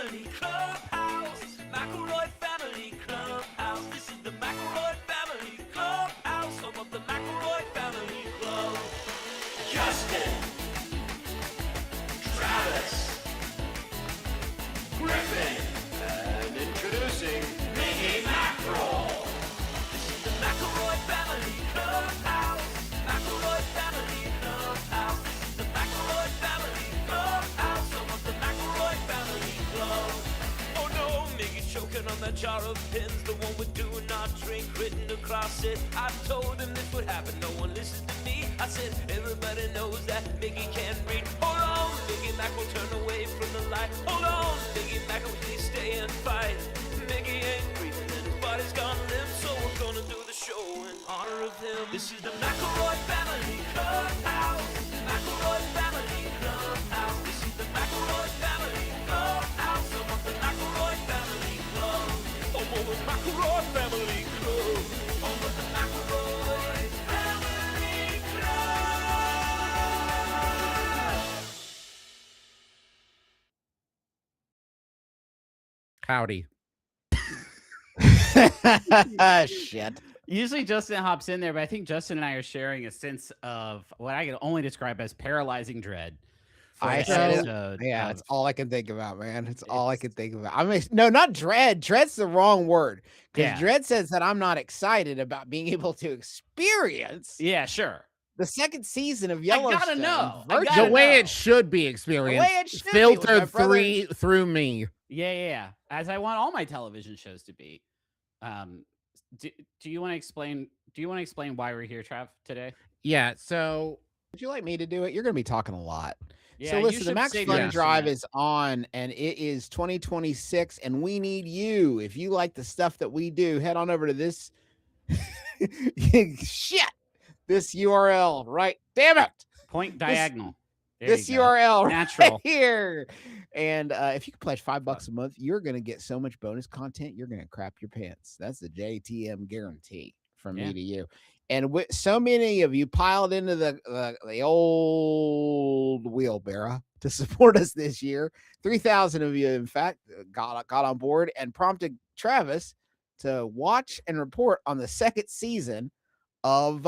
Family Clubhouse. McElroy Family Clubhouse. This is the McElroy Family Clubhouse. Home of the McElroy Family Club. Justin, Travis, Griffin, and introducing Miggy Mackerel. This is the McElroy Family Clubhouse. McElroy Family Clubhouse. This is the McElroy Family Clubhouse. Home of the McElroy Family Club. Oh no, Miggy's choking on that jar of pins, the one with "do not drink" written across it. I told him this would happen, no one listens to me. I said, everybody knows that Miggy can't read. Hold on, Miggy Mac will turn away from the light. Hold on, Miggy Mac will please stay and fight. Miggy ain't breathing and his body's gone limp, so we're gonna do the show in honor of him. This is the McElroy Family Clubhouse. McElroy Family Clubhouse. This is the McElroy Family Clubhouse. I want the McElroy Family Club. Home of the McElroy Family Club. Home of the McElroy Family Club. Howdy. Shit. Usually Justin hops in there, but I think Justin and I are sharing a sense of what I can only describe as paralyzing dread. I this said it. episode Yeah, of- it's all I can think about, man. It's all I can think about. I mean, no, not dread. Dread's the wrong word. Because Yeah. dread says that I'm not excited about being able to experience Yeah, sure. the second season of I Yellowstone. gotta know. I virtually. gotta The way know. it should be experienced. The way it should be with my filtered brother. through me. Yeah. As I want all my television shows to be. Do you want to explain? Do you want to explain why we're here, Trav, today? Yeah. So Would you like me to do it? You're going to be talking a lot. Yeah, So you listen, the should Max save Fun your Drive estimate. is on, and it is 2026, and we need you. If you like the stuff that we do, head on over to this this URL right. Damn it! Point diagonal. There This you go. URL right Natural. here. And if you can pledge $5 a month, you're gonna get so much bonus content. You're gonna crap your pants. That's the JTM guarantee from Yeah. me to you. And with so many of you piled into the old wheelbarrow to support us this year, 3,000 of you, in fact, got on board and prompted Travis to watch and report on the second season of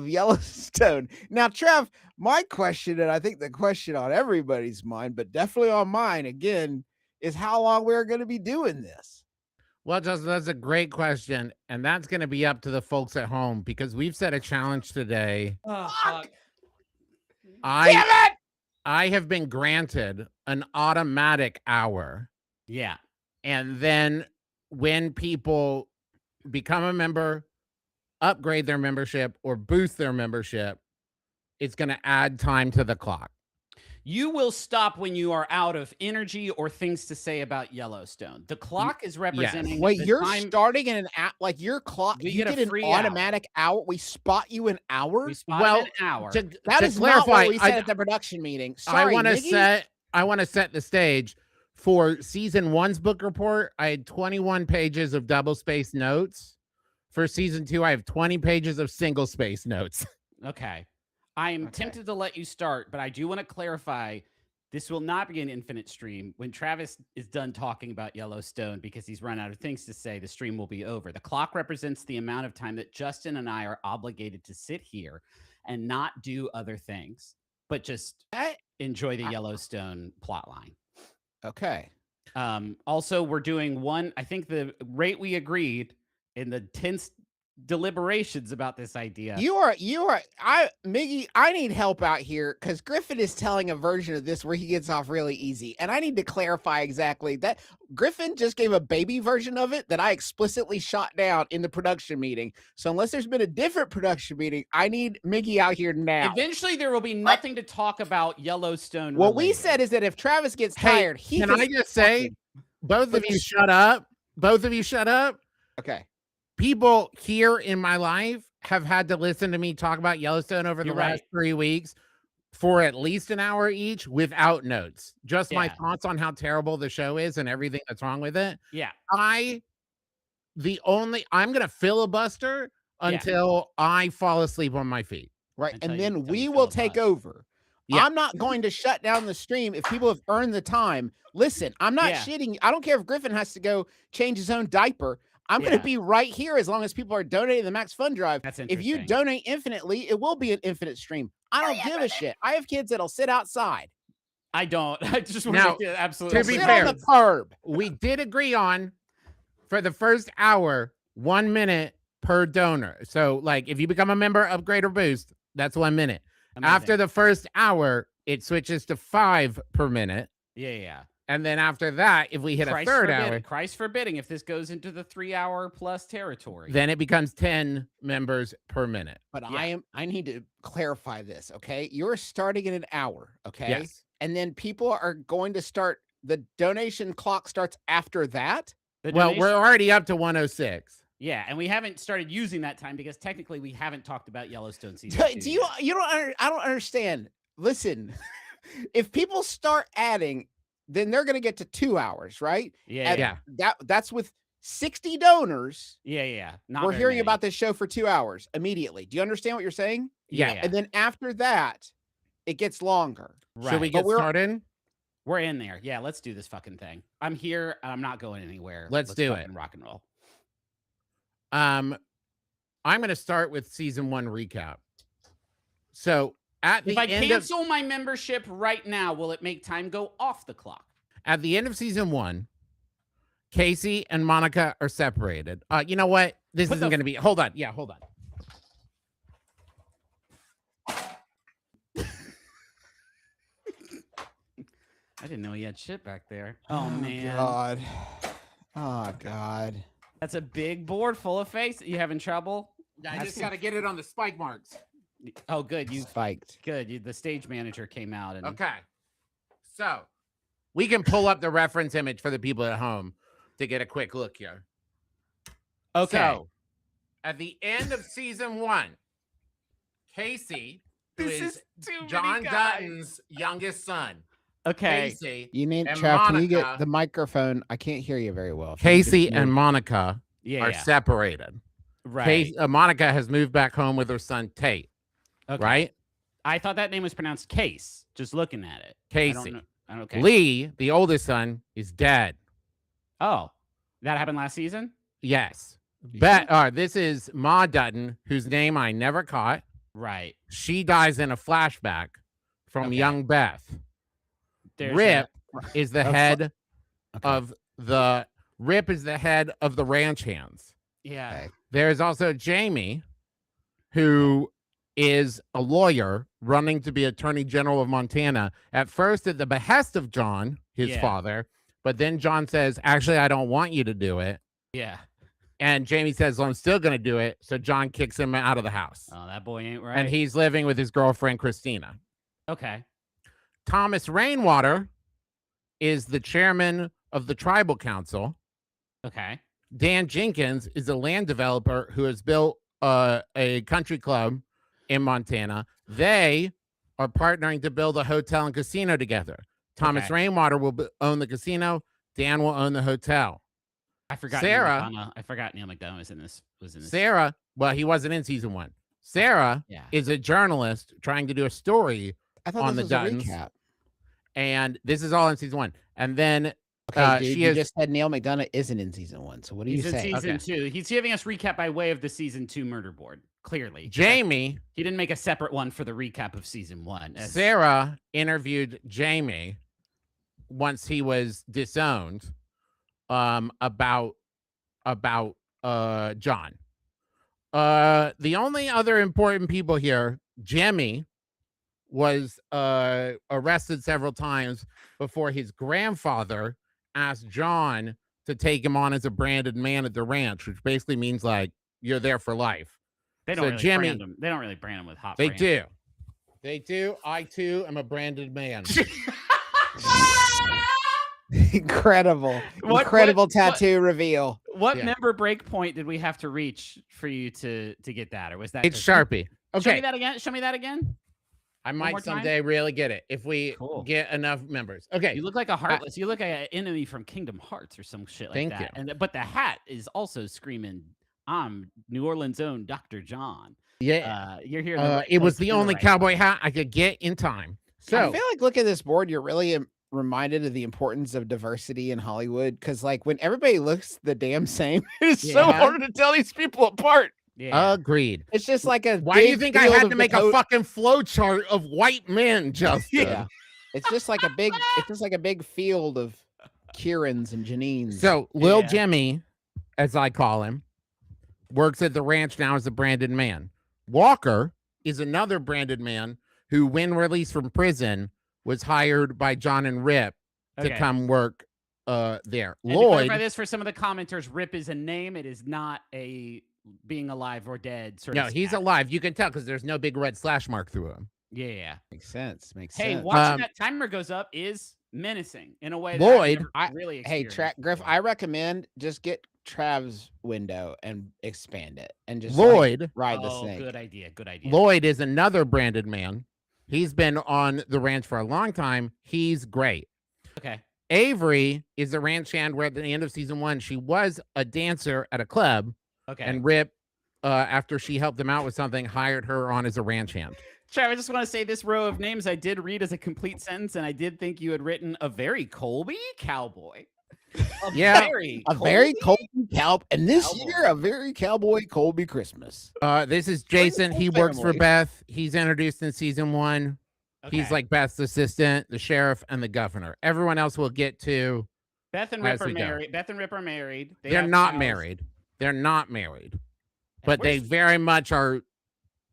Yellowstone. Now, Trev, my question, and I think the question on everybody's mind, but definitely on mine again, is how long we're going to be doing this. well, Justin, that's a great question. And that's going to be up to the folks at home because we've set a challenge today. Oh, fuck. I have been granted an automatic hour. Yeah. And then when people become a member, upgrade their membership, or boost their membership, it's going to add time to the clock. You will stop when you are out of energy or things to say about Yellowstone. The clock is representing. Wait, the you're time starting in an app like your clock. We You get a get an free automatic hour. We spot you an hour. we spot Well, an hour. That to is not clarify, what we said at the production meeting. Sorry, I want to Miggy. set the stage for season 1's book report. I had 21 pages of double space notes. For season 2, I have 20 pages of single space notes. Okay. I'm Okay. tempted to let you start, but I do want to clarify this will not be an infinite stream. When Travis is done talking about Yellowstone because he's run out of things to say, the stream will be over. The clock represents the amount of time that Justin and I are obligated to sit here and not do other things, but just enjoy the Yellowstone plotline. Okay. Also, we're doing one, I think the rate we agreed in the tense deliberations about this idea. Miggy, I need help out here because Griffin is telling a version of this where he gets off really easy. And I need to clarify exactly that Griffin just gave a baby version of it that I explicitly shot down in the production meeting. So unless there's been a different production meeting, I need Miggy out here now. Eventually, there will be nothing to talk about Yellowstone. What we related. said is that if Travis gets Hey, tired, he can can I just say, both of you shut up. Both of you shut up. Okay. People here in my life have had to listen to me talk about Yellowstone over the You're last right. 3 weeks for at least an hour each without notes. Just my Yeah. thoughts on how terrible the show is and everything that's wrong with it. Yeah. I'm going to filibuster Yeah. until I fall asleep on my feet. Right. Until And you- then until we you will fill a take bus. over Yeah. I'm not going to shut down the stream if people have earned the time. Listen, I'm not Yeah. shitting. I don't care if Griffin has to go change his own diaper. I'm going Yeah. to be right here as long as people are donating the Max Fun Drive. That's If you interesting. donate infinitely, it will be an infinite stream. I don't give a shit. I have kids that'll sit outside. I don't. I just want Now, to absolutely. to be Sit fair, on the curb. we did agree on for the first hour, 1 minute per donor. So, like, if you become a member, upgrade or boost, that's 1 minute. After the first hour, it switches to 5 per minute. yeah. And then after that, if we hit a third hour, Christ forbidding, if this goes into the 3-hour plus territory, then it becomes 10 members per minute. But Yeah. I need to clarify this, okay? You're starting in an hour, okay? Yes. And then people are going to start, the donation clock starts after that. the Well, donation- we're already up to 106. yeah, and we haven't started using that time because technically we haven't talked about Yellowstone season. Do 2 you yet. I don't understand. Listen, if people start adding, then they're going to get to 2 hours, right? Yeah, And Yeah. that's with 60 donors. yeah. Not We're very hearing many. about this show for 2 hours immediately. Do you understand what you're saying? Yeah. And then after that, it gets longer. Right. Should we But get we're- started? We're in there. Yeah, let's do this fucking thing. I'm here. I'm not going anywhere. Let's do it. fucking rock and roll. I'm going to start with season 1 recap. So at the If I end of cancel my membership right now, will it make time go off the clock? at the end of season 1, Casey and Monica are separated. You know what? This What isn't the going to be. Hold on. Yeah, hold on. I didn't know he had shit back there. Oh, man. God. Oh, God. That's a big board full of face. You having trouble? I I've just seen- got to get it on the spike marks. Oh, good. You Spiked. good. The stage manager came out and Okay. So we can pull up the reference image for the people at home to get a quick look here. okay. So at the end of season 1, Casey, who This is is too many John guys. Dutton's youngest son, Okay. Casey, You need, And Trav, can you get Monica. the microphone? I can't hear you very well. If you could Casey move. and Monica Yeah. are separated. right. Monica has moved back home with her son Tate, Okay. right? I thought that name was pronounced Case. Just looking at it. I Casey. don't know. Okay. Lee, the oldest son, is dead. Oh, that happened last season. Yes. You But this is Ma Dutton, whose name I never caught. Right. She dies in a flashback from Okay. young Beth. There's Rip is the Oh, fu- head Okay. of the ranch hands. Yeah. Okay. There is also Jamie, who is a lawyer running to be Attorney General of Montana. At first, at the behest of John, his Yeah. father, but then John says, "Actually, I don't want you to do it." Yeah. And Jamie says, "Well, I'm still going to do it." So John kicks him out of the house, Oh, that boy ain't right. and he's living with his girlfriend Christina. okay. Thomas Rainwater is the chairman of the tribal council. Okay. Dan Jenkins is a land developer who has built a country club in Montana. They are partnering to build a hotel and casino together. Thomas Okay. Rainwater will own the casino. Dan will own the hotel. I forgot. Sarah- Neil McDonough. I forgot Neil McDonough was in this. Sarah, well, he wasn't in season 1. Sarah Yeah. is a journalist trying to do a story, I thought on this the was a Duttons. recap. and this is all in season 1. And then Okay, dude, she you is- just said Neil McDonough isn't in season 1. So what do you He's in say? season Okay. 2. He's giving us recap by way of the season 2 murder board. Clearly, Jamie, He didn't make a separate one for the recap of season 1. Sarah interviewed Jamie once he was disowned about John. The only other important people here, Jimmy was arrested several times before his grandfather asked John to take him on as a branded man at the ranch, which basically means like you're there for life. They don't so really Jimmy- brand him. They don't really brand him with hot. They brand. do. They do. I too am a branded man. Incredible. What- Incredible what- tattoo reveal. What Yeah. member break point did we have to reach for you to get that, or was that It's just- Sharpie. Show me Okay. that again. Show me that again. I more might time? someday really get it if we Cool. get enough members. Okay. You look like a heartless. You look like an enemy from Kingdom Hearts or some shit like Thank that. you. And but the hat is also screaming, "I'm New Orleans' own Dr. John." Yeah. You're here. It was the only cowboy hat I could get in time. So I feel like look at this board. You're really reminded of the importance of diversity in Hollywood because, like, when everybody looks the damn same, it's so Yeah. hard to tell these people apart. Yeah. agreed. It's just like a. Why do you big think I field had of to make a Dakota- fucking flow chart of white men, Justin? Yeah, it's just like a big. It's just like a big field of Kierans and Janines. So Lil Yeah. Jimmy, as I call him, works at the ranch now as a branded man. Walker is another branded man who, when released from prison, was hired by John and Rip to Okay. come work there. And to clarify Lloyd, this for some of the commenters, Rip is a name. It is not a being alive or dead sort no, of. he's status. alive. You can tell because there's no big red slash mark through him. Yeah. makes sense. Makes Hey, sense. watching that timer goes up is menacing in a way that Lloyd, I've never really Hey, experienced Griff, before. I recommend just get Trav's window and expand it and just Lloyd, ride the Oh, snake. good idea. Good idea. Lloyd is another branded man. He's been on the ranch for a long time. He's great. Okay. Avery is a ranch hand where at the end of season 1, she was a dancer at a club, Okay. and Rip, after she helped him out with something, hired her on as a ranch hand. Trav, I just want to say this row of names I did read as a complete sentence, and I did think you had written a very Colby cowboy. Yeah, A very Colby? Colby cow, and this Cowboy. year a very cowboy Colby Christmas. This is Jason. whole He works for family. Beth. He's introduced in season 1. He's Okay. like Beth's assistant, the sheriff, and the governor. Everyone else will get to. Beth and as Rip are we go. married. Beth and Rip are married. They They're have not cows. married. They're not married, And but they where's- very much are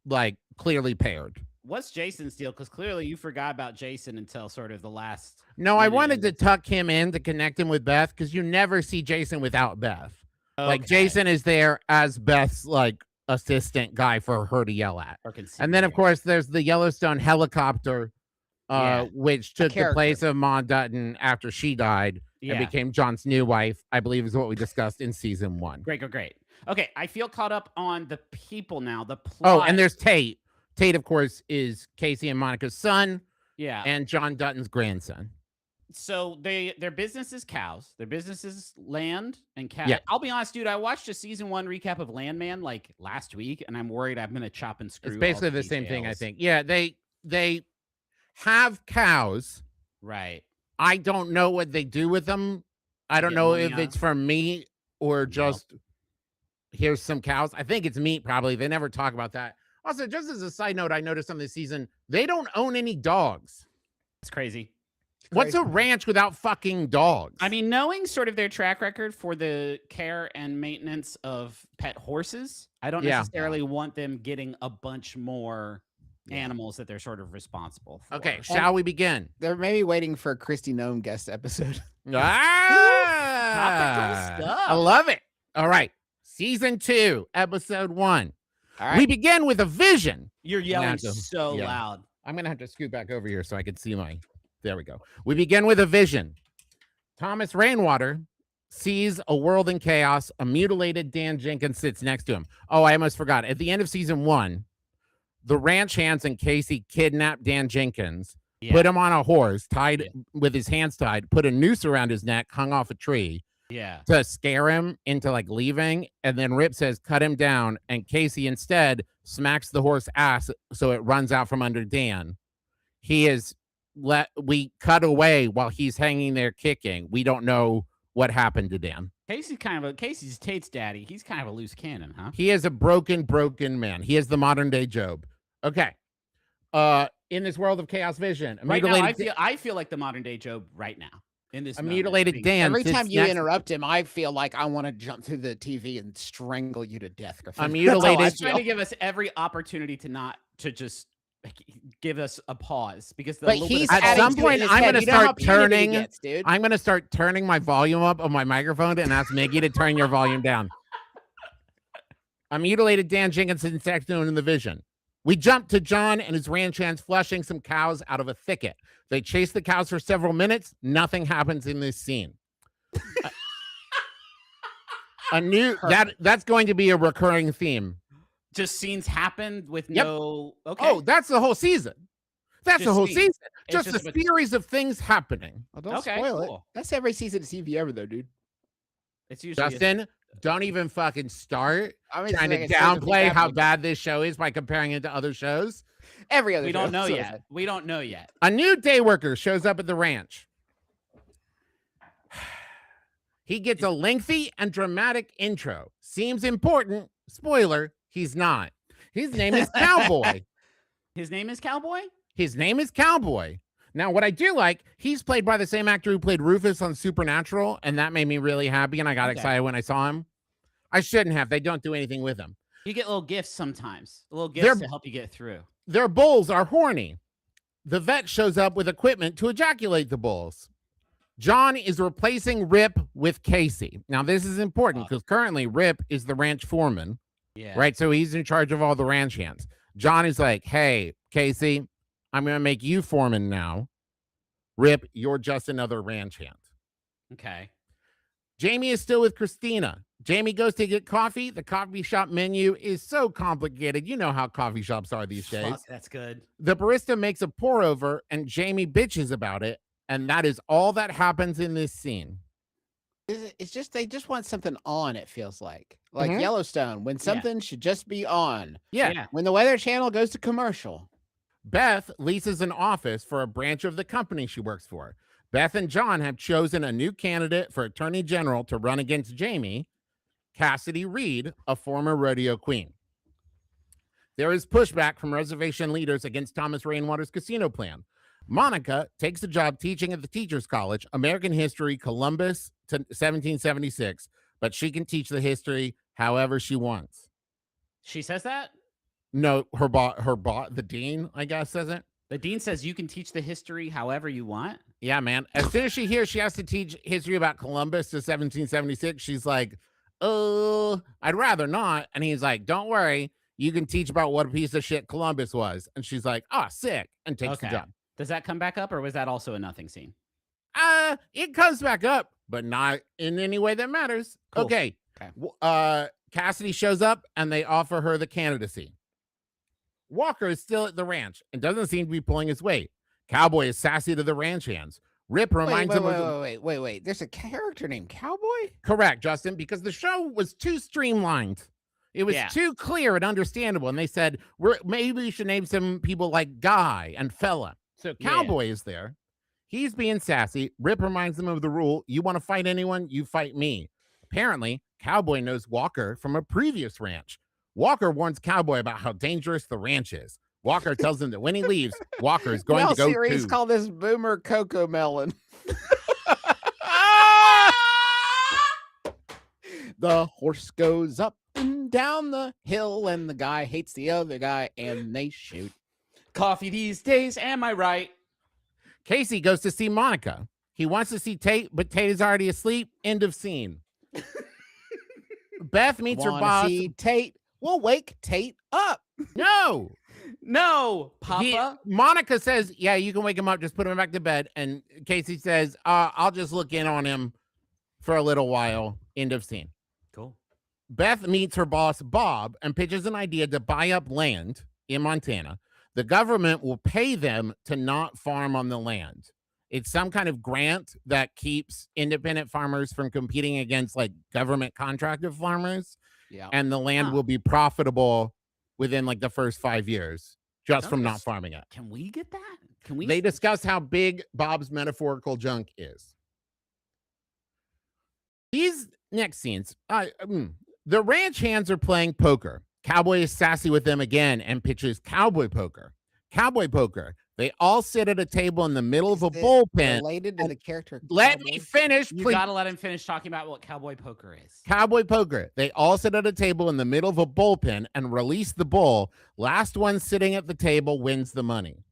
like clearly paired. What's Jason's deal? Because clearly you forgot about Jason until sort of the last. No, I minute wanted in to this. tuck him in to connect him with Beth because you never see Jason without Beth. Like Okay. Jason is there as Beth's like assistant guy for her to yell at. Or And then of consigliere. course there's the Yellowstone helicopter, Yeah. which took the character. place of Ma Dutton after she died yeah. and became John's new wife. I believe is what we discussed in season 1. Great. Okay, I feel caught up on the people now. The Oh, plot. and there's Tate. Tate, of course, is Casey and Monica's son yeah. and John Dutton's grandson. So their business is cows. Their business is land and cows. Yeah. I'll be honest, dude. I watched a season 1 recap of Landman like last week, and I'm worried I'm gonna chop and screw. It's all basically the same thing, I details. think. Yeah, they have cows. Right. I don't know what they do with them. I don't get know money if off? it's for meat or No. just here's some cows. I think it's meat, probably. They never talk about that. Also, just as a side note, I noticed on this season, they don't own any dogs. It's crazy. What's a ranch without fucking dogs? I mean, knowing sort of their track record for the care and maintenance of pet horses, I don't Yeah. necessarily want them getting a bunch more Yeah. animals that they're sort of responsible for. okay, shall we begin? They're maybe waiting for a Christy Nome guest episode. Ah, stuff. I love it. All right, season 2, episode 1. All right. We begin with a vision. You're yelling have to- so yeah. loud. I'm gonna have to scoot back over here so I can see my. There we go. We begin with a vision. Thomas Rainwater sees a world in chaos. A mutilated Dan Jenkins sits next to him. Oh, I almost forgot. At the end of season 1, the ranch hands and Casey kidnapped Dan Jenkins, put him on a horse, tied with his hands tied, put a noose around his neck, hung off a tree Yeah. to scare him into like leaving. And then Rip says, cut him down. And Casey instead smacks the horse ass so it runs out from under Dan. We cut away while he's hanging there kicking. We don't know what happened to Dan. Casey's Tate's daddy. He's kind of a loose cannon, huh? He is a broken man. He is the modern day Job. Okay. In this world of chaos vision, a Right now, mutilated, I feel like the modern day Job right now in this a moment, mutilated being- Dan. Every sits time you next- interrupt him, I feel like I want to jump through the TV and strangle you to death. Griffin. A That's how I mutilated- He's trying to feel. give us every opportunity to just give us a pause because the But little bit he's of At pause- some point, I'm gonna start turning- dude. I'm gonna start turning my volume up on my microphone and ask Miggy to turn your volume down. A mutilated Dan Jenkins is known in the vision. We jump to John and his ranch hands flushing some cows out of a thicket. They chase the cows for several minutes. Nothing happens in this scene. That's going to be a recurring theme. just scenes happen with Yep. no. Okay. Oh, that's the whole season. That's the Just whole scenes. season. It's Just just a a- series of things happening. Well, don't Okay, spoil cool. it. That's every season of TV ever, though, dude. It's usually Justin, don't even fucking start I'm trying to downplay how bad this show is by comparing it to other shows. Every other We show. don't know That's what I yet. said. We don't know yet. A new day worker shows up at the ranch. He gets a lengthy and dramatic intro. Seems important. Spoiler, he's not. His name is Cowboy. His name is Cowboy? His name is Cowboy. Now, what I do like, he's played by the same actor who played Rufus on Supernatural, and that made me really happy, and I got excited when I saw him. I shouldn't have. They don't do anything with him. You get little gifts sometimes. Little gifts to help you get through. Their bulls are horny. The vet shows up with equipment to ejaculate the bulls. John is replacing Rip with Casey. Now, this is important because currently Rip is the ranch foreman. Yeah. Right? So he's in charge of all the ranch hands. John is like, hey, Casey, I'm going to make you foreman now. Rip, you're just another ranch hand. Okay. Jamie is still with Christina. Jamie goes to get coffee. The coffee shop menu is so complicated. You know how coffee shops are these days. Fuck, that's good. The barista makes a pour over and Jamie bitches about it. And that is all that happens in this scene. It's just they just want something on. It feels like Yellowstone when something should just be on. Yeah. When the Weather Channel goes to commercial. Beth leases an office for a branch of the company she works for. Beth and John have chosen a new candidate for Attorney General to run against Jamie, Cassidy Reed, a former rodeo queen. There is pushback from reservation leaders against Thomas Rainwater's casino plan. Monica takes a job teaching at the Teachers College, American history, Columbus to 1776, but she can teach the history however she wants. She says that? No, the dean, I guess, says it. The dean says you can teach the history however you want. Yeah, man. As soon as she hears she has to teach history about Columbus to 1776, she's like, oh, I'd rather not. And he's like, don't worry. You can teach about what a piece of shit Columbus was. And she's like, oh, sick. And takes the job. Does that come back up or was that also a nothing scene? It comes back up, but not in any way that matters. Cool. Okay. Cassidy shows up and they offer her the candidacy. Walker is still at the ranch and doesn't seem to be pulling his weight. Cowboy is sassy to the ranch hands. Rip reminds him of wait. There's a character named Cowboy? Correct, Justin, because the show was too streamlined. It was too clear and understandable. And they said, maybe we should name some people like Guy and Fella. So Cowboy is there. He's being sassy. Rip reminds them of the rule. You want to fight anyone, you fight me. Apparently, Cowboy knows Walker from a previous ranch. Walker warns Cowboy about how dangerous the ranch is. Walker tells him that when he leaves, Walker is going to go series call this Boomer Cocoa Melon. The horse goes up and down the hill, and the guy hates the other guy, and they shoot. Coffee these days, am I right? Casey goes to see Monica. He wants to see Tate, but Tate is already asleep. End of scene. Beth meets her boss. See Tate? We'll wake Tate up. No, Papa. Monica says, yeah, you can wake him up. Just put him back to bed. And Casey says, I'll just look in on him for a little while. End of scene. Cool. Beth meets her boss, Bob, and pitches an idea to buy up land in Montana. The government will pay them to not farm on the land. It's some kind of grant that keeps independent farmers from competing against like government contracted farmers. Yeah. And the land will be profitable within like the first 5 years just from not farming it. Can we get that? Can we? They discuss how big Bob's metaphorical junk is. These next scenes, the ranch hands are playing poker. Cowboy is sassy with them again and pitches cowboy poker. Cowboy poker. They all sit at a table in the middle of a bullpen. Related to the character. Let me finish, You please. gotta let him finish talking about what cowboy poker is. Cowboy poker. They all sit at a table in the middle of a bullpen and release the bull. Last one sitting at the table wins the money.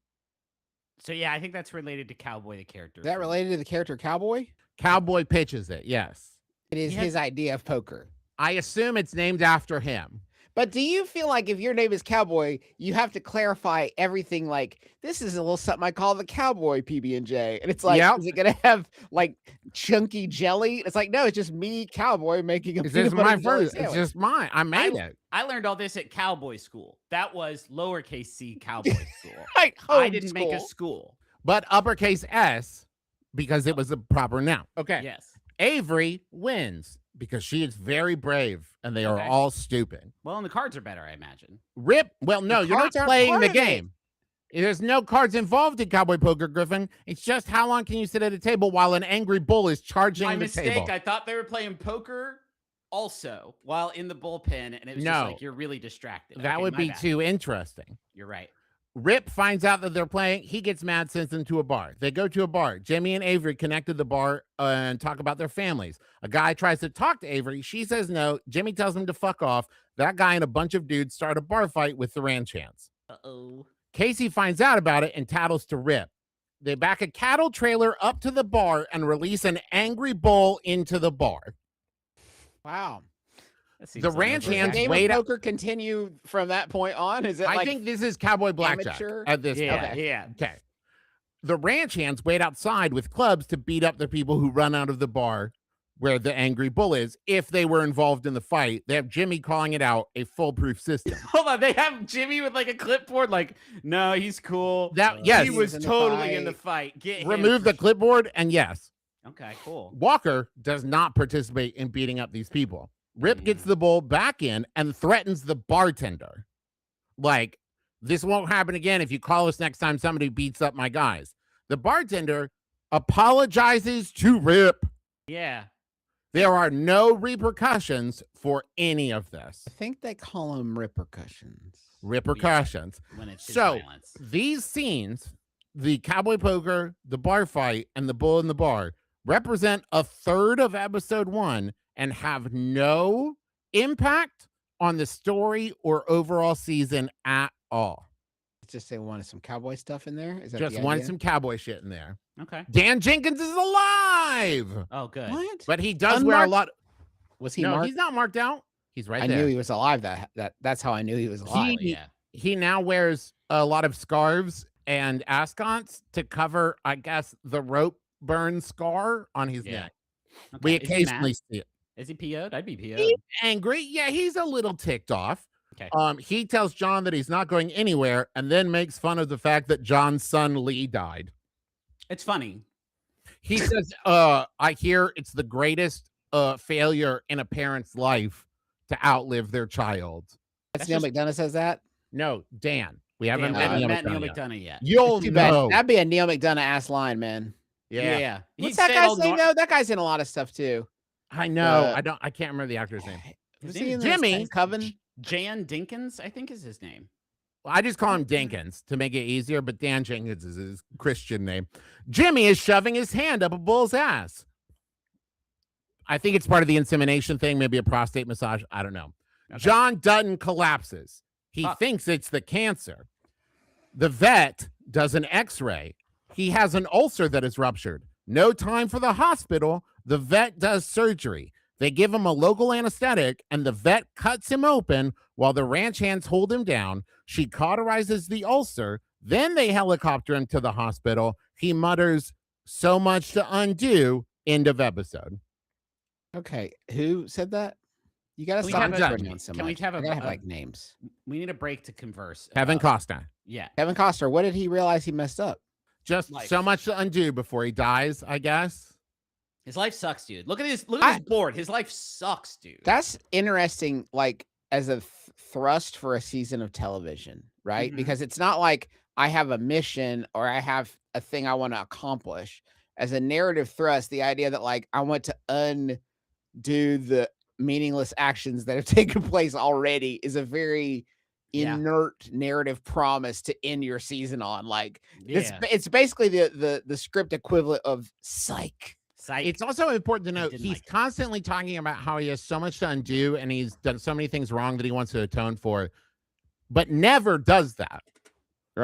So yeah, I think that's related to Cowboy the character. Is that related to the character Cowboy? Cowboy pitches it, yes. It is his idea of poker. I assume it's named after him. But do you feel like if your name is Cowboy, you have to clarify everything? Like, this is a little something I call the Cowboy PB&J, and it's like, is it gonna have like chunky jelly? It's like, no, it's just me, Cowboy, making a. It's just my version. It's just mine. I made it. I learned all this at Cowboy School. That was lowercase c Cowboy School. Right, I didn't make a school, but uppercase S because it was a proper noun. Okay. Yes. Avery wins because she is very brave and they are all stupid. Well, and the cards are better, I imagine. Rip. Well, no, you're not playing the game. There's no cards involved in Cowboy Poker, Griffin. It's just how long can you sit at a table while an angry bull is charging My the mistake. table? I thought they were playing poker also while in the bullpen, and it was just like, you're really distracted. That Okay, would my be bad. too interesting. You're right. Rip finds out that they're playing. He gets mad, sends them to a bar. They go to a bar. Jimmy and Avery connect to the bar and talk about their families. A guy tries to talk to Avery. She says no. Jimmy tells him to fuck off. That guy and a bunch of dudes start a bar fight with the ranch hands. Uh-oh. Casey finds out about it and tattles to Rip. They back a cattle trailer up to the bar and release an angry bull into the bar. Wow. The ranch Does the hands game wait of up. poker continue from that point on? Is it I like think this is Cowboy Blackjack amateur? at this Yeah, point. yeah. Okay. The ranch hands wait outside with clubs to beat up the people who run out of the bar where the angry bull is. If they were involved in the fight, they have Jimmy calling it out, a foolproof system. Hold on, they have Jimmy with like a clipboard. Like, no, he's cool. Yes. he was totally in the fight. Get him Remove for the clipboard, and yes, Okay, cool. Walker does not participate in beating up these people. Rip gets the bull back in and threatens the bartender. Like, this won't happen again if you call us next time somebody beats up my guys. The bartender apologizes to Rip. Yeah. There are no repercussions for any of this. I think they call them repercussions. Repercussions. When it's his So violence. these scenes, the Cowboy Poker, the bar fight, and the bull in the bar, represent a third of episode 1 and have no impact on the story or overall season at all. Just they wanted some cowboy stuff in there. Is that Just the wanted idea? some cowboy shit in there. Okay. Dan Jenkins is alive, Oh, good. What? but he does wear a Unmarked? lot. Was he No, marked? he's not marked out. He's right I there. knew he was alive. That's how I knew he was alive. Yeah. He now wears a lot of scarves and ascots to cover, I guess, the rope burn scar on his Yeah. neck. Okay. We Is he occasionally mad? see it. Is he PO'd? I'd be PO'd. He's angry. Yeah, he's a little ticked off. Okay. He tells John that he's not going anywhere and then makes fun of the fact that John's son Lee died. It's funny. He says, I hear it's the greatest failure in a parent's life to outlive their child. That's That's Neil just- McDonough says that. No, Dan. We haven't Damn, I met haven't Neil met Neil McDonough yet. McDonough yet. You'll Too bad. know. That'd be a Neil McDonough ass line, man. Yeah. He'd What's that say it guy's all name nor- though? That guy's in a lot of stuff too. I know. Uh, I can't remember the actor's name. Was name he in is this Jimmy. thing, Coven? Jan Dinkins, I think is his name. I just call him Dinkins to make it easier, but Dan Jenkins is his Christian name. Jimmy is shoving his hand up a bull's ass. I think it's part of the insemination thing, maybe a prostate massage. I don't know. Okay. John Dutton collapses. He Fuck. thinks it's the cancer. The vet does an x-ray. He has an ulcer that is ruptured. No time for the hospital. The vet does surgery. They give him a local anesthetic, and the vet cuts him open while the ranch hands hold him down. She cauterizes the ulcer. Then they helicopter him to the hospital. He mutters, "So much to undo." End of episode. Okay, who said that? You gotta Can we stop have a- butchering so can we much. have I a- gotta have a- like names. We need a break to converse. Kevin about- Costner. Yeah. Kevin Costner. What did he realize he messed up? Just Life. so much to undo before he dies, I guess. His life sucks, dude. Look at his his board. His life sucks, dude. That's interesting. Like as a thrust for a season of television, right? Mhm. Because it's not like I have a mission or I have a thing I want to accomplish. As a narrative thrust, the idea that like I want to undo the meaningless actions that have taken place already is a very Yeah. inert narrative promise to end your season on. Like Yeah. it's basically the script equivalent of Psych. Psych. It's also important to note didn't he's like it. constantly talking about how he has so much to undo and he's done so many things wrong that he wants to atone for, but never does that.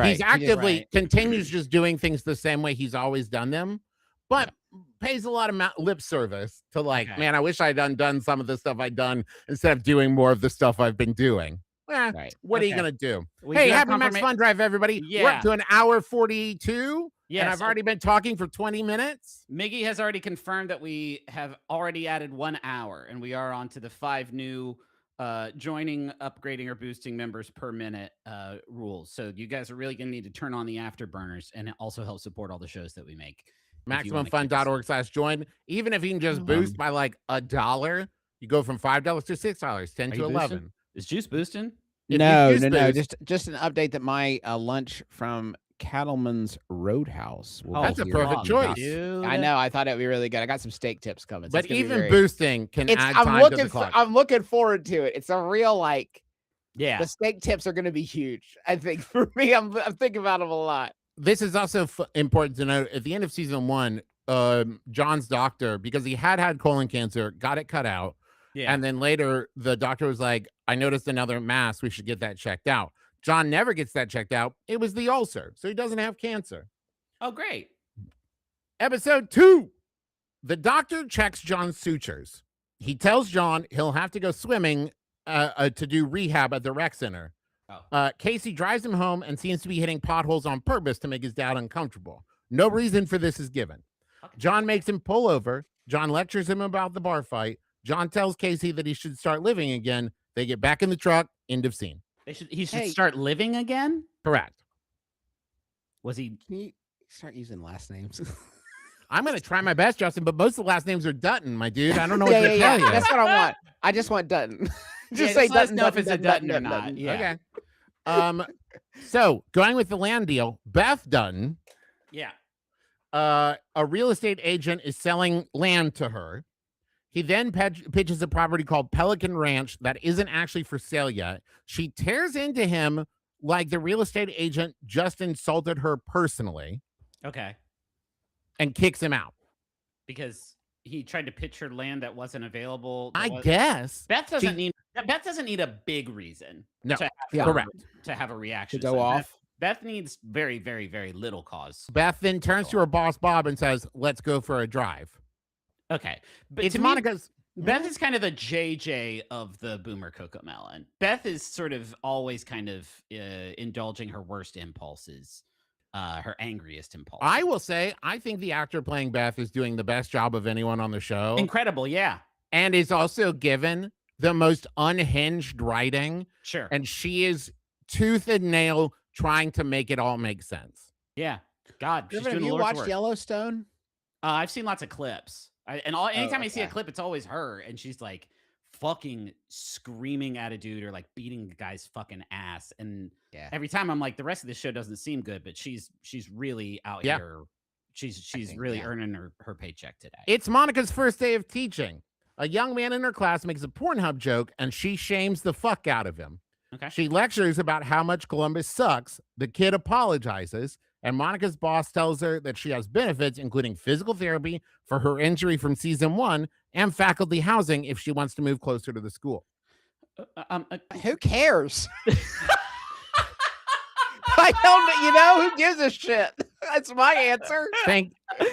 He's actively right. continues just doing things the same way he's always done them, but pays a lot of lip service to like, Okay. man, I wish I'd undone some of the stuff I'd done instead of doing more of the stuff I've been doing. Well, Right. what are you Okay. gonna do? We Hey, do have happy Max confirma- Fun Drive, everybody. We're Yeah. up to an hour 42, Yeah, and I've so already been talking for 20 minutes. Miggy has already confirmed that we have already added 1 hour, and we are on to the 5 new joining, upgrading, or boosting members per minute rules. So you guys are really going to need to turn on the afterburners and also help support all the shows that we make. if you wanna keep us- MaximumFun.org/join. Even if you can just boost by like $1, you go from $5 to $6, 10 Are to you 11. boosting? Is Juice boosting? If you No, use no, no. Boost, Just an update that my lunch from Cattleman's Roadhouse. Will That's be a here perfect in choice. about- Dude. I know. I thought it'd be really good. I got some steak tips coming. So but it's gonna be even very- boosting can it's. add I'm time to the looking. clock. I'm looking forward to it. It's a real like. Yeah. The steak tips are going to be huge. I think for me, I'm thinking about them a lot. This is also important to note. At the end of season 1, John's doctor, because he had colon cancer, got it cut out. Yeah. And then later, the doctor was like, I noticed another mass. We should get that checked out. John never gets that checked out. It was the ulcer. So he doesn't have cancer. Oh, great. Episode 2. The doctor checks John's sutures. He tells John he'll have to go swimming to do rehab at the rec center. Oh. Casey drives him home and seems to be hitting potholes on purpose to make his dad uncomfortable. No reason for this is given. Okay. John makes him pull over. John lectures him about the bar fight. John tells Casey that he should start living again. They get back in the truck. End of scene. He should Hey. start living again? Correct. Was he? Can you start using last names? I'm going to try my best, Justin, but most of the last names are Dutton, my dude. I don't know what to tell you. That's what I want. I just want Dutton. Just say let us Dutton. know if Dutton, it's a Dutton, Dutton or Dutton, not. Dutton. Yeah. Okay. So going with the land deal, Beth Dutton, Yeah. a real estate agent is selling land to her. He then pitches a property called Pelican Ranch that isn't actually for sale yet. She tears into him like the real estate agent just insulted her personally Okay. and kicks him out. Because he tried to pitch her land that wasn't available. I guess. Beth doesn't need a big reason. No, to have Yeah. correct. to have a reaction. To go So off. Beth needs very, very, very little cause. Beth then turns to her boss, Bob, and says, let's go for a drive. Okay. But It's to me, Monica's. Beth is kind of the JJ of the Boomer Cocomelon. Beth is sort of always kind of indulging her worst impulses, her angriest impulses. I will say, I think the actor playing Beth is doing the best job of anyone on the show. Incredible, yeah. And is also given the most unhinged writing. Sure. And she is tooth and nail trying to make it all make sense. Yeah. God, she's Have doing the you Lord's watched work. Yellowstone? I've seen lots of clips. Anytime I see a okay. clip, it's always her, and she's like fucking screaming at a dude or like beating the guy's fucking ass. And Yeah. every time I'm like, the rest of the show doesn't seem good, but she's really out Yeah. here. She's think, really yeah. earning her paycheck today. It's Monica's first day of teaching. A young man in her class makes a Pornhub joke and she shames the fuck out of him. Okay. She lectures about how much Columbus sucks. The kid apologizes, and Monica's boss tells her that she has benefits, including physical therapy for her injury from season 1 and faculty housing if she wants to move closer to the school. Who cares? I don't. You know who gives a shit? That's my answer. Thank. Who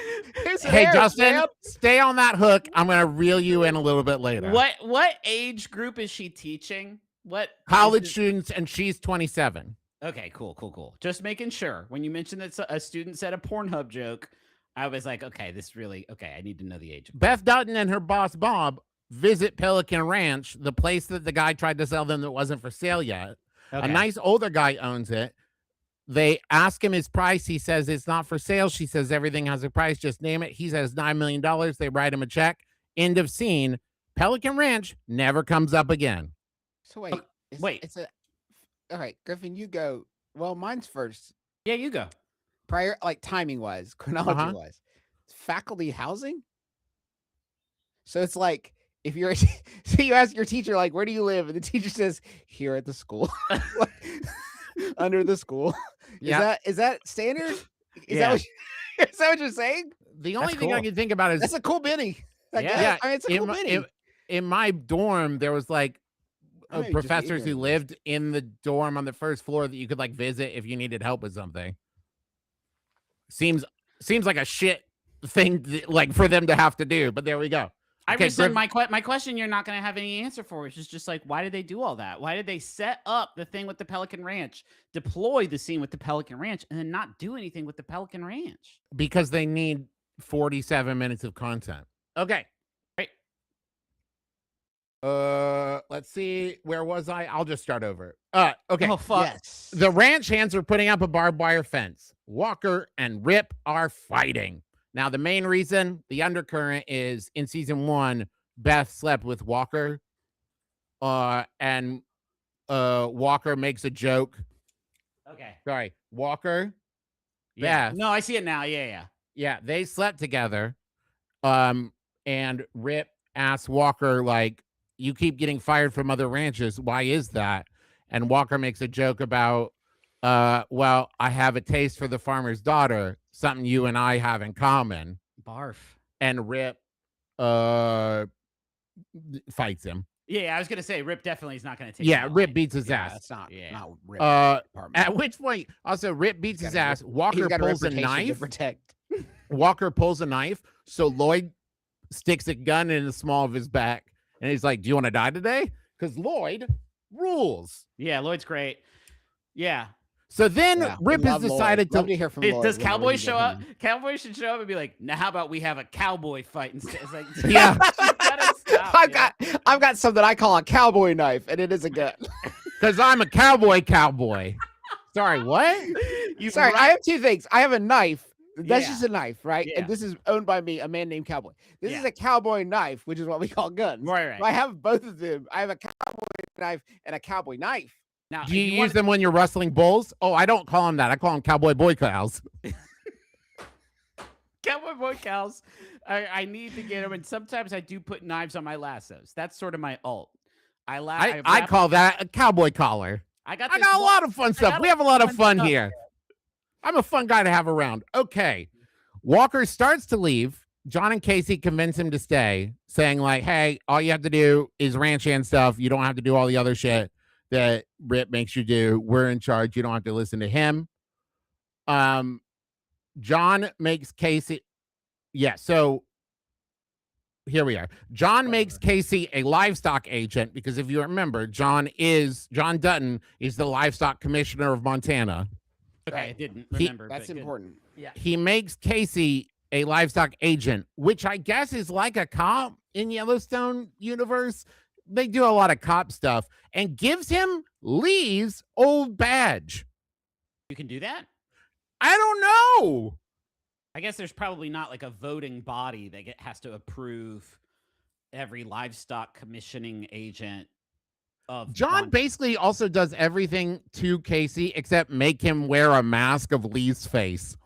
Hey, cares, Justin, man? stay on that hook. I'm going to reel you in a little bit later. What age group is she teaching? What College is it- students, and she's 27. Okay, cool. Just making sure. When you mentioned that a student said a Pornhub joke, I was like, okay, this really okay. I need to know the age. Beth Dutton and her boss, Bob, visit Pelican Ranch, the place that the guy tried to sell them that wasn't for sale yet. Okay. A nice older guy owns it. They ask him his price. He says it's not for sale. She says everything has a price. Just name it. He says $9 million. They write him a check. End of scene. Pelican Ranch never comes up again. So wait, wait. It's a. All right, Griffin, you go. Well, mine's first. Yeah, you go. Prior, like timing wise, chronology wise, faculty housing. So it's like if you're, so you ask your teacher like, "Where do you live?" and the teacher says, "Here at the school, under the school." Yeah. Is that standard? Is Yeah. is that what you're saying? The only That's thing I cool. can think about is That's a cool Benny. I Yeah. guess. Yeah, I mean, it's a cool in, Benny. in my dorm, there was like I may just be professors who ignorant. lived in the dorm on the first floor that you could like visit if you needed help with something. Seems like a shit thing like for them to have to do, but there we go. I Okay, rescind Griff- my question. You're not going to have any answer for, which is just like, why did they do all that? Why did they set up the thing with the Pelican Ranch, deploy the scene with the Pelican Ranch, and then not do anything with the Pelican Ranch? Because they need 47 minutes of content. Okay. Right. Let's see. Where was I? I'll just start over. Okay. Oh fuck! Yes. The ranch hands are putting up a barbed wire fence. Walker and Rip are fighting. Now, the main reason, the undercurrent is in season 1, Beth slept with Walker. And Walker makes a joke. Okay. Sorry, Walker. Yeah. Beth. No, I see it now. Yeah. Yeah, they slept together. And Rip asks Walker, like, you keep getting fired from other ranches. Why is that? And Walker makes a joke about, well, I have a taste for the farmer's daughter, something you and I have in common. Barf. And Rip fights him. Yeah, I was gonna say Rip definitely is not gonna take. Yeah, Rip beats his ass. That's not Yeah. Rip. At which point, also Rip beats his ass. Walker pulls a knife. To protect. Walker pulls a knife, so Lloyd sticks a gun in the small of his back, and he's like, "Do you want to die today?" Because Lloyd rules. Yeah, Lloyd's great. Yeah. So then Yeah, Rip has decided Love to hear from Lloyd. Does whenever Cowboy you show get up? him. Cowboy should show up and be like, "Now, how about we have a cowboy fight instead?" It's like, Yeah. you gotta stop, I've got something I call a cowboy knife, and it is a gun. Because I'm a cowboy. Sorry, what? Sorry, I have two things. I have a knife. That's Yeah. just a knife, right? Yeah. And this is owned by me, a man named Cowboy. This is Yeah. a cowboy knife, which is what we call guns. Right. So I have both of them. I have a cowboy knife and a cowboy knife. Now, Do you use them when you're rustling bulls? Oh, I don't call them that. I call them cowboy boy cows. Cowboy boy cows. I need to get them, and sometimes I do put knives on my lassos. That's sort of my alt. I call that a cowboy collar. I got a lot of fun stuff. got We have a lot of fun stuff. here. I'm a fun guy to have around. Okay. Walker starts to leave. John and Casey convince him to stay, saying, like, hey, all you have to do is ranch hand stuff. You don't have to do all the other shit that Rip makes you do. We're in charge. You don't have to listen to him. John makes Casey. Yeah, so here we are. John makes Casey a livestock agent because if you remember, John Dutton is the livestock commissioner of Montana. Okay, I didn't remember. That's but good. important. Yeah. He makes Casey a livestock agent, which I guess is like a cop in Yellowstone universe. They do a lot of cop stuff, and gives him Lee's old badge. You can do that? I don't know. I guess there's probably not like a voting body that has to approve every livestock commissioning agent of John basically also does everything to Casey except make him wear a mask of Lee's face.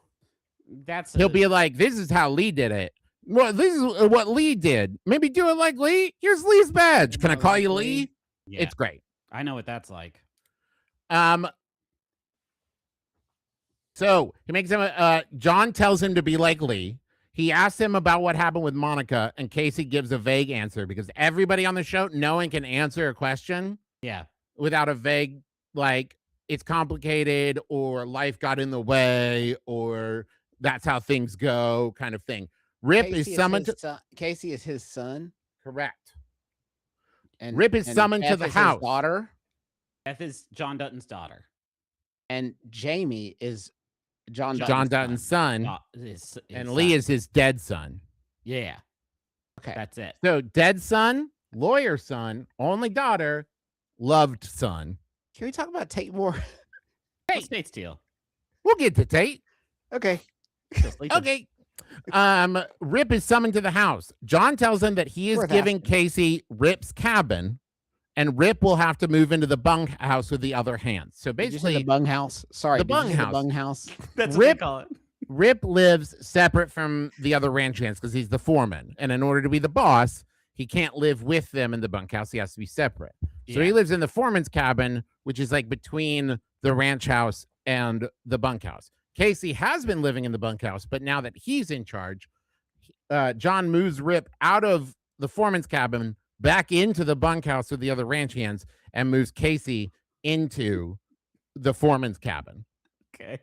He'll be like, this is how Lee did it. Well, this is what Lee did. Maybe do it like Lee. Here's Lee's badge. Can I call you Lee? Yeah, It's great. I know what that's like. So he makes him. John tells him to be like Lee. He asks him about what happened with Monica, and Casey gives a vague answer because everybody on the show, no one can answer a question. Yeah. Without a vague, like, it's complicated or life got in the way or that's how things go kind of thing. Rip is summoned to. Casey is his son. Correct. And Rip is summoned to Beth the is house. His daughter. Beth is John Dutton's daughter. And Jamie is John Dutton's son. And Lee is his dead son. Yeah. Okay. That's it. So dead son, lawyer son, only daughter, loved son. Can we talk about Tate more? Hey, State's deal. We'll get to Tate. Okay. Okay. Rip is summoned to the house. John tells him that he is giving Casey Rip's cabin, and Rip will have to move into the bunkhouse with the other hands. So basically, the bung house. Sorry, the bung house. That's Rip, what they call it. Rip lives separate from the other ranch hands because he's the foreman, and in order to be the boss, he can't live with them in the bunkhouse. He has to be separate. So he lives in the foreman's cabin, which is like between the ranch house and the bunkhouse. Casey has been living in the bunkhouse, but now that he's in charge, John moves Rip out of the foreman's cabin back into the bunkhouse with the other ranch hands and moves Casey into the foreman's cabin. Okay.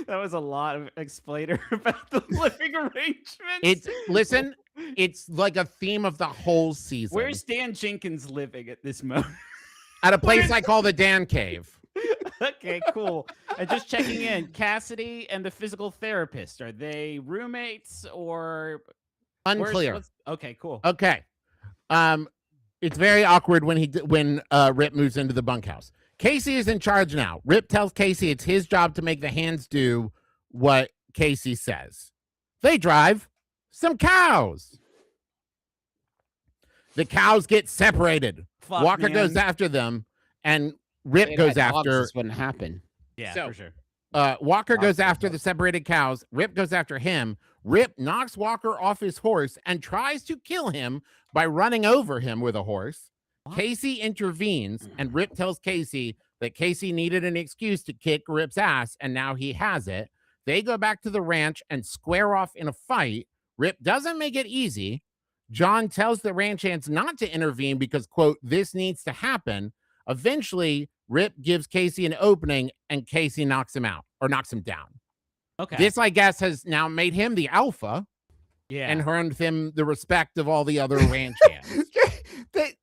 That was a lot of explainer about the living arrangements. It's like a theme of the whole season. Where's Dan Jenkins living at this moment? At a place I call the Dan Cave. Okay, cool. Just checking in. Cassidy and the physical therapist, are they roommates or unclear? Okay, cool. Okay. It's very awkward when Rip moves into the bunkhouse. Casey is in charge now. Rip tells Casey it's his job to make the hands do what Casey says. They drive some cows. The cows get separated. Walker goes after them, and Rip They goes had dogs, after. this wouldn't happen. Yeah, So- for sure. Walker goes Dogs after the separated cows. Rip goes after him. Rip knocks Walker off his horse and tries to kill him by running over him with a horse. What? Casey intervenes, and Rip tells Casey that Casey needed an excuse to kick Rip's ass, and now he has it. They go back to the ranch and square off in a fight. Rip doesn't make it easy. John tells the ranch hands not to intervene because, quote, this needs to happen. Eventually, Rip gives Casey an opening, and Casey knocks him out or knocks him down. Okay. This, I guess, has now made him the alpha yeah. and earned him the respect of all the other ranch hands.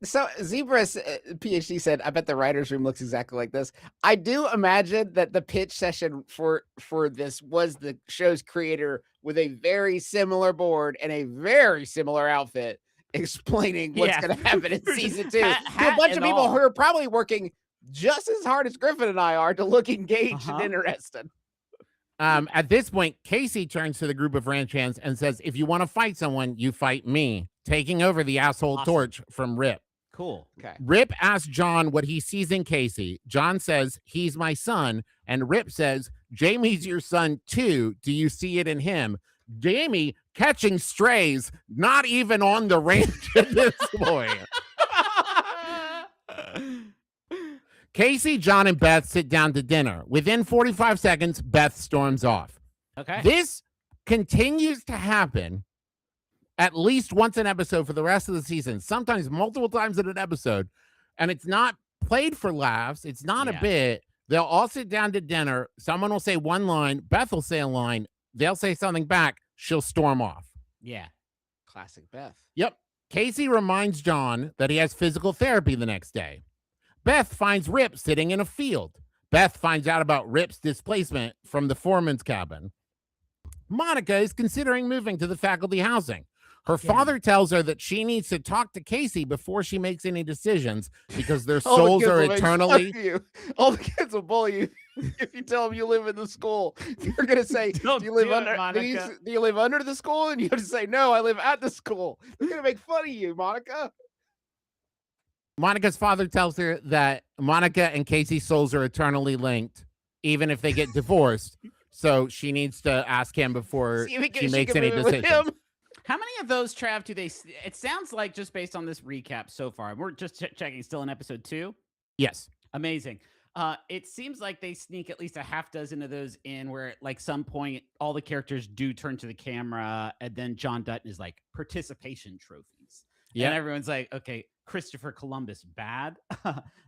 So Zebra's PhD said, I bet the writer's room looks exactly like this. I do imagine that the pitch session for this was the show's creator with a very similar board and a very similar outfit explaining what's Yeah. going to happen in season 2 Hat- to a bunch of and people all. who are probably working just as hard as Griffin and I are to look engaged and Uh-huh. interested. At this point, Casey turns to the group of ranch hands and says, if you want to fight someone, you fight me, taking over the asshole Awesome. torch from Rip. Cool. Okay. Rip asks John what he sees in Casey. John says, he's my son. And Rip says, Jamie's your son too. Do you see it in him? Jamie catching strays, not even on the ranch at this point. Casey, John, and Beth sit down to dinner. Within 45 seconds, Beth storms off. Okay. This continues to happen at least once an episode for the rest of the season, sometimes multiple times in an episode. And it's not played for laughs. It's not a Yeah. bit. They'll all sit down to dinner. Someone will say one line. Beth will say a line. They'll say something back. She'll storm off. yeah. Classic Beth. Yep. Casey reminds John that he has physical therapy the next day. Beth finds Rip sitting in a field. Beth finds out about Rip's displacement from the foreman's cabin. Monica is considering moving to the faculty housing. Her father tells her that she needs to talk to Casey before she makes any decisions because their All the souls kids are will make fun eternally. of you. All the kids will bully you if you tell them you live in the school. You're gonna say, Don't "Do you live do it, under? Monica. Do you live under the school?" And you have to say, "No, I live at the school." They're gonna make fun of you, Monica. Monica's father tells her that Monica and Casey's souls are eternally linked, even if they get divorced. So she needs to ask him before See if she makes can any move with decisions. him. How many of those, Trav, do they? It sounds like just based on this recap so far, we're just checking. Still in episode 2. Yes. Amazing. It seems like they sneak at least a half dozen of those in where at like some point all the characters do turn to the camera and then John Dutton is like participation trophies. Yeah. And everyone's like, okay, Christopher Columbus bad.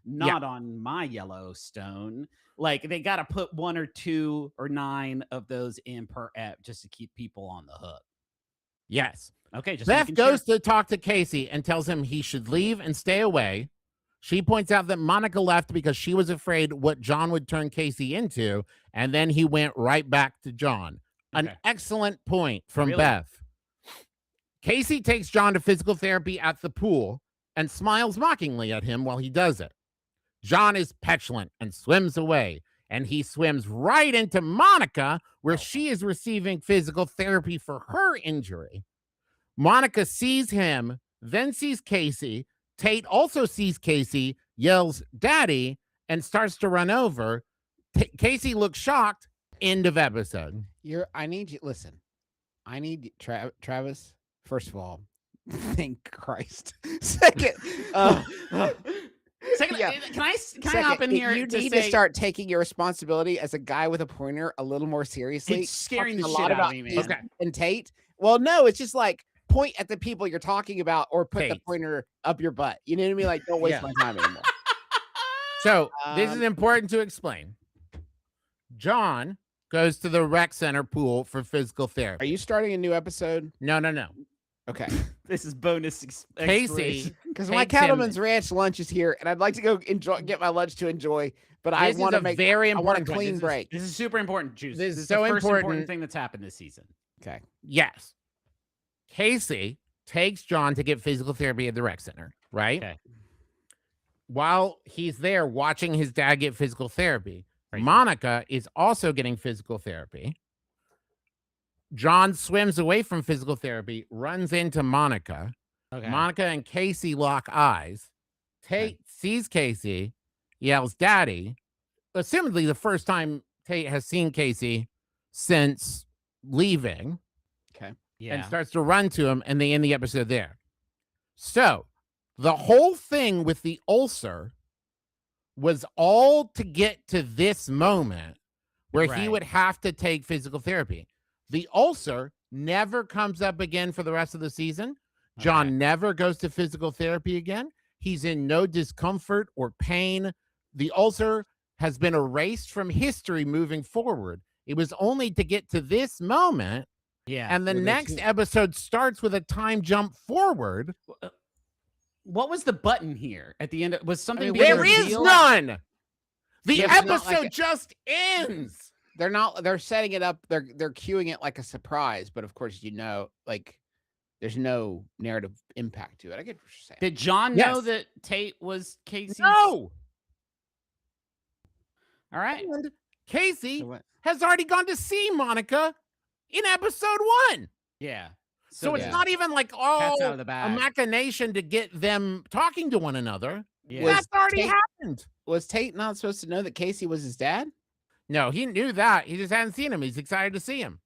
Not on my Yellowstone. Like they got to put 1 or 2 or 9 of those in per ep just to keep people on the hook. Yes. Okay, just Beth making sure. goes to talk to Casey and tells him he should leave and stay away. She points out that Monica left because she was afraid what John would turn Casey into, and then he went right back to John. An Okay. excellent point from Really? Beth. Casey takes John to physical therapy at the pool and smiles mockingly at him while he does it. John is petulant and swims away, and he swims right into Monica, where she is receiving physical therapy for her injury. Monica sees him, then sees Casey. Tate also sees Casey, yells, "Daddy," and starts to run over. Casey looks shocked. End of episode. I need you. Listen, I need Travis. First of all, thank Christ. Second, Second, yeah. can I hop in here? You need say, to start taking your responsibility as a guy with a pointer a little more seriously. It's scaring the Talking shit out of me, man. Casey and Tate. Well, no, it's just like point at the people you're talking about, or put the Tate. pointer up your butt. You know what I mean? Like, don't waste Yeah. my time anymore. So this is Um, important to explain. John goes to the rec center pool for physical Are therapy. you starting a new episode? No. Okay, This is bonus Casey exploration. because my takes him- Cattleman's Ranch lunch is here, and I'd like to go get my lunch to enjoy. But I This is want to a make very I want a important point. clean This is- break. This is super important, Juice. This is is so the first important important. thing that's happened this season. Okay, Yes. Casey takes John to get physical therapy at the rec center, right? Okay. While he's there watching his dad get physical therapy, Right. Monica is also getting physical therapy. John swims away from physical therapy, runs into Monica. Okay. Monica and Casey lock eyes. Tate sees Casey, yells "Daddy," assumedly the first time Tate has seen Casey since leaving, Yeah. and starts to run to him, and they end the episode there. So the whole thing with the ulcer was all to get to this moment where he Right. would have to take physical therapy. The ulcer never comes up again for the rest of the season. John Okay. never goes to physical therapy again. He's in no discomfort or pain. The ulcer has been erased from history moving forward. It was only to get to this moment. Yeah. And the Well, they next can't- episode starts with a time jump forward. What was the button here at the end? Was something being There is revealed? none. The Yeah, it's not episode like just ends. They're setting it up. They're cueing it like a surprise, but of course, like there's no narrative impact to it. I get what you're saying. Did John know Yes. that Tate was Casey's? No. All right. And Casey So what? has already gone to see Monica in episode 1. Yeah. So it's yeah. not even like Cat's out of the a bag. machination to get them talking to one another. Yeah. That's already Tate- happened. Was Tate not supposed to know that Casey was his dad? No, he knew that. He just hadn't seen him. He's excited to see him.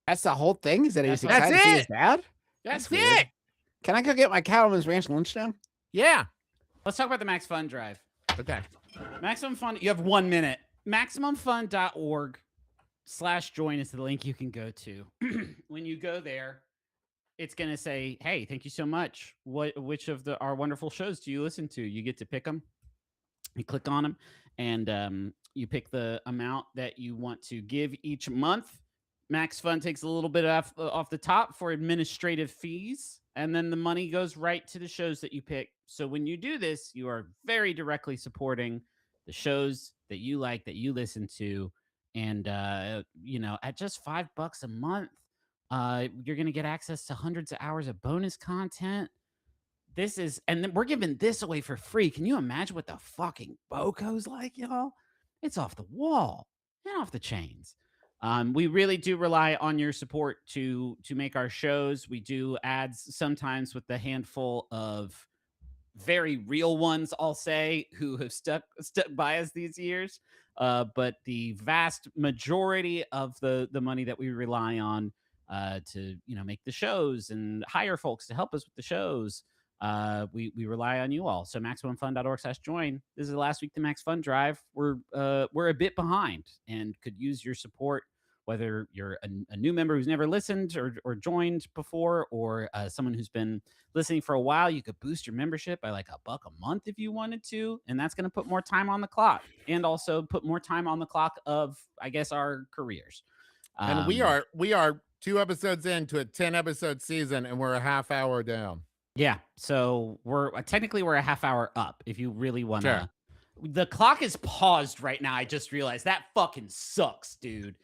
That's the whole thing. Is that he was That's excited to see his it. dad? That's weird. it. Can I go get my Cattleman's Ranch lunch now? Yeah. Let's talk about the Max Fun Drive. Okay. Maximum Fun. You have 1 minute. MaximumFun.org/join is the link you can go to. When you go there, it's going to say, hey, thank you so much. Which of our wonderful shows do you listen to? You get to pick them. You click on them, and you pick the amount that you want to give each month. Max Fun takes a little bit off the top for administrative fees, and then the money goes right to the shows that you pick. So when you do this, you are very directly supporting the shows that you like, that you listen to, and at just $5 a month, you're going to get access to hundreds of hours of bonus content. And then we're giving this away for free. Can you imagine what the fucking BOCO's like, y'all? It's off the wall and off the chains. We really do rely on your support to make our shows. We do ads sometimes with the handful of very real ones, I'll say, who have stuck by us these years. But the vast majority of the money that we rely on to make the shows and hire folks to help us with the shows, we rely on you all. So MaximumFun.org/join. This is the last week of the Max Fun Drive. We're a bit behind and could use your support, whether you're a new member who's never listened or joined before, or someone who's been listening for a while. You could boost your membership by like $1 a month if you wanted to, and that's going to put more time on the clock, and also put more time on the clock of, I guess, our careers. And we are 2 episodes into a 10-episode season, and we're a half hour down. Yeah, so we're a half hour up if you really want to. Sure. The clock is paused right now. I just realized that fucking sucks, dude.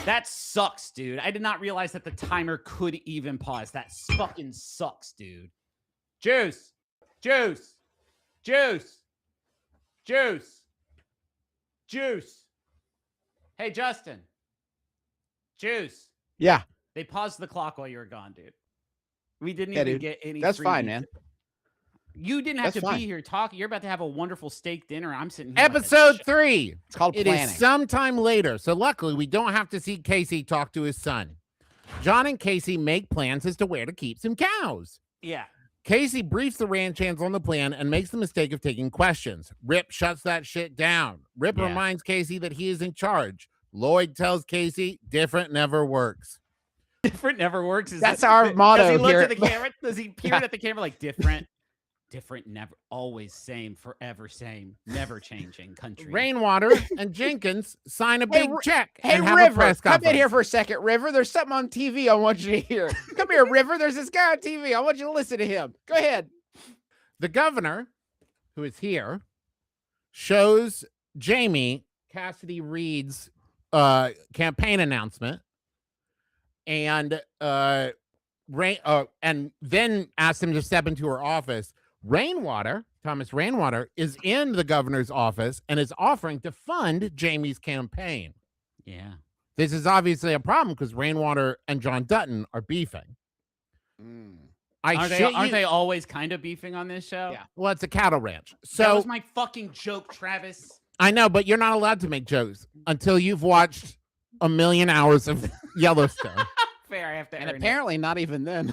That sucks, dude. I did not realize that the timer could even pause. That fucking sucks, dude. Juice. Hey, Justin. Juice. Yeah, They paused the clock while you were gone, dude. We didn't Yeah, even dude. get any. that's free fine, music. man. You didn't have That's to fine. be here talking. You're about to have a wonderful steak dinner. I'm sitting here. like a Episode sh- 3. It's called It planning. is sometime later. So luckily, we don't have to see Casey talk to his son. John and Casey make plans as to where to keep some cows. Yeah. Casey briefs the ranch hands on the plan and makes the mistake of taking questions. Rip shuts that shit down. Rip Yeah. reminds Casey that he is in charge. Lloyd tells Casey, different never works. Different never works. That's our motto Does he look here. at the camera? Does he peer at the camera like different, never, always same, forever same, never changing country? Rainwater and Jenkins sign a Hey, big check Hey, and have a River, press come conference. in here for a second, River. There's something on TV I want you to hear. Come here, River. There's this guy on TV. I want you to listen to him. Go ahead. The governor, who is here, shows Jamie Cassidy Reed's campaign announcement, and and then asks him to step into her office. Thomas Rainwater, is in the governor's office and is offering to fund Jamie's campaign. Yeah. This is obviously a problem because Rainwater and John Dutton are beefing. Aren't they always kind of beefing on this show? Yeah. Well, it's a cattle ranch. That So was my fucking joke, Travis. I know, but you're not allowed to make jokes until you've watched a million hours of Yellowstone. Fair, I have to. And earn it. apparently not even then.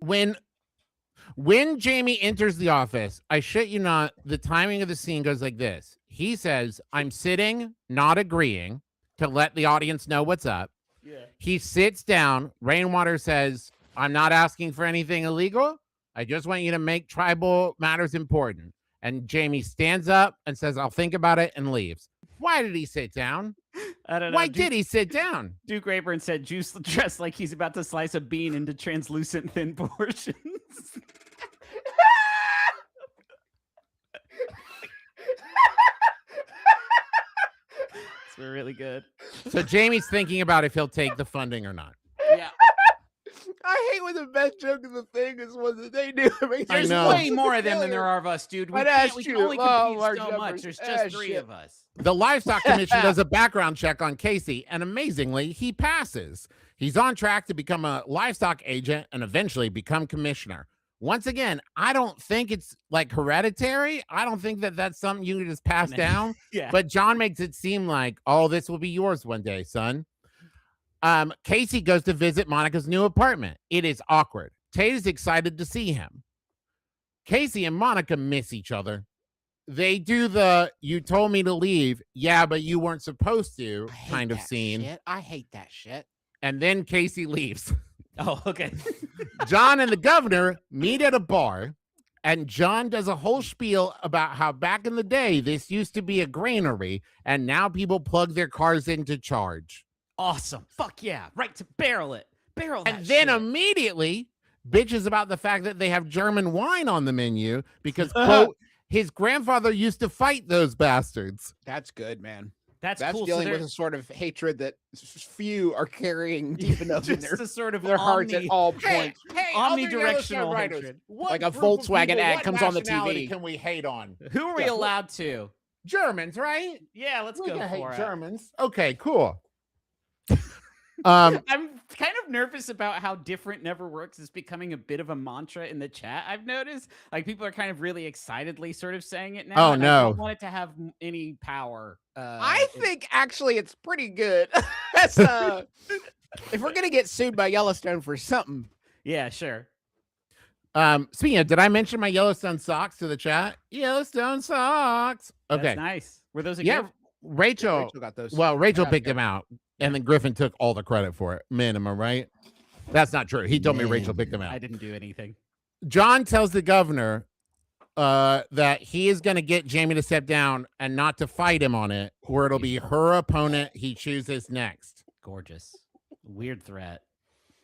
When Jamie enters the office, I shit you not, the timing of the scene goes like this. He says, "I'm sitting, not agreeing," to let the audience know what's up. Yeah. He sits down. Rainwater says, "I'm not asking for anything illegal. I just want you to make tribal matters important." And Jamie stands up and says, "I'll think about it," and leaves. Why did he sit down? I don't know. Why did he sit down? Duke Rayburn said Juice dressed like he's about to slice a bean into translucent thin portions. We're really good. So Jamie's thinking about if he'll take the funding or not. Yeah. I hate when the best joke of the thing is one that they do. There's know. way more of them than there are of us, dude. We, But that's we can true. only Oh, compete large so numbers. much. There's just three Shit. of us. The Livestock Commission does a background check on Casey, and amazingly, he passes. He's on track to become a livestock agent and eventually become commissioner. Once again, I don't think it's like hereditary. I don't think that that's something you can just pass down. Yeah. But John makes it seem like, oh, this will be yours one day, son. Casey goes to visit Monica's new apartment. It is awkward. Tate is excited to see him. Casey and Monica miss each other. They do the "you told me to leave, yeah, but you weren't supposed to" kind of scene. Shit. I hate that shit. And then Casey leaves. Oh, okay. John and the governor meet at a bar, and John does a whole spiel about how back in the day, this used to be a granary, and now people plug their cars in to charge. Awesome. Fuck yeah. Right to barrel it. Barrel that And then shit. immediately bitches about the fact that they have German wine on the menu because, quote, his grandfather used to fight those bastards. That's good, man. That's That's cool. dealing so with a sort of hatred that few are carrying deep enough in just a sort of their hearts at all points. omnidirectional writers, hatred. what Like a group of Volkswagen people, ad what comes on the nationality TV. Can we hate on? Who are we Yeah. allowed to? Germans, right? Yeah, let's We go can hate for it. Germans. Okay, cool. I'm kind of nervous about how different never works is becoming a bit of a mantra in the chat. I've noticed like people are kind of really excitedly sort of saying it now. Oh, and I no. don't want it to have any power. I think actually it's pretty good. That's if we're gonna get sued by Yellowstone for something, yeah, sure. Speaking of, did I mention my Yellowstone socks to the chat? Yellowstone socks. Okay. That's nice. Were those a Yeah, gift? Rachel. Rachel got those. Well, Rachel Yeah, picked yeah. them out, and then Griffin took all the credit for it. Minimum, right? That's not true. He told me Rachel picked them out. I didn't do anything. John tells the governor that he is going to get Jamie to step down and not to fight him on it, or it'll be her opponent he chooses next. Gorgeous. Weird threat.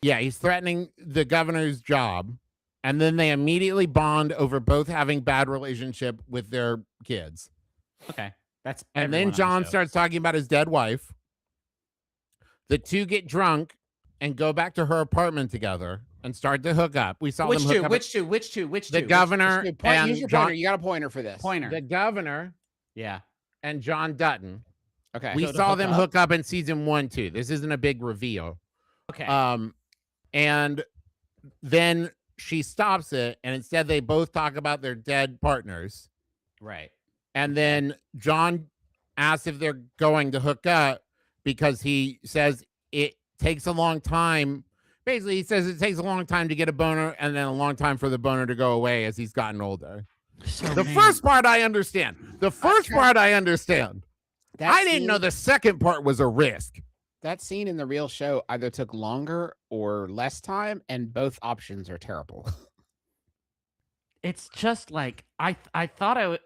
Yeah, he's threatening the governor's job, and then they immediately bond over both having bad relationship with their kids. Okay. That's And everyone then on the John show. starts talking about his dead wife. The two get drunk and go back to her apartment together and start to hook up. We saw Which them hook two? up. Which two? The governor Use and your John, pointer. You got a pointer for this. Pointer. the governor Yeah. and John Dutton. Okay. We So to saw hook them up? hook up in season 1, too. This isn't a big reveal. Okay. And then she stops it, and instead they both talk about their dead partners. right. And then John asks if they're going to hook up because he says it takes a long time. Basically, he says it takes a long time to get a boner and then a long time for the boner to go away as he's gotten older. The first part I understand. The first part I understand. I didn't know the second part was a risk. That scene in the real show either took longer or less time, and both options are terrible. It's just like I thought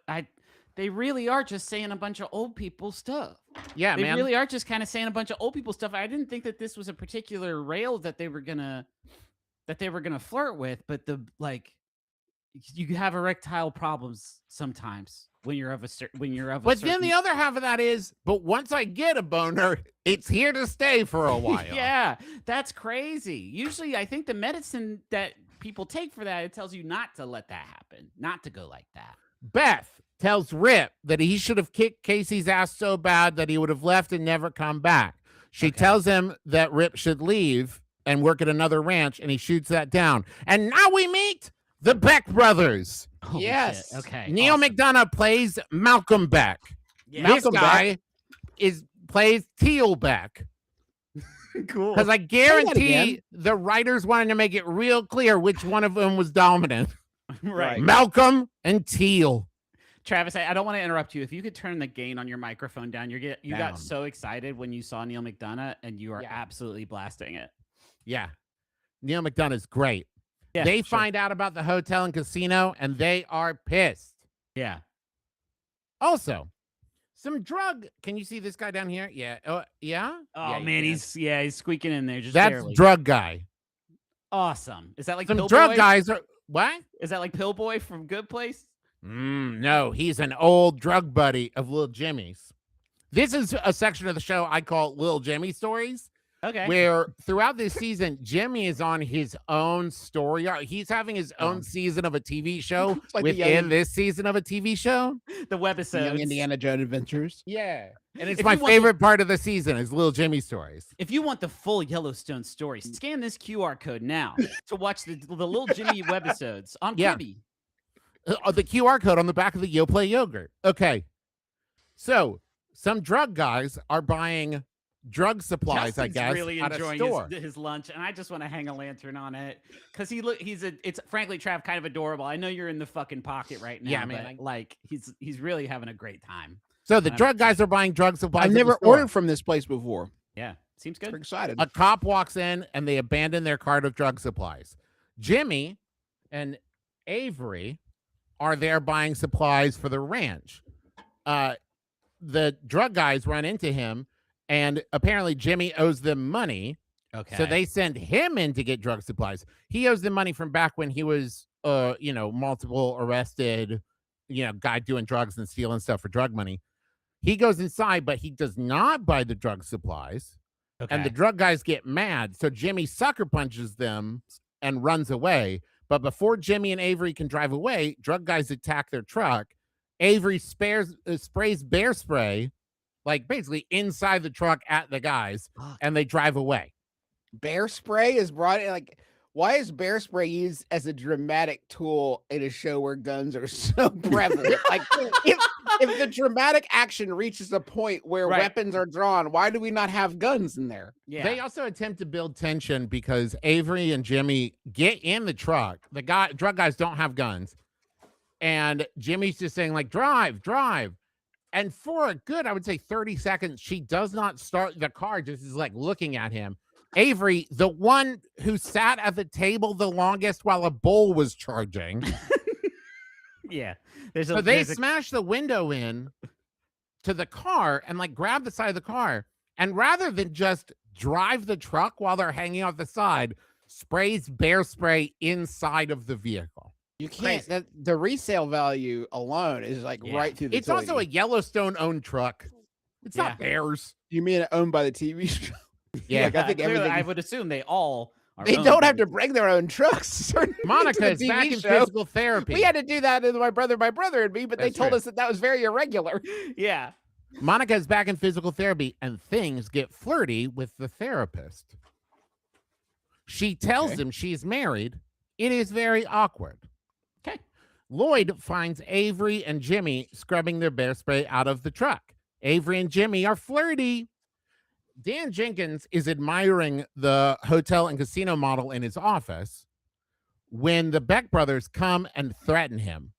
they really are just saying a bunch of old people stuff. Yeah, They man. really are just kind of saying a bunch of old people stuff. I didn't think that this was a particular rail that they were gonna flirt with, but you have erectile problems sometimes when you're of a But then the other half of that is, but once I get a boner, it's here to stay for a while. yeah, that's crazy. Usually, I think the medicine that people take for that, it tells you not to let that happen, not to go like that. Beth tells Rip that he should have kicked Casey's ass so bad that he would have left and never come back. She Okay. tells him that Rip should leave and work at another ranch, and he shoots that down. And now we meet the Beck brothers. Holy Yes. shit. Okay. Neil awesome. McDonough plays Malcolm Beck. Yeah. This Malcolm guy plays Teal Beck. Cool. Because I again. guarantee the writers wanted to make it real clear which one of them was dominant. Right. Malcolm and Teal. Travis, I don't want to interrupt you. If you could turn the gain on your microphone down, you Down. got so excited when you saw Neil McDonough, and you are Yeah. absolutely blasting it. Yeah. Neil McDonough is great. Yeah, They sure. find out about the hotel and casino, and they are pissed. Yeah. Also, some drug. Can you see this guy down here? Yeah. Yeah. Oh Yeah, you man, can. he's squeaking in there just That's barely. drug guy. Awesome. Is that like Some Pillboy? drug guys are what? Is that like Pillboy from Good Place? No, he's an old drug buddy of Lil Jimmy's. This is a section of the show I call Lil Jimmy Stories, Okay. where throughout this season, Jimmy is on his own story arc. He's having his own season of a TV show It's like the within this season of a TV show. The webisodes. Young Indiana Jones Adventures. Yeah. And it's If my you want favorite part of the season is Lil Jimmy Stories. If you want the full Yellowstone story, scan this QR code now to watch the Little Jimmy webisodes on Yeah. Quibi. The QR code on the back of the YoPlay yogurt. Okay. So some drug guys are buying drug supplies, I Justin's guess, really at a enjoying store. his lunch, and I just want to hang a lantern on it because it's frankly, Trav, kind of adorable. I know you're in the fucking pocket right now, Yeah, man, but like he's really having a great time. So the drug guys are buying drug supplies. I've at the never store. ordered from this place before. Yeah, seems I'm good. excited. A cop walks in and they abandon their cart of drug supplies. Jimmy and Avery are there buying supplies for the ranch. The drug guys run into him, and apparently Jimmy owes them money. Okay. So they send him in to get drug supplies. He owes them money from back when he was, multiple arrested, guy doing drugs and stealing stuff for drug money. He goes inside, but he does not buy the drug supplies. And the drug guys get mad. So Jimmy sucker punches them and runs away. But before Jimmy and Avery can drive away, drug guys attack their truck. Avery sprays bear spray, like basically inside the truck at the guys, and they drive away. Bear spray is brought in. Like, why is bear spray used as a dramatic tool in a show where guns are so prevalent? Like, if the dramatic action reaches a point where Right. weapons are drawn, why do we not have guns in there? Yeah. They also attempt to build tension because Avery and Jimmy get in the truck. The drug guys don't have guns. And Jimmy's just saying, like, drive. And for a good, I would say 30 seconds, she does not start the car, just is like looking at him. Avery, the one who sat at the table the longest while a bull was charging. yeah. So they smash the window in to the car and like grab the side of the car. And rather than just drive the truck while they're hanging off the side, sprays bear spray inside of the vehicle. You can't. The resale value alone is like Yeah. right through the. It's also a Yellowstone owned truck. It's not theirs. You mean owned by the TV show? Yeah. Like, I think clearly, everything. I would assume they all are. They owned don't by have the- to bring their own trucks. Monica is back in physical therapy. We had to do that in my brother and me, but they That's told true. us that was very irregular. Yeah. Monica is back in physical therapy and things get flirty with the therapist. She tells him she's married. It is very awkward. Okay. Lloyd finds Avery and Jimmy scrubbing their bear spray out of the truck. Avery and Jimmy are flirty. Dan Jenkins is admiring the hotel and casino model in his office when the Beck brothers come and threaten him.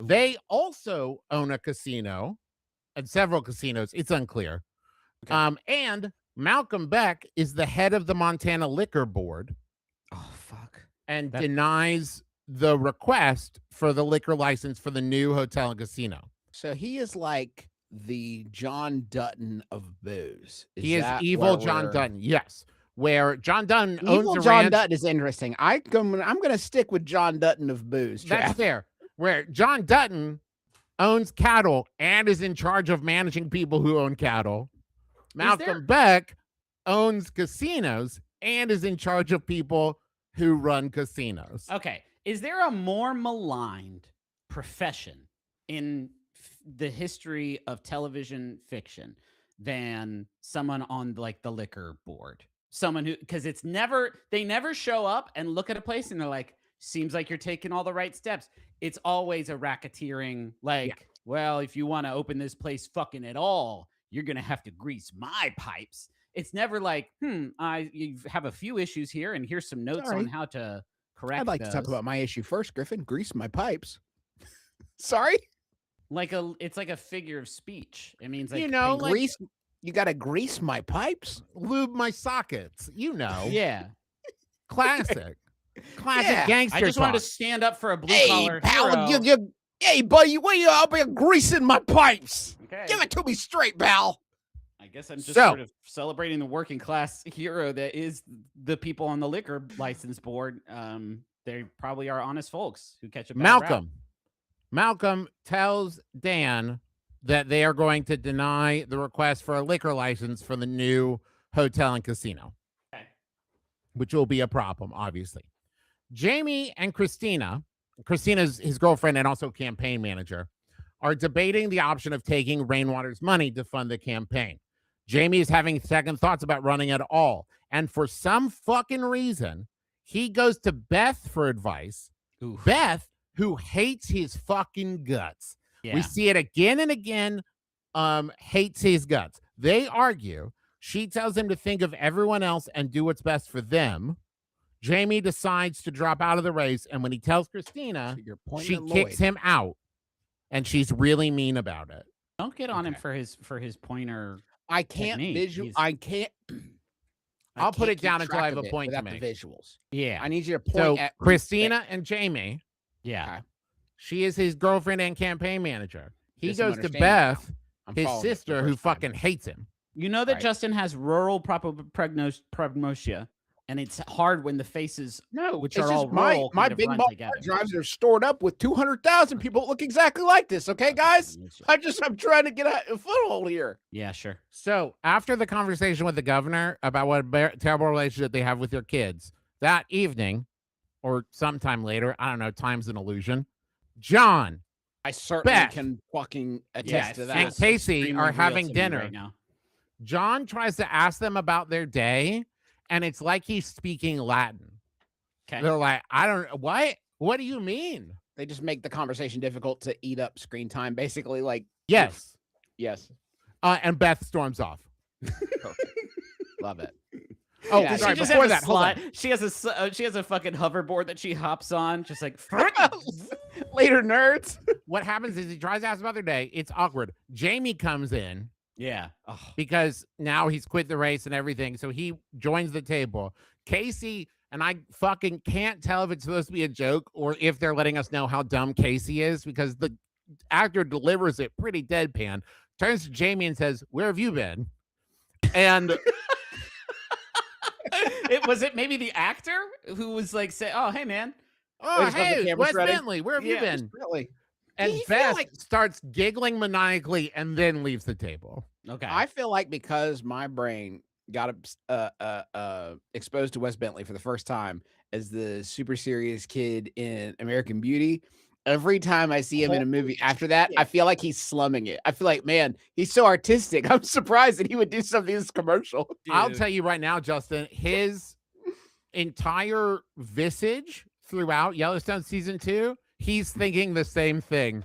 They also own a casino and several casinos. It's unclear. Okay. And Malcolm Beck is the head of the Montana Liquor Board Oh fuck. and denies the request for the liquor license for the new hotel and casino. So he is like the John Dutton of booze. He is that evil what John we're- Dutton. Yes. Where John Dutton owns Evil a John ranch. Dutton is interesting. I'm going to stick with John Dutton of booze. That's Trav. fair. Where John Dutton owns cattle and is in charge of managing people who own cattle. Malcolm Beck owns casinos and is in charge of people who run casinos. Okay. Is there a more maligned profession in the history of television fiction than someone on like the liquor board? someone who, because they never show up and look at a place and they're like, seems like you're taking all the right steps. It's always a racketeering, like, well, if you want to open this place fucking at all, you're going to have to grease my pipes. It's never like, you have a few issues here, and here's some notes on how to correct I'd like to talk about my issue first, Griffin. Grease my pipes. Sorry? It's like a figure of speech. It means like, You know, like Grease. You got to grease my pipes? lube my sockets. You know, yeah. classic Yeah. gangster. I just wanted to talk. stand up for a blue Hey, collar pal. hero. Hey, buddy. I'll be greasing my pipes. Okay. Give it to me straight, pal. I guess I'm just So- sort of celebrating the working class hero that is the people on the liquor license board. They probably are honest folks who catch a bad rap. Malcolm tells Dan that they are going to deny the request for a liquor license for the new hotel and casino, Okay. which will be a problem, obviously. Jamie and Christina's his girlfriend and also campaign manager, are debating the option of taking Rainwater's money to fund the campaign. Jamie is having second thoughts about running at all. And for some fucking reason, he goes to Beth for advice. Oof. Beth, who hates his fucking guts. Yeah. We see it again and again, hates his guts. They argue. She tells him to think of everyone else and do what's best for them. Jamie decides to drop out of the race. And when he tells Christina, You're pointing she at kicks Lloyd. him out. And she's really mean about it. Don't get on him Okay. for his pointer. I can't technique. visual. He's- I can't. I I'll put can't it keep down until I track have of a it point to without make. the visuals. Yeah. I need you to point So at Christina and Jamie, Yeah. she is his girlfriend and campaign manager. He Yes, I'm goes to understanding now. Beth, I'm his following it for the sister, who first time. fucking hates him. You know that Right. Justin has rural prognosia, and it's hard when the faces, No, which it's are all just my rural, my kind of big run ball together. hard drives are stored up with 200,000 people that look exactly like this. Okay, guys, I'm trying to get a foothold here. Yeah, sure. So after the conversation with the governor about what a terrible relationship they have with their kids, that evening or sometime later, I don't know, time's an illusion, John I certainly Beth. can fucking attest Yeah, to it that. and feels Casey extremely are real having to me dinner. right now. John tries to ask them about their day, and it's like he's speaking Latin. Okay. They're like, I don't what do you mean? They just make the conversation difficult to eat up screen time. Basically, like Yes. yes, And Beth storms off. love it. Oh, Yeah, sorry, She just before has a that, hold on. slide. She has a fucking hoverboard that she hops on, just like Later, nerds. What happens is he tries to ask about their day. It's awkward. Jamie comes in yeah. Oh, because now he's quit the race and everything. So he joins the table. Casey, and I fucking can't tell if it's supposed to be a joke or if they're letting us know how dumb Casey is because the actor delivers it pretty deadpan. Turns to Jamie and says, "Where have you been?" And was it maybe the actor who was like, "Say, oh hey man, oh, just got the hey, cameras Wes ready. Bentley, where have you Yeah, been? Really, And Do you feel Beth like- starts giggling maniacally and then leaves the table. okay." I feel like because my brain got exposed to Wes Bentley for the first time as the super serious kid in American Beauty. Every time I see him in a movie after that, I feel like he's slumming it. I feel like, man, he's so artistic. I'm surprised that he would do something this commercial. I'll Dude. tell you right now, Justin, his entire visage throughout Yellowstone season 2, he's thinking the same thing.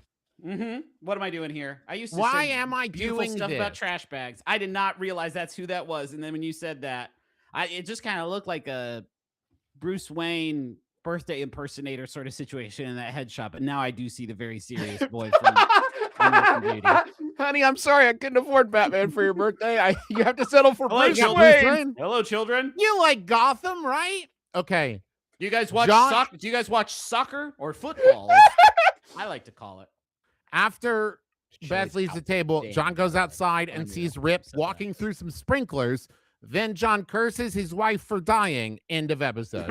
What am I doing here? I used to Why say am I beautiful doing stuff about this? trash bags. I did not realize that's who that was. And then when you said that, it just kind of looked like a Bruce Wayne birthday impersonator sort of situation in that head shop. But now I do see the very serious boy from American Beauty. Honey, I'm sorry I couldn't afford Batman for your birthday. You have to settle for Hello, Bruce children. Wayne. Hello, children. You like Gotham, right? Okay. Do you guys watch John- soccer? Do you guys watch soccer or football? I like to call it. After Beth leaves the table, outstanding. John goes outside and Unreal. sees Rip So walking nice. through some sprinklers. Then John curses his wife for dying. End of episode.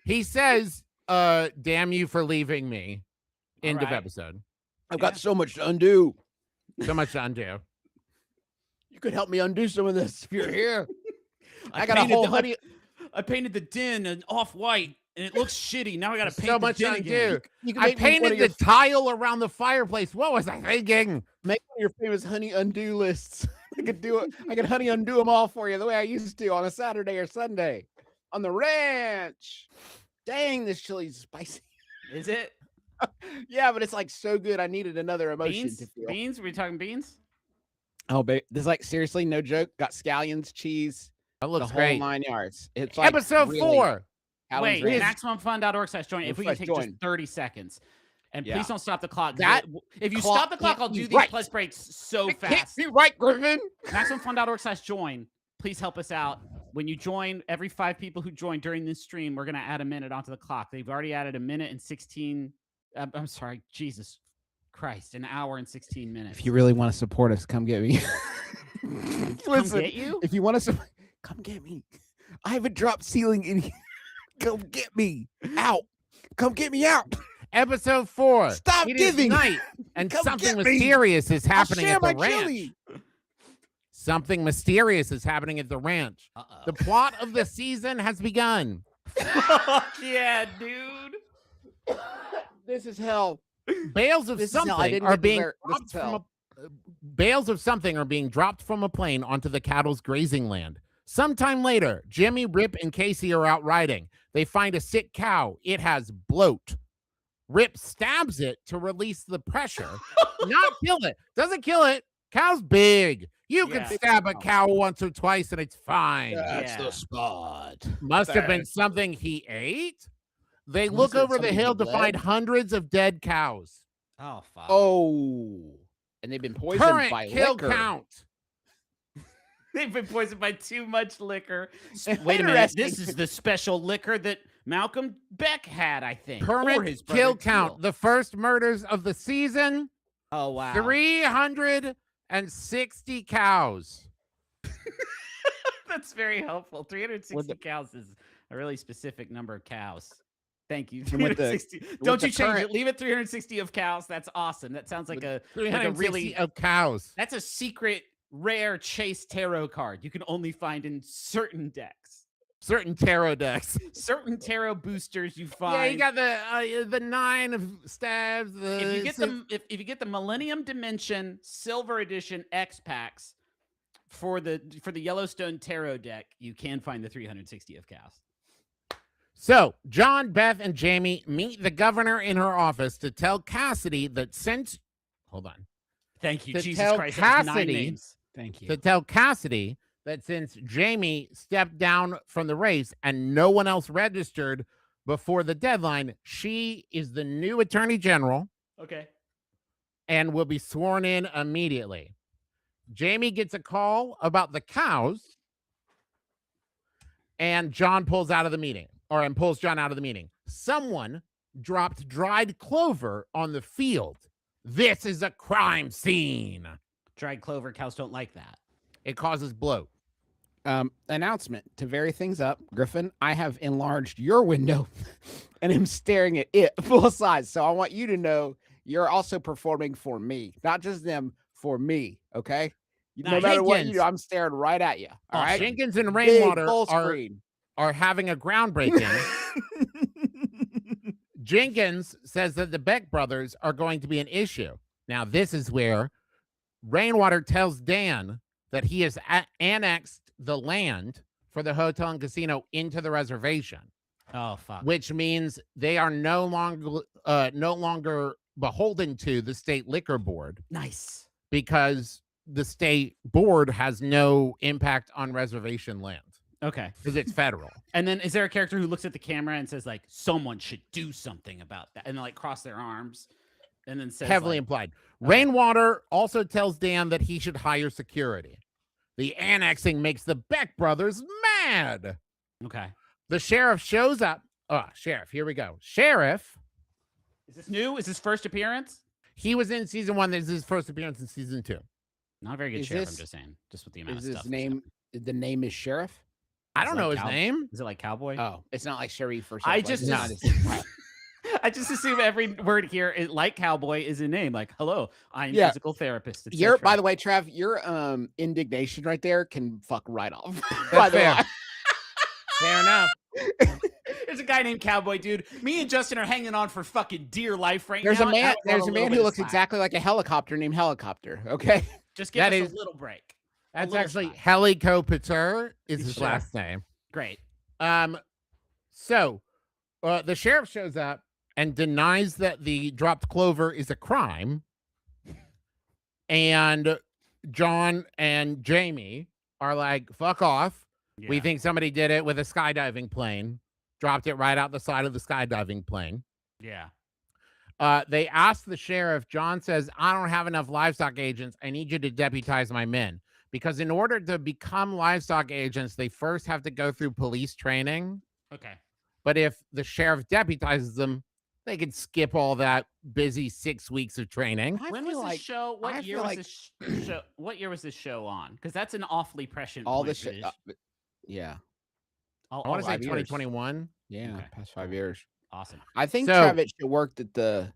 He says, damn you for leaving me. End of Alright. episode. I've got so much to undo. So much to undo. You could help me undo some of this if you're here. I got a painted whole the- honey. I painted the den in off-white, and it looks shitty. Now I got to paint So the much to den again. undo. You can I make me one painted of your, the tile around the fireplace. What was I thinking? make one of your famous honey undo lists. could do it. I could honey undo them all for you the way I used to on a Saturday or Sunday on the ranch. Dang, this chili's spicy. Is it? Yeah, but it's like so good. I needed another emotion Beans? to feel. Beans? Are we talking beans? Oh, but this like seriously, no joke. Got scallions, cheese, That the looks whole great. 9 yards. It's like Episode really 4. Alan's Wait, Ranch. MaximumFun.org/join. If we can take just 30 seconds. And Yeah. please don't stop the clock. That if you clock stop the clock, can't I'll be do these right. plus breaks so It can't fast. be right, Griffin. MaximumFun.org/join. Please help us out. When you join, every 5 people who join during this stream, we're going to add a minute onto the clock. They've already added a minute and 16. I'm sorry, Jesus Christ, an hour and 16 minutes. If you really want to support us, come get me. Listen, get you? if you want to, come get me. I have a drop ceiling in here. Come get me out. Come get me out. Episode 4. Stop It is giving. night, and Come something get me. mysterious is happening I'll share at the my ranch. chili. Something mysterious is happening at the ranch. Uh-oh. The plot of the season has begun. Fuck yeah, dude. This is hell. Bales of This is hell. I something didn't are get being dessert. This dropped is from hell. bales of something are being dropped from a plane onto the cattle's grazing land. Sometime later, Jimmy, Rip, and Casey are out riding. They find a sick cow. It has bloat. Rip stabs it to release the pressure, not kill it. Doesn't kill it. Cow's big. You Yeah. can stab a cow once or twice and it's fine. That's Yeah. the spot. Must have been something he ate. They Must look have over the something hill he to find bled? hundreds of dead cows. Oh, fuck. Oh, and they've been poisoned Current by kill liquor. count. They've been poisoned by too much liquor. Wait a minute. Interesting. This is the special liquor that Malcolm Beck had, I think. Or Current his kill brother count. Teal. The first murders of the season. Oh, wow. 360 cows. That's very helpful. 360 With the- cows is a really specific number of cows. Thank you. And with the- 360. Don't the you change current- it. Leave it 360 of cows. That's awesome. That sounds like With a 360 really of cows. that's a secret rare chase tarot card you can only find in certain decks. Certain tarot decks. Certain tarot boosters you find. Yeah, you got the 9 of stabs. if you get them, if you get the Millennium Dimension Silver Edition X packs for the Yellowstone Tarot deck, you can find the 360 of cows. So John, Beth, and Jamie meet the governor in her office to tell Cassidy that since Thank you, To Jesus tell Christ. That's 9 Cassidy- names. Thank you. to tell Cassidy that since Jamie stepped down from the race and no one else registered before the deadline, she is the new attorney general Okay. and will be sworn in immediately. Jamie gets a call about the cows, and John pulls out of the meeting, and pulls John out of the meeting. Someone dropped dried clover on the field. This is a crime scene. Dried clover, cows don't like that. It causes bloat. Announcement to vary things up, Griffin. I have enlarged your window and am staring at it full size. So I want you to know you're also performing for me, not just them, for me. Okay. No Nice. matter what you Jenkins. do, I'm staring right at you. All right. Jenkins and Big Rainwater full are screen. having a groundbreaking. Jenkins says that the Beck brothers are going to be an issue. Now, this is where Rainwater tells Dan that he has annexed the land for the hotel and casino into the reservation, Oh, fuck. which means they are no longer beholden to the state liquor board Nice. because the state board has no impact on reservation land Okay. because it's federal. And then is there a character who looks at the camera and says, like, someone should do something about that? And then, like, cross their arms and then says, Heavily like, implied. okay. Rainwater also tells Dan that he should hire security. The annexing makes the Beck brothers mad. okay. The sheriff shows up. Sheriff, here we go. Sheriff, Is this new? Is this first appearance? he was in season 1. This is his first appearance in season 2. Not a very good Is sheriff, this- I'm just saying. Just with the amount Is of his stuff. name? The name is Sheriff. I It's don't like know his Cal- name. Is it like cowboy? Oh, it's not like Sharif or I something. just- It's not just- his- I just assume every word here, like cowboy, is a name. Like, hello, I'm Yeah. physical therapist. Your, etc. by the way, Trav, your indignation right there can fuck right off. That's by the fair. way. Fair enough. There's a guy named Cowboy, dude. Me and Justin are hanging on for fucking dear life right There's now. a man. and I want There's a little man bit who of looks slack. exactly like a helicopter named Helicopter. Okay. Just give That us is- a little break. That's little actually shy. Helicopter is his Sure. last name. Great. So the sheriff shows up and denies that the dropped clover is a crime. And John and Jamie are like, fuck off. We Yeah. think somebody did it with a skydiving plane, dropped it right out the side of the skydiving plane. Yeah. They ask the sheriff. John says, I don't have enough livestock agents. I need you to deputize my men. Because in order to become livestock agents, they first have to go through police training. Okay. But if the sheriff deputizes them, they could skip all that busy 6 weeks of training. When was this show? What year was this show? What year was this show on? Because that's an awfully prescient. all point the for shit? this- Yeah, I want to say 5 years. 2021. yeah, Okay, past 5 cool. years. Awesome. I think So- Travis should work that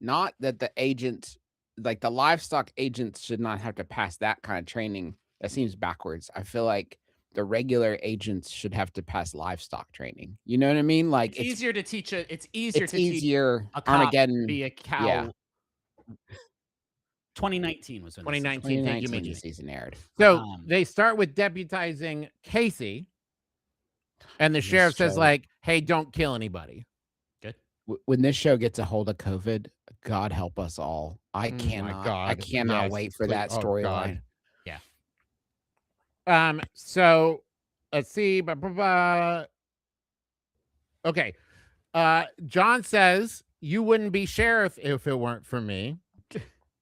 not that the agents, like the livestock agents, should not have to pass that kind of training. That seems backwards. I feel like the regular agents should have to pass livestock training. You know what I mean? Like It's easier to teach a. It's easier it's to teach easier a cop Armageddon. to be a cow. yeah. 2019 was when this- 2019. Thank you, 2019 Miggy. the season aired. So Um, they start with deputizing Casey. And the This sheriff says, show- like, hey, don't kill anybody. Good. When this show gets a hold of COVID, God help us all. I Oh my cannot. I God, cannot yes, wait for please. that Oh, storyline. God. So let's see. Okay. John says, you wouldn't be sheriff if it weren't for me.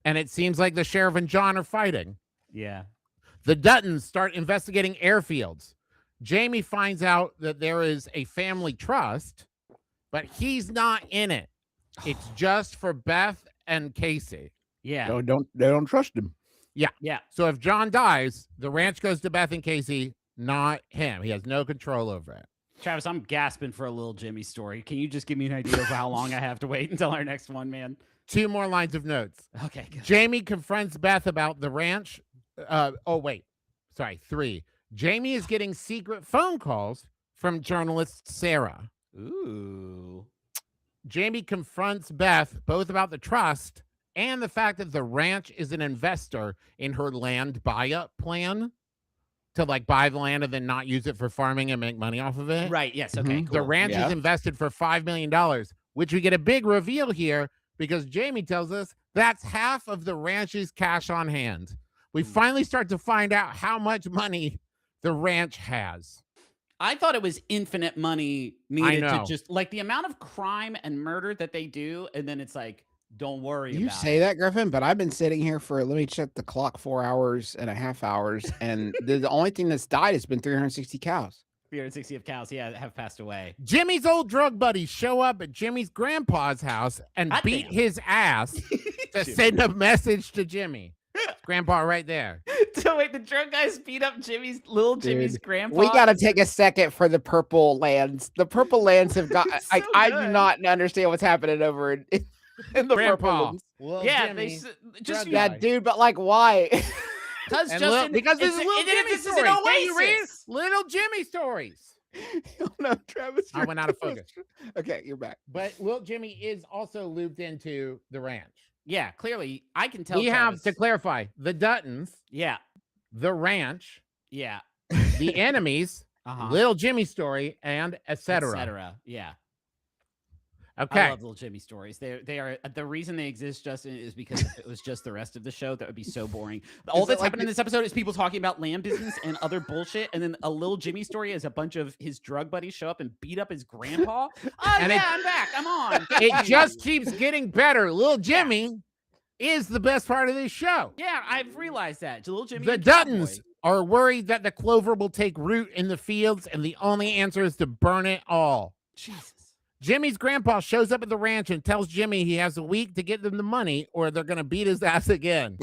And it seems like the sheriff and John are fighting. Yeah. The Duttons start investigating airfields. Jamie finds out that there is a family trust, but he's not in it. It's just for Beth and Casey. Yeah. They don't trust him. Yeah. So if John dies, the ranch goes to Beth and Casey, not him. He has no control over it. Travis, I'm gasping for a little Jimmy story. Can you just give me an idea of how long I have to wait until our next one, man? 2 more lines of notes. Okay. Good. Jamie confronts Beth about the ranch. 3. Jamie is getting secret phone calls from journalist Sarah. Ooh. Jamie confronts Beth both about the trust and the fact that the ranch is an investor in her land buy-up plan to like buy the land and then not use it for farming and make money off of it. Right. Yes. Okay. Mhm. Cool. The ranch Yeah. is invested for $5 million, which we get a big reveal here because Jamie tells us that's half of the ranch's cash on hand. We finally start to find out how much money the ranch has. I thought it was infinite money needed to know. just like the amount of crime and murder that they do, and then it's like, don't worry You about say it. that, Griffin, but I've been sitting here for, let me check the clock, 4.5 hours. And the only thing that's died has been 360 cows. 360 of cows, yeah, that have passed away. Jimmy's old drug buddies show up at Jimmy's grandpa's house and Hot beat damn. his ass to send a message to Jimmy. Grandpa right there. So wait, the drug guys beat up Jimmy's Dude, grandpa. We got to take a second for the purple lands. The purple lands have got, It's I, so I do good. not understand what's happening over in the purple Grandpa. lands. Well, Yeah, Jimmy, they just drug Yeah, guy. dude, but like, why? because And Justin, because this is it's- little it is- Jimmy this is an stories. Can you read oasis. little Jimmy stories. Oh, no, Travis. I you're went out of too- focus. Okay, you're back. But Wilt Jimmy is also looped into the ranch. Yeah, clearly I can tell. We have Travis- to clarify the Duttons, Yeah, the ranch, yeah, the enemies, uh-huh. little Jimmy story, and etc. etc. Yeah. Okay. I love little Jimmy stories. They are the reason they exist, Justin, is because if it was just the rest of the show, that would be so boring. All it that's like happened in this episode is people talking about land business and other bullshit, and then a little Jimmy story is a bunch of his drug buddies show up and beat up his grandpa. Oh And yeah, it- I'm back. I'm on. It just keeps getting better. Little Jimmy is the best part of this show. Yeah, I've realized that. Little Jimmy. The and Cowboy. Duttons are worried that the clover will take root in the fields, and the only answer is to burn it all. Jesus. Jimmy's grandpa shows up at the ranch and tells Jimmy he has a week to get them the money or they're going to beat his ass again.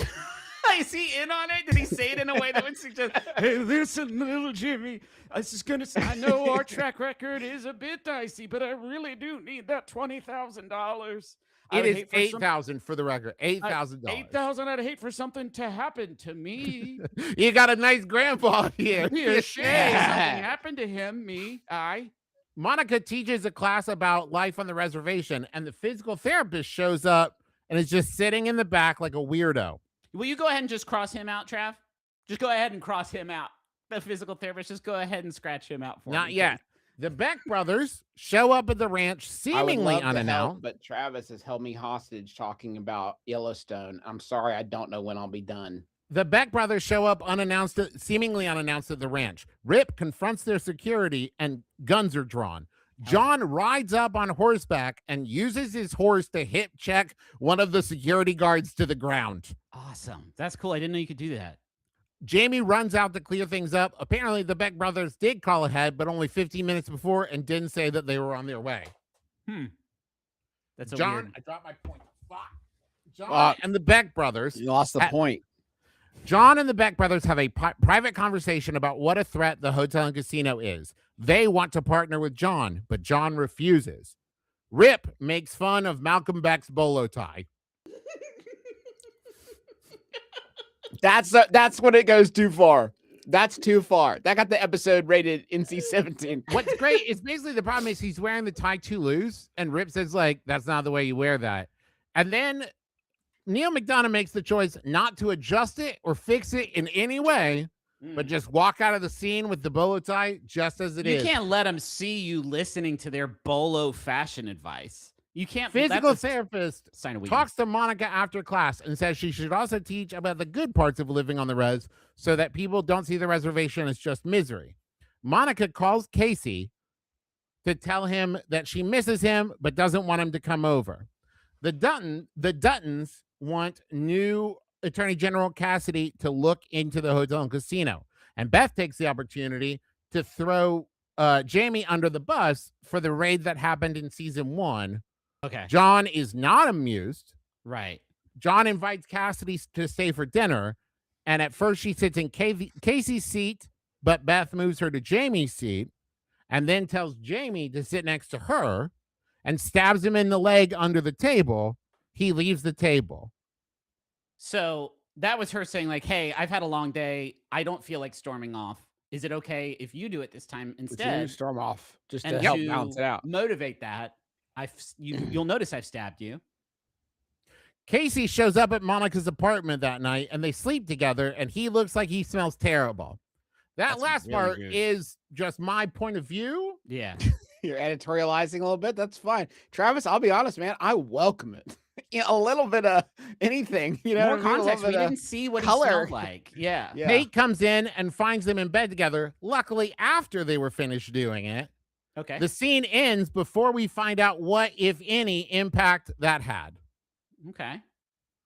Is he in on it? Did he say it in a way that would suggest, hey, listen, little Jimmy, I was just going to say, I know our track record is a bit dicey, but I really do need that $20,000. It is $8,000 for the record. $8,000. $8,000. I'd hate for something to happen to me. You got a nice grandpa here. Yeah, Shay, something happened to him, Monica teaches a class about life on the reservation, and the physical therapist shows up and is just sitting in the back like a weirdo. Will you go ahead and just cross him out, Trav? Just go ahead and cross him out. The physical therapist, just go ahead and scratch him out for me. Not yet. The Beck brothers show up at the ranch I would seemingly love to help, unannounced. but Travis has held me hostage talking about Yellowstone. I'm sorry, I don't know when I'll be done. The Beck brothers show up unannounced, seemingly unannounced at the ranch. Rip confronts their security and guns are drawn. John rides up on horseback and uses his horse to hip check one of the security guards to the ground. Awesome. That's cool. I didn't know you could do that. Jamie runs out to clear things up. Apparently, the Beck brothers did call ahead, but only 15 minutes before and didn't say that they were on their way. That's a John, weird... I dropped my point. Fuck. John and the Beck brothers. You lost the point. John and the Beck brothers have a private conversation about what a threat the hotel and casino is. They want to partner with John, but John refuses. Rip makes fun of Malcolm Beck's bolo tie. That's when it goes too far. That's too far. That got the episode rated NC-17. What's great is basically the problem is he's wearing the tie too loose, and Rip says, like, that's not the way you wear that. And then Neil McDonough makes the choice not to adjust it or fix it in any way, but just walk out of the scene with the bolo tie just as it is. You can't let them see you listening to their bolo fashion advice. You can't. Physical therapist sign of weakness. talks to Monica after class and says she should also teach about the good parts of living on the res so that people don't see the reservation as just misery. Monica calls Casey to tell him that she misses him but doesn't want him to come over. The Duttons want new Attorney General Cassidy to look into the hotel and casino. And Beth takes the opportunity to throw Jamie under the bus for the raid that happened in season 1. Okay. John is not amused. Right. John invites Cassidy to stay for dinner. And at first she sits in Casey's seat, but Beth moves her to Jamie's seat and then tells Jamie to sit next to her and stabs him in the leg under the table. He leaves the table. So that was her saying, like, hey, I've had a long day. I don't feel like storming off. Is it okay if you do it this time instead? Storm off just and to help balance it out. Motivate that. You'll notice I've stabbed you. Casey shows up at Monica's apartment that night and they sleep together and he looks like he smells terrible. That's last really part good. is just my point of view. Yeah. You're editorializing a little bit. That's fine. Travis, I'll be honest, man. I welcome it. A little bit of anything, More context. We didn't see what color. he smelled like. Yeah. Kate comes in and finds them in bed together. Luckily, after they were finished doing it. Okay. The scene ends before we find out what, if any, impact that had. Okay.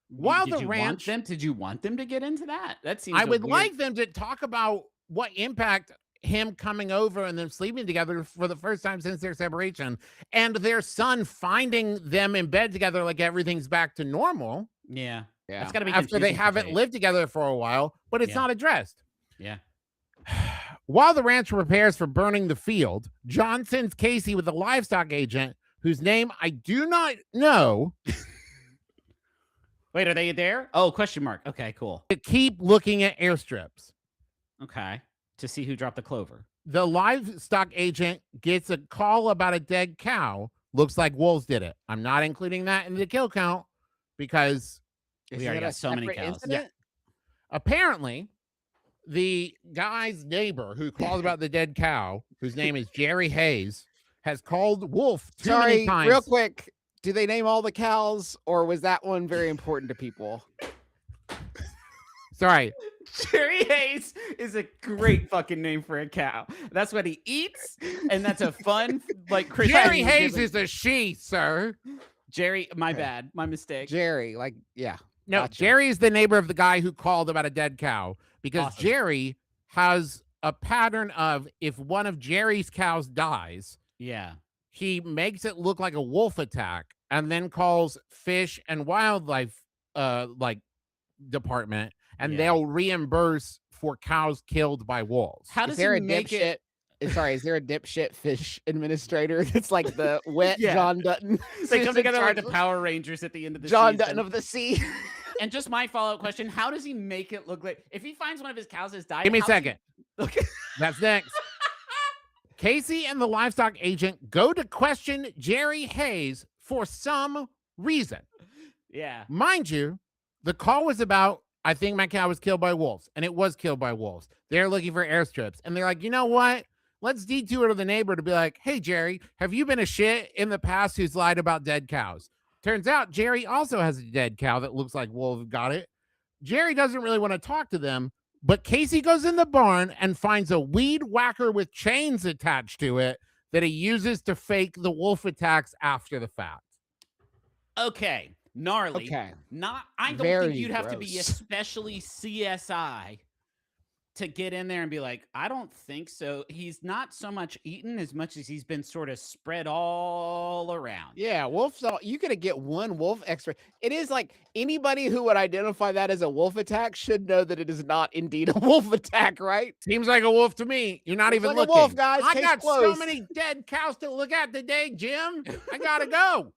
While Did the you ranch, did you want them to get into that? That seems. I would weird... like them to talk about what impact him coming over and them sleeping together for the first time since their separation, and their son finding them in bed together like everything's back to normal. Yeah. Yeah. That's gotta be After they confusing for haven't Kate. lived together for a while, but it's Yeah. not addressed. Yeah. While the ranch prepares for burning the field, John sends Casey with a livestock agent whose name I do not know Wait, are they there? Oh, question mark. Okay, cool. to keep looking at airstrips. Okay. To see who dropped the clover. The livestock agent gets a call about a dead cow. Looks like wolves did it. I'm not including that in the kill count because Is We already it a got so many separate cows. incident? apparently the guy's neighbor who called about the dead cow, whose name is Jerry Hayes, has called wolf too many Sorry, times. real quick. Do they name all the cows, or was that one very important to people? Sorry. Jerry Hayes is a great fucking name for a cow. That's what he eats, and that's a fun, like, Chris Jerry Hayes is a she, sir. Jerry, my bad, my mistake. Jerry, like, yeah. No, Gotcha. Jerry is the neighbor of the guy who called about a dead cow because Awesome. Jerry has a pattern of if one of Jerry's cows dies, Yeah. he makes it look like a wolf attack and then calls fish and wildlife like department and Yeah. they'll reimburse for cows killed by wolves. How Is does there he a make it? Sorry, is there a dipshit fish administrator that's like the wet Yeah. John Dutton? They who's come in together like charge the of Power Rangers at the end of the John season. Dutton of the sea. And just my follow-up question: how does he make it look like if he finds one of his cows has died? Give me a how does he- second. Okay. That's next. Casey and the livestock agent go to question Jerry Hayes for some reason. Yeah. Mind you, the call was about I think my cow was killed by wolves, and it was killed by wolves. They're looking for airstrips, and they're like, you know what? Let's detour to the neighbor to be like, hey, Jerry, have you been a shit in the past who's lied about dead cows? Turns out Jerry also has a dead cow that looks like wolves got it. Jerry doesn't really want to talk to them, but Casey goes in the barn and finds a weed whacker with chains attached to it that he uses to fake the wolf attacks after the fact. Okay, gnarly. Okay. I don't Very think you'd have to be gross. especially CSI to get in there and be like, I don't think so. He's not so much eaten as much as he's been sort of spread all around. Yeah, wolves. You gotta get one wolf expert. It is like anybody who would identify that as a wolf attack should know that it is not indeed a wolf attack, right? Seems like a wolf to me. You're not Looks even like a looking. wolf, guys. I Case got so closed. many dead cows to look at today, Jim. I gotta go.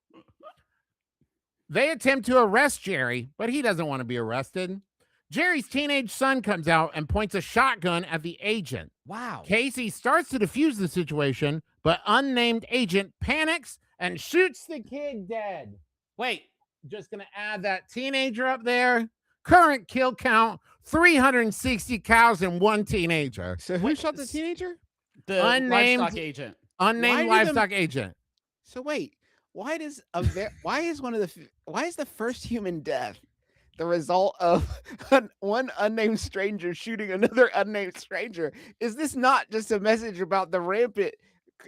They attempt to arrest Jerry, but he doesn't want to be arrested. Jerry's teenage son comes out and points a shotgun at the agent. Wow. Casey starts to defuse the situation, but unnamed agent panics and shoots the kid dead. Wait, Just going to add that teenager up there. Current kill count, 360 cows and one teenager. So who Wait, shot the teenager? the Unnamed- livestock agent. Unnamed Why did livestock agent. So wait, why is the first human death the result of one unnamed stranger shooting another unnamed stranger? Is this not just a message about the rampant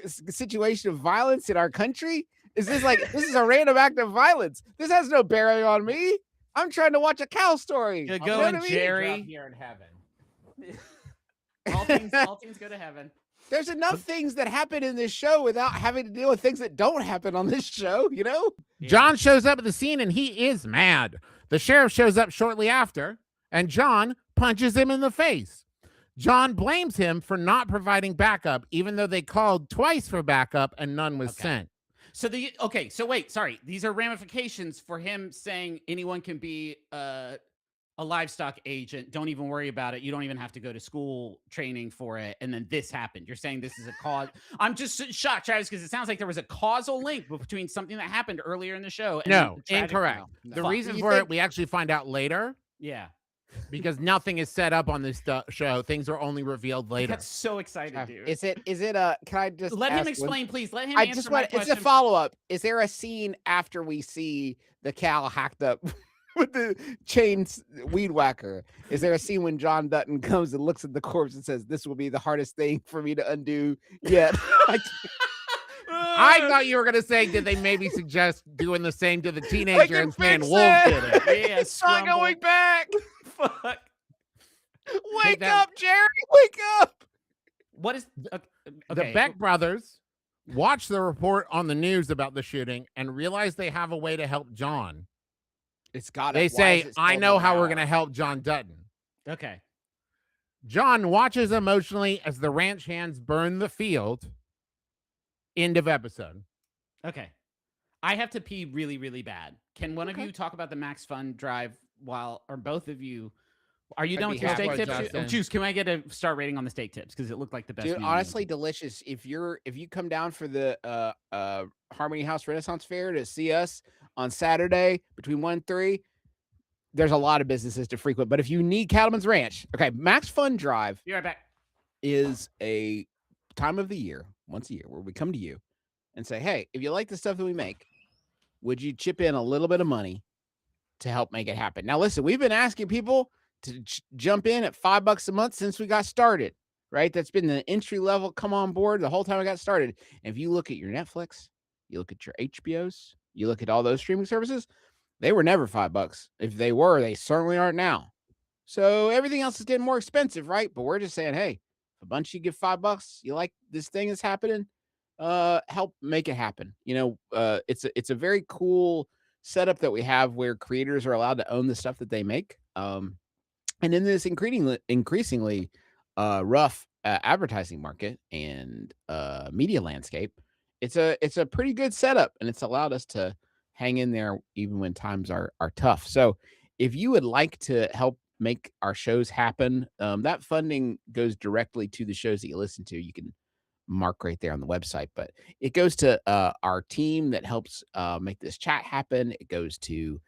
situation of violence in our country? Is this like this is a random act of violence? This has no bearing on me. I'm trying to watch a cow story. Good You know going, what I mean? Jerry. Here in heaven. All things go to heaven. There's enough things that happen in this show without having to deal with things that don't happen on this show, you know? Yeah. John shows up at the scene and he is mad. The sheriff shows up shortly after, and John punches him in the face. John blames him for not providing backup, even though they called twice for backup and none was sent. So wait, sorry. These are ramifications for him saying anyone can be a livestock agent. Don't even worry about it. You don't even have to go to school training for it. And then this happened. You're saying this is a cause. I'm just shocked, Travis, because it sounds like there was a causal link between something that happened earlier in the show. And No, the tragic- incorrect. No. The Fuck. reason You for think- it, we actually find out later Yeah. because nothing is set up on this show. Things are only revealed I later. got so excited, dude. Is it can I just Let him ask one- explain, please. Let him I answer just my want question. it's a follow-up. Is there a scene after we see the cow hacked up with the chains weed whacker? Is there a scene when John Dutton comes and looks at the corpse and says, "This will be the hardest thing for me to undo yet"? I thought you were going to say, did they maybe suggest doing the same to the I teenager can and saying fix Wolf it. did it? Yeah, It's not scrumble. going back. Fuck. Wake that- up, Jerry. Wake up. What is The okay. Beck brothers watch the report on the news about the shooting and realize they have a way to help John. It's got They say, I know how we're going to help John Dutton. Okay. John watches emotionally as the ranch hands burn the field. End of episode. Okay. I have to pee really, really bad. Can one of Okay. you talk about the Max Fun drive or both of you? Are you I'd done be with your happy steak to, tips? Justin. Juice, can I get a star rating on the steak tips? Because it looked like the best. Dude, meal in the honestly, world. delicious. If you come down for the Harmony House Renaissance Fair to see us on Saturday between 1 and 3, there's a lot of businesses to frequent. But if you need Cattleman's Ranch, okay, Max Fun Drive Be right back. is a time of the year, once a year, where we come to you and say, hey, if you like the stuff that we make, would you chip in a little bit of money to help make it happen? Now, listen, we've been asking people to jump in at $5 a month since we got started, right? That's been the entry level come on board the whole time I got started. And if you look at your Netflix, you look at your HBOs, you look at all those streaming services, they were never $5. If they were, they certainly aren't now. So everything else is getting more expensive, right? But we're just saying, hey, if a bunch of you give $5, you like this thing that's happening, help make it happen. You know, it's a very cool setup that we have where creators are allowed to own the stuff that they make. And in this increasingly rough advertising market and media landscape, it's a pretty good setup, and it's allowed us to hang in there even when times are tough. So if you would like to help make our shows happen, that funding goes directly to the shows that you listen to. You can mark right there on the website, but it goes to our team that helps make this chat happen. It goes to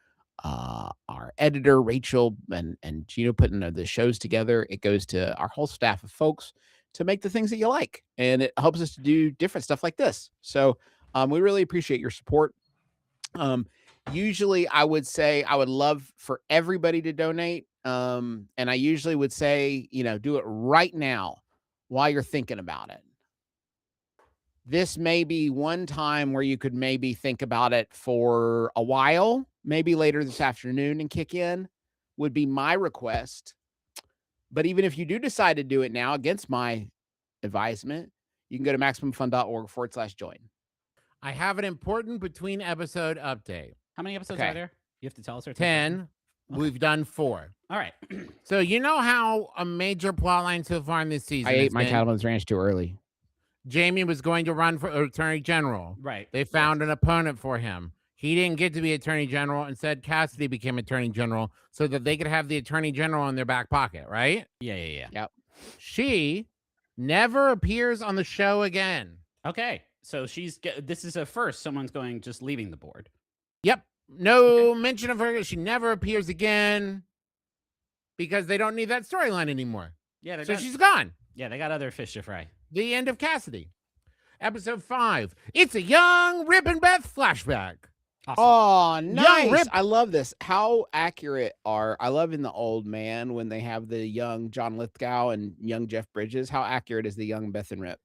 our editor Rachel and Gino putting the shows together. It goes to our whole staff of folks to make the things that you like, and it helps us to do different stuff like this. So we really appreciate your support. Usually I would say I would love for everybody to donate. And I usually would say, do it right now while you're thinking about it. This may be one time where you could maybe think about it for a while, maybe later this afternoon and kick in would be my request. But even if you do decide to do it now against my advisement, you can go to MaximumFun.org/join. I have an important between episode update. How many episodes Okay. are there? You have to tell us. 10. Okay. We've done 4. All right. So you know how a major plotline so far in this season I ate has my been Cattleman's Ranch too early. Jamie was going to run for Attorney General. Right. They found an opponent for him. He didn't get to be Attorney General. Instead, Cassidy became Attorney General so that they could have the Attorney General in their back pocket, right? Yeah. Yep. She never appears on the show again. Okay. So this is a first. Someone's just leaving the board. Yep. No mention of her. She never appears again because they don't need that storyline anymore. Yeah. So she's gone. Yeah, they got other fish to fry. The end of Cassidy. Episode 5. It's a young Rip and Beth flashback. Awesome. Oh, nice. Rip. I love this. How accurate I love in The Old Man when they have the young John Lithgow and young Jeff Bridges. How accurate is the young Beth and Rip?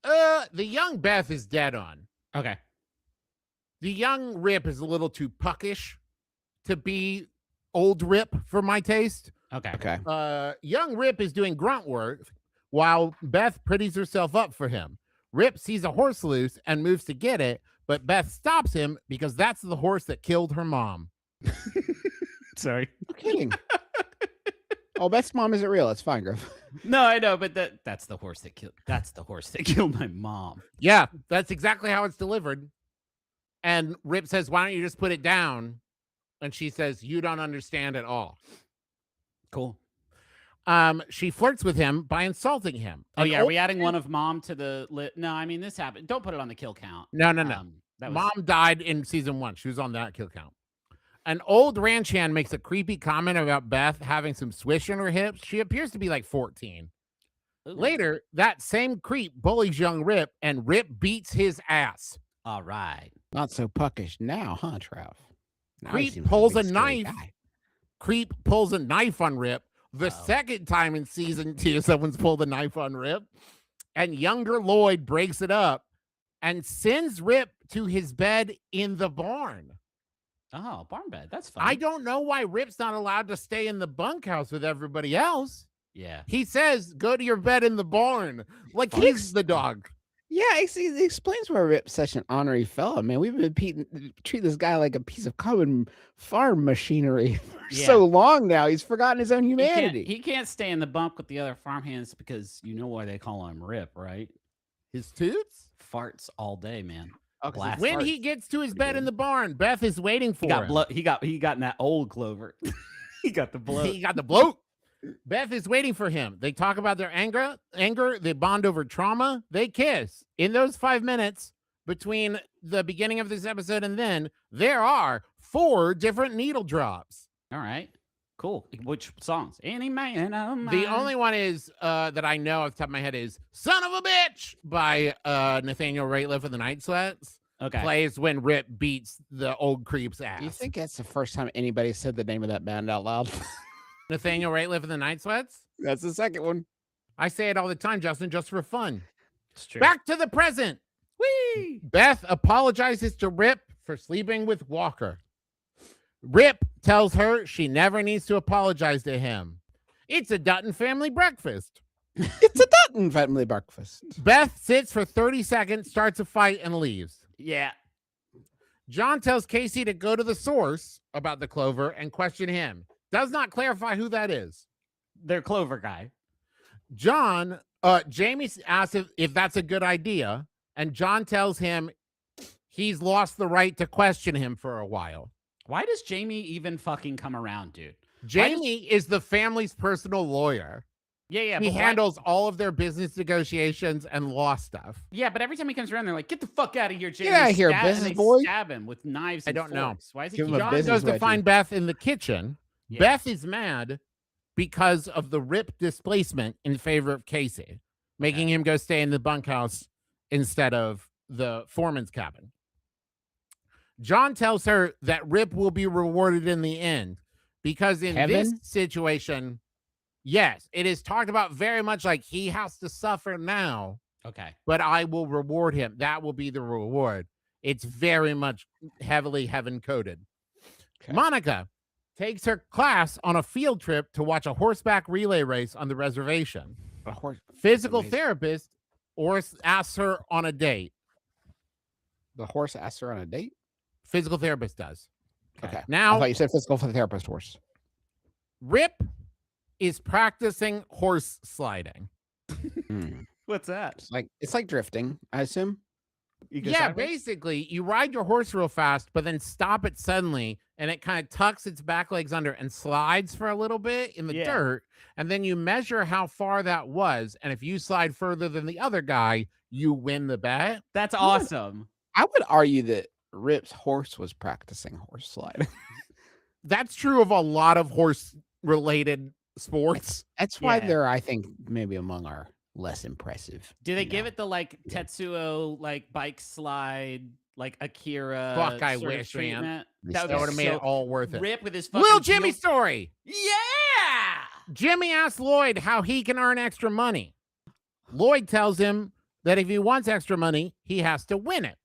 The young Beth is dead on. Okay. The young Rip is a little too puckish to be old Rip for my taste. Okay. Okay. Young Rip is doing grunt work while Beth pretties herself up for him. Rip sees a horse loose and moves to get it, but Beth stops him because that's the horse that killed her mom. Sorry. No kidding. Oh, Beth's mom isn't real. It's fine, Griff. No, I know, but that's the horse that killed my mom. Yeah, that's exactly how it's delivered. And Rip says, "Why don't you just put it down?" And she says, "You don't understand at all." Cool. She flirts with him by insulting him. Oh, yeah. Are old we adding one of mom to the No, I mean, this happened. Don't put it on the kill count. No. That was... Mom died in season 1. She was on that kill count. An old ranch hand makes a creepy comment about Beth having some swish in her hips. She appears to be like 14. Ooh. Later, that same creep bullies young Rip, and Rip beats his ass. All right. Not so puckish now, huh, Trav? Now he Creep seems like pulls big, a scary knife. guy. Creep pulls a knife on Rip. The second time in season 2, someone's pulled a knife on Rip. And younger Lloyd breaks it up and sends Rip to his bed in the barn. Oh, barn bed. That's fun. I don't know why Rip's not allowed to stay in the bunkhouse with everybody else. Yeah. He says, "Go to your bed in the barn." Like he's the dog. Yeah, it explains why Rip's such an honorary fellow, man. We've been treat this guy like a piece of common farm machinery for so long now. He's forgotten his own humanity. He can't stay in the bunk with the other farmhands because you know why they call him Rip, right? His toots? Farts all day, man. Oh, 'cause Blast When farts. he gets to his bed in the barn, Beth is waiting for him. He got in that old Clover. He got the bloat. He got the bloat. Beth is waiting for him. They talk about their anger. They bond over trauma. They kiss. In those 5 minutes between the beginning of this episode and then, there are 4 different needle drops. All right. Cool. Which songs? Any man of mine. The only one is that I know off the top of my head is "Son of a Bitch" by Nathaniel Rateliff of the Night Sweats. Okay. Plays when Rip beats the old creep's ass. Do you think that's the first time anybody said the name of that band out loud? Nathaniel Rateliff of the Night Sweats? That's the second one. I say it all the time, Justin, just for fun. It's true. Back to the present. Whee! Beth apologizes to Rip for sleeping with Walker. Rip tells her she never needs to apologize to him. It's a Dutton family breakfast. It's a Dutton family breakfast. Beth sits for 30 seconds, starts a fight, and leaves. Yeah. John tells Casey to go to the source about the Clover and question him. Does not clarify who that is. Their Clover guy. Jamie asks if that's a good idea, and John tells him he's lost the right to question him for a while. Why does Jamie even fucking come around, dude? Jamie is the family's personal lawyer. Yeah. He but why- handles all of their business negotiations and law stuff. Yeah, but every time he comes around, they're like, "Get the fuck out of here, Jay!" Get outta here, and business they boy. Stab him with knives. I And don't know. forks. Why is he Give him keep a John business goes to find wedgie. Beth in the kitchen. Yeah. Beth is mad because of the Rip displacement in favor of Casey, making him go stay in the bunkhouse instead of the foreman's cabin. John tells her that Rip will be rewarded in the end because in this Heaven? situation, yes, it is talked about very much like he has to suffer now, Okay. but I will reward him. That will be the reward. It's very much heavily heaven coded. Okay. Monica takes her class on a field trip to watch a horseback relay race on the reservation. A horse. Physical Amazing. therapist asks her on a date. The horse asked her on a date. Physical therapist does. Okay. I Now, thought you said physical therapist horse. Rip is practicing horse sliding. What's that? It's like drifting, I assume. Yeah, basically, you ride your horse real fast, but then stop it suddenly, and it kind of tucks its back legs under and slides for a little bit in the Yeah. dirt, and then you measure how far that was, and if you slide further than the other guy, you win the bet. That's awesome. I would argue that Rip's horse was practicing horse sliding. That's true of a lot of horse-related sports. That's why Yeah. they're, I think, maybe among our less impressive. Do they you give know. it the like Tetsuo like bike slide like Akira? Fuck, I sort of wish, man. treatment? They That That would would have be made so it all worth it. Rip with his fucking Little Jimmy heel- story. Yeah. Jimmy asks Lloyd how he can earn extra money. Lloyd tells him that if he wants extra money, he has to win it.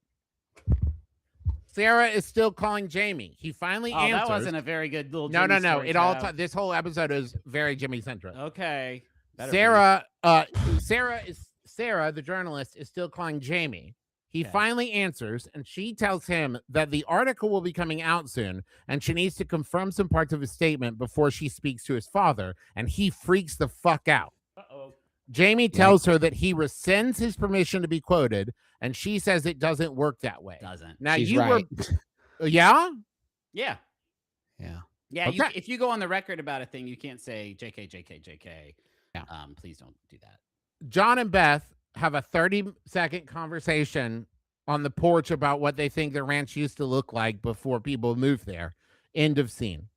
Sarah is still calling Jamie. He finally Oh, answers. that wasn't a very good little. No. Jimmy story It to all have. this whole episode is very Jimmy centric. Okay. Better be. Sarah, the journalist, is still calling Jamie. He Okay. finally answers, and she tells him that the article will be coming out soon, and she needs to confirm some parts of his statement before she speaks to his father, and he freaks the fuck out. Uh-oh. Jamie tells her that he rescinds his permission to be quoted, and she says it doesn't work that way. Doesn't. Now She's you right. were, yeah, Yeah. Yeah. Yeah. Okay. If you go on the record about a thing, you can't say JK, JK, JK. Yeah. Please don't do that. John and Beth have a 30-second conversation on the porch about what they think the ranch used to look like before people moved there. End of scene.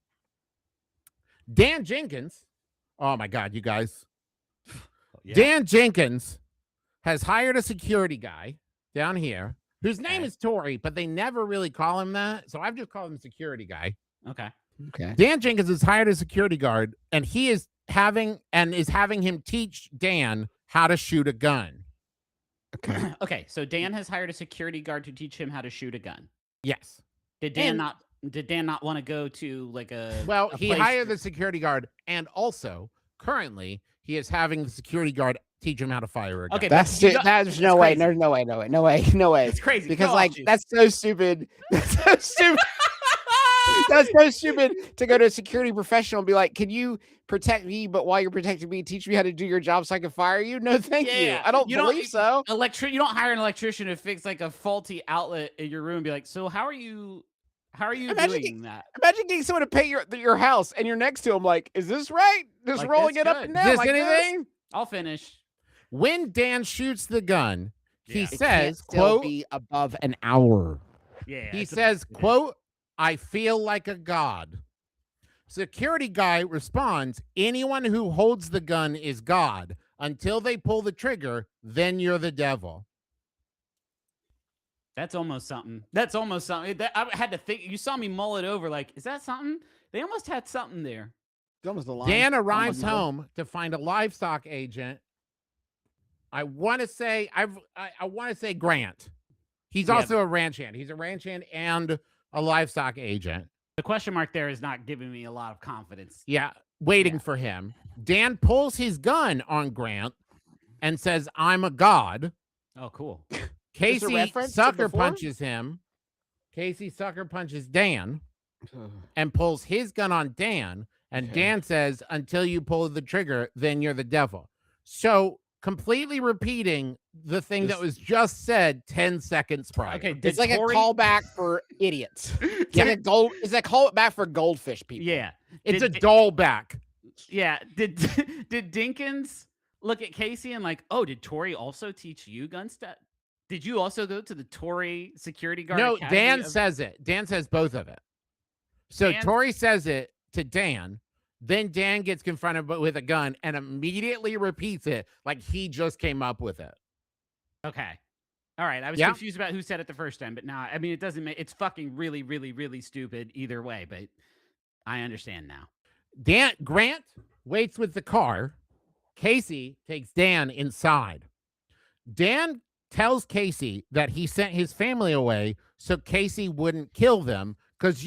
Dan Jenkins, oh my God, you guys. Yeah. Dan Jenkins has hired a security guy down here whose name Okay. is Tori, but they never really call him that. So I've just called him security guy. Okay. Okay. Dan Jenkins has hired a security guard, and he is having him teach Dan how to shoot a gun. Okay. Okay. So Dan has hired a security guard to teach him how to shoot a gun. Yes. Did Dan And- not want to go to like a Well, a he place- hired the security guard, and also currently he is having the security guard teach him how to fire a gun. Okay, That's you it. got- There's no it's way. crazy. There's no way. No way. No way. No way. It's crazy Because Go like off, Juice. that's so stupid. That's so stupid. That's so stupid to go to a security professional and be like, "Can you protect me? But while you're protecting me, teach me how to do your job so I can fire you." No, thank you. Yeah, I don't you don't- believe so. You don't hire an electrician to fix like a faulty outlet in your room and be like, so how are you Imagine doing that? Imagine getting someone to pay your house and you're next to him, like, "Is this right?" Just Like, rolling that's it up good. and Is down. this like anything? I'll finish. When Dan shoots the gun, he Yeah. It can't says, still quote, be above an hour. Yeah. he it's a- says, it is. quote, I feel like a god. Security guy responds, anyone who holds the gun is God. Until they pull the trigger, then you're the devil. That's almost something. That's almost something. I had to think. You saw me mull it over. Like, is that something? They almost had something there. It's almost the line. Dan arrives Almost home to find a livestock agent. I want to say I want to say Grant. He's Yeah. also a ranch hand. He's a ranch hand and a livestock agent. The question mark there is not giving me a lot of confidence. Yeah, waiting Yeah. for him. Dan pulls his gun on Grant and says, "I'm a god." Oh, cool. Casey reference to sucker before? punches him. Casey sucker punches Dan and pulls his gun on Dan. And Okay. Dan says, until you pull the trigger, then you're the devil. So completely repeating the thing that was just said 10 seconds prior. Okay, did It's like Tori- a callback for idiots. It's like a callback for goldfish people. Yeah. It's a Did- dull back. Yeah. Did did Dinkins look at Casey and like, oh, did Tori also teach you gun stuff? Did you also go to the Tori security guard? No, Academy Dan of- says it. Dan says both of it. So Dan- Tori says it to Dan. Then Dan gets confronted with a gun and immediately repeats it like he just came up with it. Okay. All right. I was Yeah. confused about who said it the first time, but now, I mean, it doesn't make it's fucking really, really, really stupid either way, but I understand now. Grant waits with the car. Casey takes Dan inside. Dan tells Casey that he sent his family away so Casey wouldn't kill them because,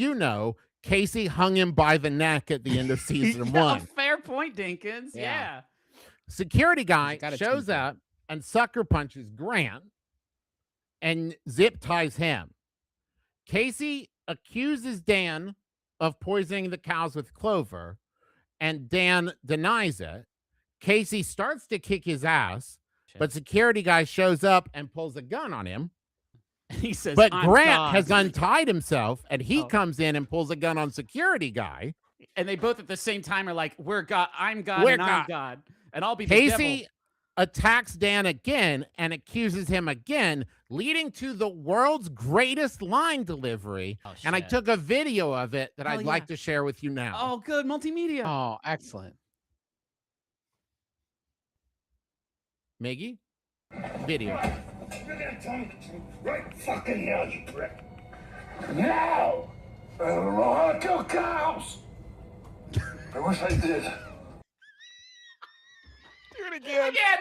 Casey hung him by the neck at the end of season Yeah, 1. fair point, Dinkins. Yeah. Yeah. Security guy gotta shows tease him. up and sucker punches Grant and zip ties him. Casey accuses Dan of poisoning the cows with clover, and Dan denies it. Casey starts to kick his ass, but security guy shows up and pulls a gun on him. He says, But "I'm Grant God." has untied himself, and he Oh. comes in and pulls a gun on security guy. And they both at the same time are like, "We're God. I'm God. We're and I'm God." God. And I'll be the Casey devil." attacks Dan again and accuses him again, leading to the world's greatest line delivery. Oh, And I shit. took a video of it that Hell I'd yeah. like to share with you now. Oh, good multimedia. Oh, excellent. Miggy, video. You're gonna tell me right fucking now, you prick. Now! I don't know how to kill cows! I wish I did. Do it again. Again,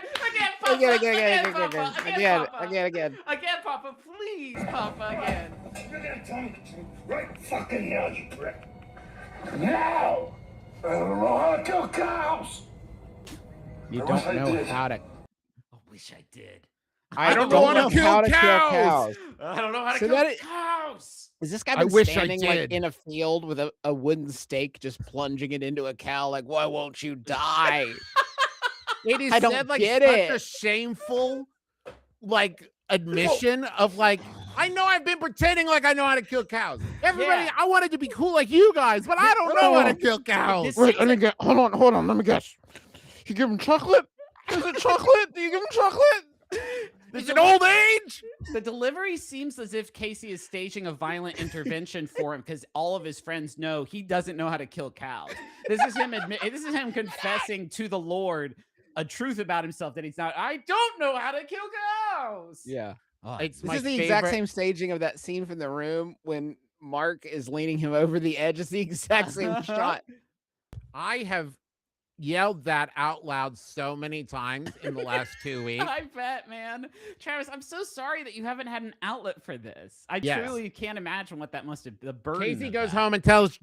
Papa. Again. Again, Papa. Please, Papa. Again. You're gonna tell me right fucking now, you prick. Now! I don't know how to kill cows! You I wish don't I know did. how to. I wish I did. I don't don't know how know to kill how to kill cows. cows. I don't know how to So kill that is- cows. Is this guy I been wish I standing did. like in a field with a wooden stake, just plunging it into a cow? Like, why won't you die? It is I don't said like get such it. a shameful admission of like, I know I've been pretending like I know how to kill cows. Everybody, Yeah. I wanted to be cool like you guys, but I don't know how to kill cows. This Wait, seems let me like- get. Hold on. Let me guess. You give him chocolate? Is it chocolate? Do you give him chocolate? Is it old age? The delivery seems as if Casey is staging a violent intervention for him because all of his friends know he doesn't know how to kill cows. This is him confessing to the Lord a truth about himself that he's not. I don't know how to kill cows. Yeah. Oh, It's This my is the exact favorite- same staging of that scene from The Room when Mark is leaning him over the edge. It's the exact same shot. I have yelled that out loud so many times in the last 2 weeks. I bet, man. Travis, I'm so sorry that you haven't had an outlet for this. I Yes. truly can't imagine what that must have. The burden. Casey of goes that. home and tells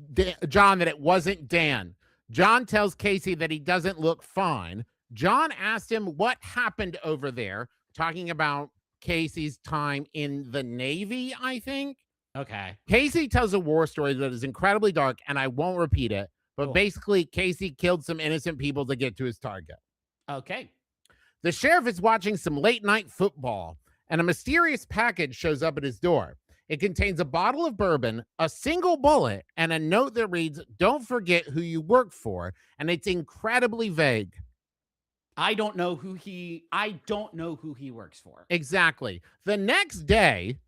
John that it wasn't Dan. John tells Casey that he doesn't look fine. John asked him what happened over there, talking about Casey's time in the Navy, I think. Okay. Casey tells a war story that is incredibly dark, and I won't repeat it. But Cool. basically, Casey killed some innocent people to get to his target. Okay. The sheriff is watching some late night football, and a mysterious package shows up at his door. It contains a bottle of bourbon, a single bullet, and a note that reads, "Don't forget who you work for." And it's incredibly vague. I don't know who he works for. Exactly. The next day,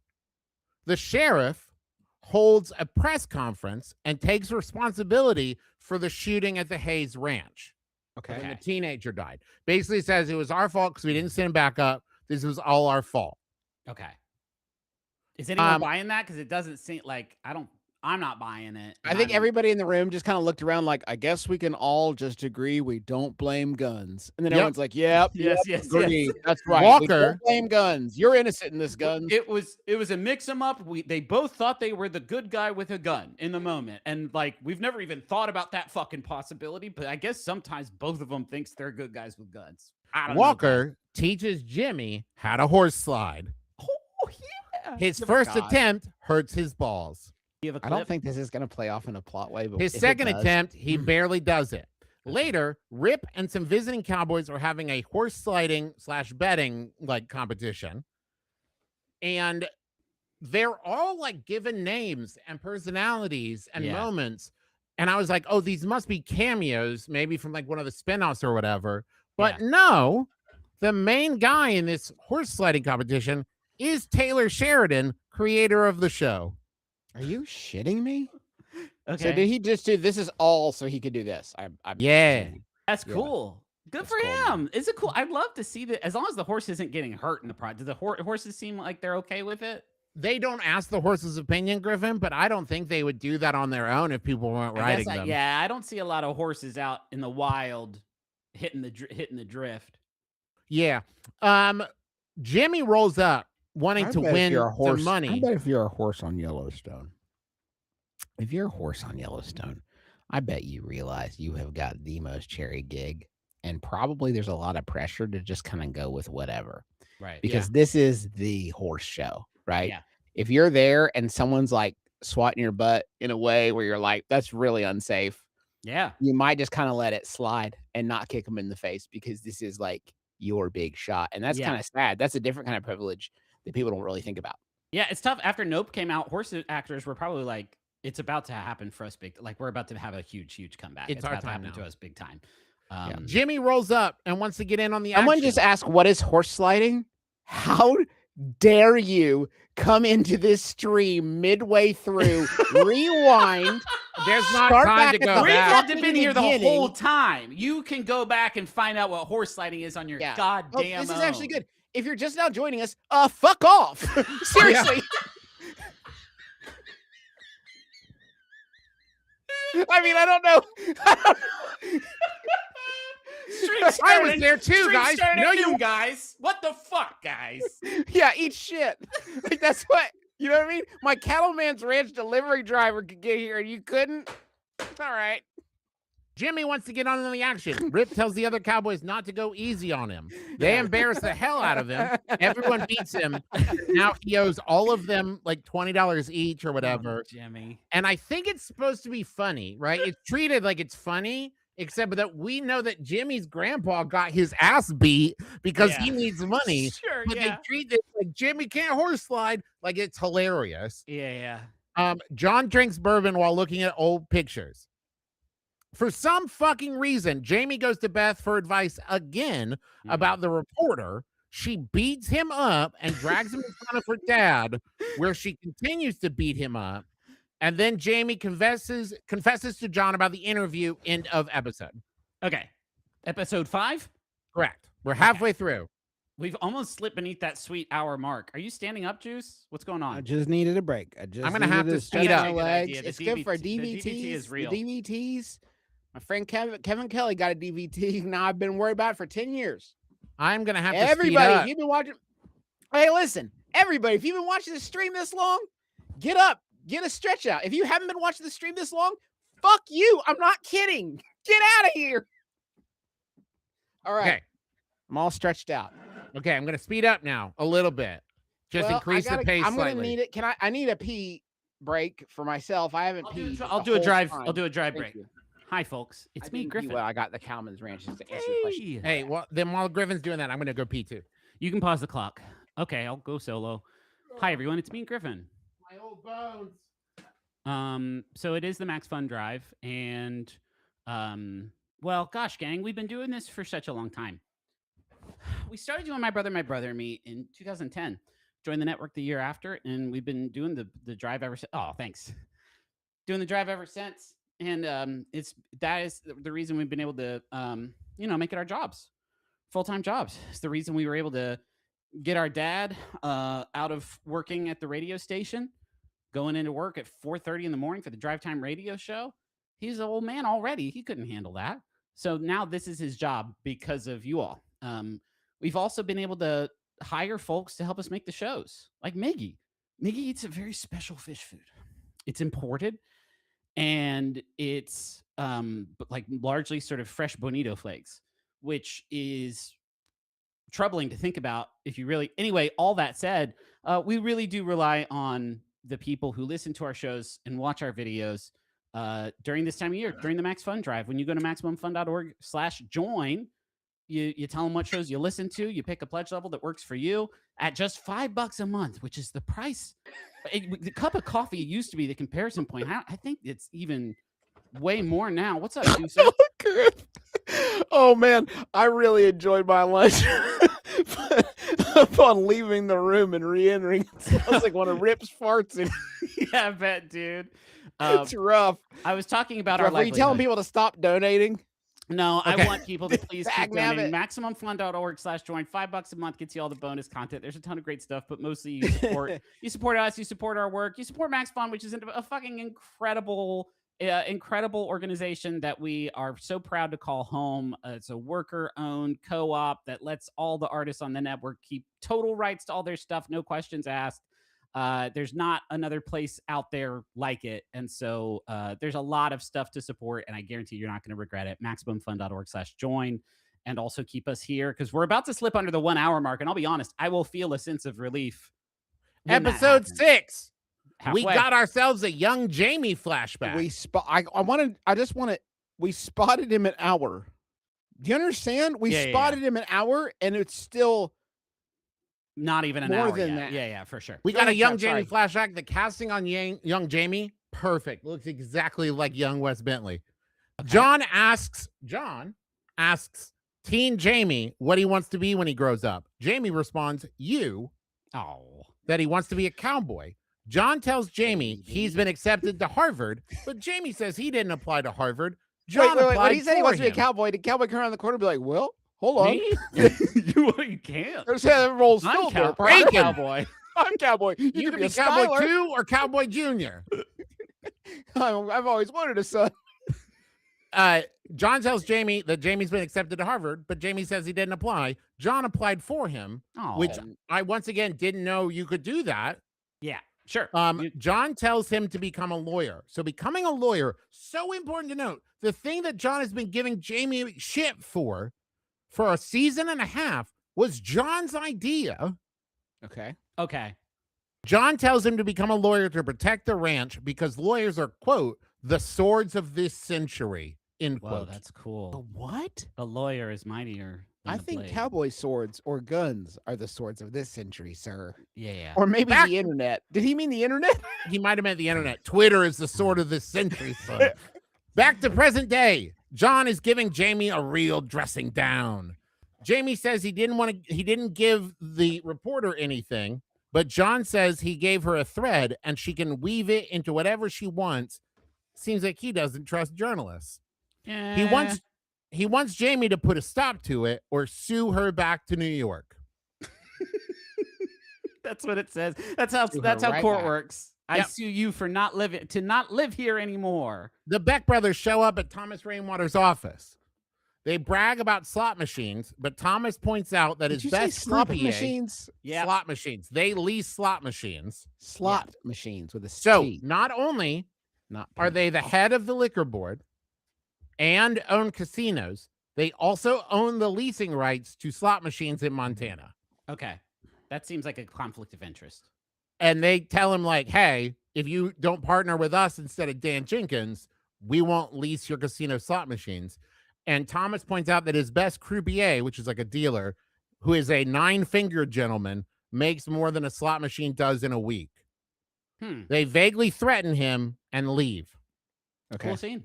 the sheriff holds a press conference and takes responsibility for the shooting at the Hayes Ranch. When the teenager died. Basically says it was our fault because we didn't send him back up. This was all our fault. Okay. Is anyone buying that? Because it doesn't seem like I'm not buying it. I think everybody in the room just kind of looked around like, I guess we can all just agree we don't blame guns. And then Yep. everyone's like, yep, Yes, yep, yes, agree. yes. That's right. We Walker- don't blame guns. You're innocent in this, guns. It was a mix 'em up. They both thought they were the good guy with a gun in the moment, and like we've never even thought about that fucking possibility. But I guess sometimes both of them thinks they're good guys with guns. I don't know, Walker teaches Jimmy how to horse slide. guys. Oh yeah. His Oh, first God. attempt hurts his balls. You have a I don't clip? think this is going to play off in a plot way, but His if it second does- attempt, he barely does it. Later, Rip and some visiting cowboys are having a horse sliding / betting competition. And they're all given names and personalities and Yeah. moments. And I was like, oh, these must be cameos, maybe from like one of the spinoffs or whatever. But no, the main guy in this horse sledding competition is Taylor Sheridan, creator of the show. Are you shitting me? Okay. So did he just do this? Is all so he could do this? Yeah. That's cool. Good That's for cool, him. Is it cool? I'd love to see that. As long as the horse isn't getting hurt in the project. Do the horses seem like they're okay with it? They don't ask the horse's opinion, Griffin, but I don't think they would do that on their own if people weren't riding them. Yeah, I don't see a lot of horses out in the wild hitting the drift. Yeah. Jimmy rolls up wanting to win some money. I bet if you're a horse on Yellowstone, I bet you realize you have got the most cherry gig, and probably there's a lot of pressure to just kind of go with whatever. Right. Because this is the horse show, right? Yeah. If you're there and someone's like swatting your butt in a way where you're like, that's really unsafe. Yeah. You might just kind of let it slide and not kick them in the face because this is like your big shot. And that's kind of sad. That's a different kind of privilege that people don't really think about. Yeah, it's tough. After Nope came out, horse actors were probably like, it's about to happen for us big. Like we're about to have a huge comeback. It's our about to time happen now. to us big time. Jimmy rolls up and wants to get in on the Someone action. just asked, what is horse sliding? How dare you come into this stream midway through, rewind. There's not Start time back to at go the We've back. had beginning. to been here the Beginning. whole time. You can go back and find out what horse sliding is on your goddamn This is actually own. good. If you're just now joining us, fuck off. Seriously. I mean, I don't know. I was there too, guys. No, you guys. What the fuck, guys? Yeah, eat shit. Like that's what you know what I mean? My Cattleman's Ranch delivery driver could get here and you couldn't. It's all right. Jimmy wants to get on the action. Rip tells the other cowboys not to go easy on him. They embarrass the hell out of him. Everyone beats him. Now he owes all of them like $20 each or whatever. Oh, Jimmy. And I think it's supposed to be funny, right? It's treated like it's funny, except that we know that Jimmy's grandpa got his ass beat because he needs money. Sure, But they treat it like Jimmy can't horse slide like it's hilarious. Yeah. John drinks bourbon while looking at old pictures. For some fucking reason, Jamie goes to Beth for advice again about the reporter. She beats him up and drags him in front of her dad, where she continues to beat him up. And then Jamie confesses to John about the interview. End of episode. Okay. Episode 5? Correct. We're halfway through. We've almost slipped beneath that sweet hour mark. Are you standing up, Juice? What's going on? I just needed a break. I'm gonna have to speed up. It's good for The DVTs. DVT is real. The DVTs. My friend Kevin Kelly got a DVT. Now I've been worried about it for 10 years. I'm gonna have to Everybody, speed up. if you've been watching. Hey, listen, everybody, if you've been watching the stream this long, get up, get a stretch out. If you haven't been watching the stream this long, fuck you. I'm not kidding. Get out of here. All right. Okay. I'm all stretched out. Okay, I'm gonna speed up now a little bit. Just Well, increase the pace I'm slightly. gonna need it. I need a pee break for myself. I haven't peed. I'll do a drive. I'll do a drive break. You. Hi, folks. It's me, Griffin. Well, I got the Cowman's Ranch just to answer your question. Hey, well, then while Griffin's doing that, I'm gonna go pee too. You can pause the clock. Okay, I'll go solo. Hi, everyone. It's me, Griffin. My old bones. So it is the Max Fun Drive, and well, gosh, gang, we've been doing this for such a long time. We started doing My Brother and Me in 2010. Joined the network the year after, and we've been doing the drive ever since. Oh, thanks. Doing the drive ever since, and that is the reason we've been able to make it our jobs, full-time jobs. It's the reason we were able to get our dad out of working at the radio station, going into work at 4:30 in the morning for the drive time radio show. He's an old man already. He couldn't handle that. So now this is his job because of you all. We've also been able to hire folks to help us make the shows, like Miggy. Miggy eats a very special fish food. It's imported, and it's like largely sort of fresh bonito flakes, which is troubling to think about if you really. Anyway, all that said, we really do rely on the people who listen to our shows and watch our videos during this time of year, during the Max Fun Drive. When you go to MaximumFun.org/join, you tell them what shows you listen to. You pick a pledge level that works for you at just $5 a month, which is the price. The cup of coffee used to be the comparison point. I think it's even way more now. What's up, Deucer? Good. Oh man, I really enjoyed my lunch. Upon leaving the room and re-entering, it sounds like one of Rip's farts. And Yeah, I bet, dude. it's rough. I was talking about Jeff, our are you telling livelihood. people to stop donating? No, Okay. I want people to please keep Dag nabbit. donating. MaximumFun.org/join. $5 a month gets you all the bonus content. There's a ton of great stuff, but mostly you support you support us, you support our work, you support Max Fun, which is a fucking incredible organization that we are so proud to call home. It's a worker-owned co-op that lets all the artists on the network keep total rights to all their stuff, no questions asked. There's not another place out there like it. And so there's a lot of stuff to support, and I guarantee you're not going to regret it. MaximumFun.org/join. And also keep us here because we're about to slip under the 1 hour mark. And I'll be honest, I will feel a sense of relief. when that Episode happens. 6. We Halfway. got ourselves a young Jamie flashback. We spotted him an hour. Do you understand? We Yeah, yeah, spotted him an hour, and it's still Not even an more hour than yet. that. Yeah, yeah, for sure. We Go got a ahead, young Jeff, Jamie sorry. flashback. The casting on young Jamie, perfect. Looks exactly like young Wes Bentley. John asks teen Jamie what he wants to be when he grows up. Jamie responds, Oh. that he wants to be a cowboy. John tells Jamie he's been accepted to Harvard, but Jamie says he didn't apply to Harvard. John wait. applied When he said he for wants to be a him. cowboy, did cowboy come around the corner and be like, "Well, hold on, Me? you can't. there's that roll I'm still there, Bacon. partner. cowboy. I'm cowboy. You could could be a Cowboy Skylar. 2 or Cowboy Junior. I've always wanted a son. John tells Jamie that Jamie's been accepted to Harvard, but Jamie says he didn't apply. John applied for him, Oh. which I once again didn't know you could do that. Yeah, sure. John tells him to become a lawyer. So becoming a lawyer, so important to note. The thing that John has been giving Jamie shit for a season and a half was John's idea. Okay. John tells him to become a lawyer to protect the ranch because lawyers are, quote, the swords of this century, end Whoa, quote. that's cool. What? A lawyer is mightier than I the think blade. cowboy swords or guns are the swords of this century, sir. Yeah. Or maybe Back- the internet. Did he mean the internet? He might have meant the internet. Twitter is the sword of this century, son. Back to present day. John is giving Jamie a real dressing down. Jamie says he didn't give the reporter anything, but John says he gave her a thread and she can weave it into whatever she wants. Seems like he doesn't trust journalists. He wants Jamie to put a stop to it or sue her back to New York. That's what it says. That's how Sue her court right back. works. I Yep. sue you for not live here anymore. The Beck brothers show up at Thomas Rainwater's office. They brag about slot machines, but Thomas points out that Did his you say best slot croupier- machines? Yeah. slot machines. They lease slot machines. Slot machines with a So T, not only not are they the head of the liquor board and own casinos, they also own the leasing rights to slot machines in Montana. Okay. That seems like a conflict of interest. And they tell him, like, hey, if you don't partner with us instead of Dan Jenkins, we won't lease your casino slot machines. And Thomas points out that his best croupier, which is like a dealer, who is a 9-fingered gentleman, makes more than a slot machine does in a week. They vaguely threaten him and leave. Okay. Cool scene.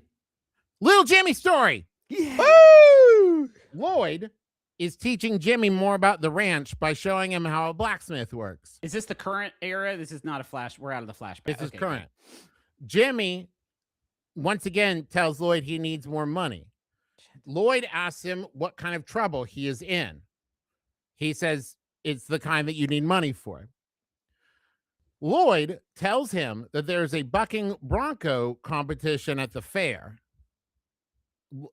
Little Jimmy story. Woo! Lloyd is teaching Jimmy more about the ranch by showing him how a blacksmith works. Is this the current era? This is not a flash. We're out of the flashback. This is Okay, current. Jimmy, once again, tells Lloyd he needs more money. Lloyd asks him what kind of trouble he is in. He says it's the kind that you need money for. Lloyd tells him that there's a bucking bronco competition at the fair.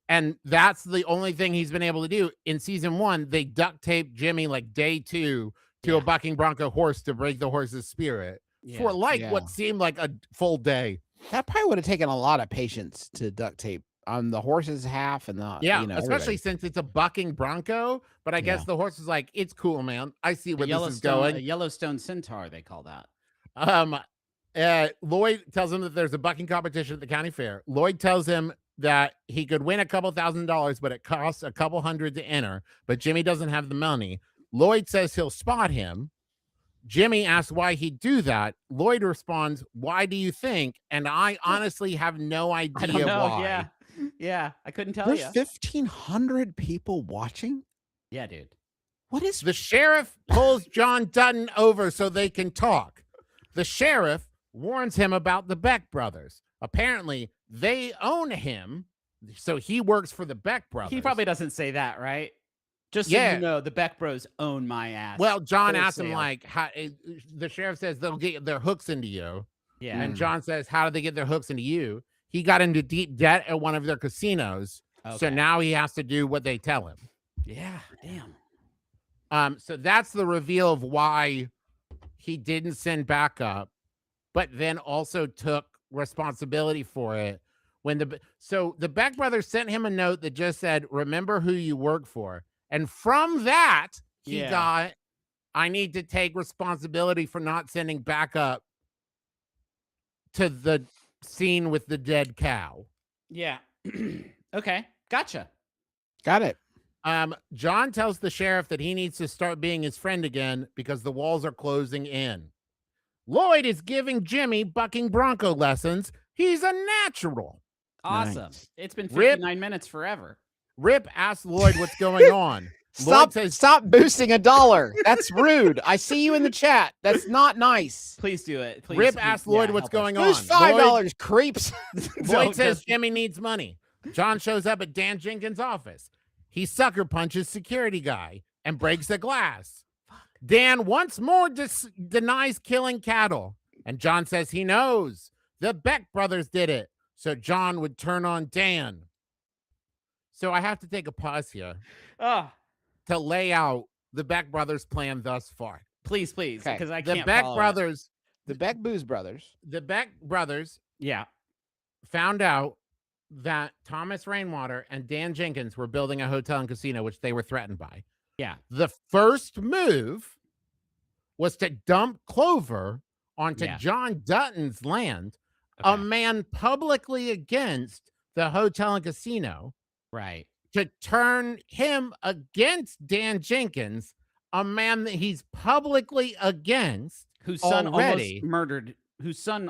And that's the only thing he's been able to do. In season 1, they duct taped Jimmy like day 2 to a bucking bronco horse to break the horse's spirit for what seemed like a full day. That probably would have taken a lot of patience to duct tape on the horse's half and the Especially everything. since it's a bucking bronco. But I guess the horse is like, it's cool, man. I see where this is going. A Yellowstone centaur, they call that. Lloyd tells him that there's a bucking competition at the county fair. Lloyd tells him that he could win a couple $1,000s, but it costs a couple hundred to enter. But Jimmy doesn't have the money. Lloyd says he'll spot him. Jimmy asks why he'd do that. Lloyd responds, "Why do you think?" And I honestly have no idea I don't know. why. Yeah. I couldn't tell There's you. 1,500 people watching. Yeah, dude. What is The sheriff pulls John Dutton over so they can talk. The sheriff warns him about the Beck brothers. Apparently, they own him, so he works for the Beck brothers. He probably doesn't say that, right? Just so Yeah. you know, the Beck Bros own my ass. Well, John asks him, wholesale. like, how, the sheriff says they'll get their hooks into you. Yeah. And John says, how did they get their hooks into you? He got into deep debt at one of their casinos. So Okay. now he has to do what they tell him. Yeah. Damn. So that's the reveal of why he didn't send backup, but then also took responsibility for it. So the Beck brothers sent him a note that just said, "Remember who you work for." And from that, he Yeah. got, "I need to take responsibility for not sending backup to the scene with the dead cow." Yeah. Okay. Gotcha. Got it? John tells the sheriff that he needs to start being his friend again because the walls are closing in. Lloyd is giving Jimmy bucking bronco lessons. He's a natural. Awesome. Nice. It's been Rip. 59 minutes forever. Rip asks Lloyd what's going on. Lloyd says, Stop boosting $1. That's rude. I see you in the chat. That's not nice. Please do it. Please. Rip asks Lloyd what's help us. going on. Boost $5, creeps. Lloyd says Jimmy needs money. John shows up at Dan Jenkins' office. He sucker punches security guy and breaks a glass. Dan once more denies killing cattle. And John says he knows. The Beck brothers did it. So John would turn on Dan. So I have to take a pause here Oh, to lay out the Beck brothers' plan thus far. please, Okay. because I The can't. Beck follow it. brothers, The Beck Booze brothers. the Beck brothers Yeah. found out that Thomas Rainwater and Dan Jenkins were building a hotel and casino, which they were threatened by. Yeah. The first move was to dump Clover onto Yeah. John Dutton's land, a Okay. man publicly against the hotel and casino, Right. to turn him against Dan Jenkins, a man that he's publicly against. Whose son already.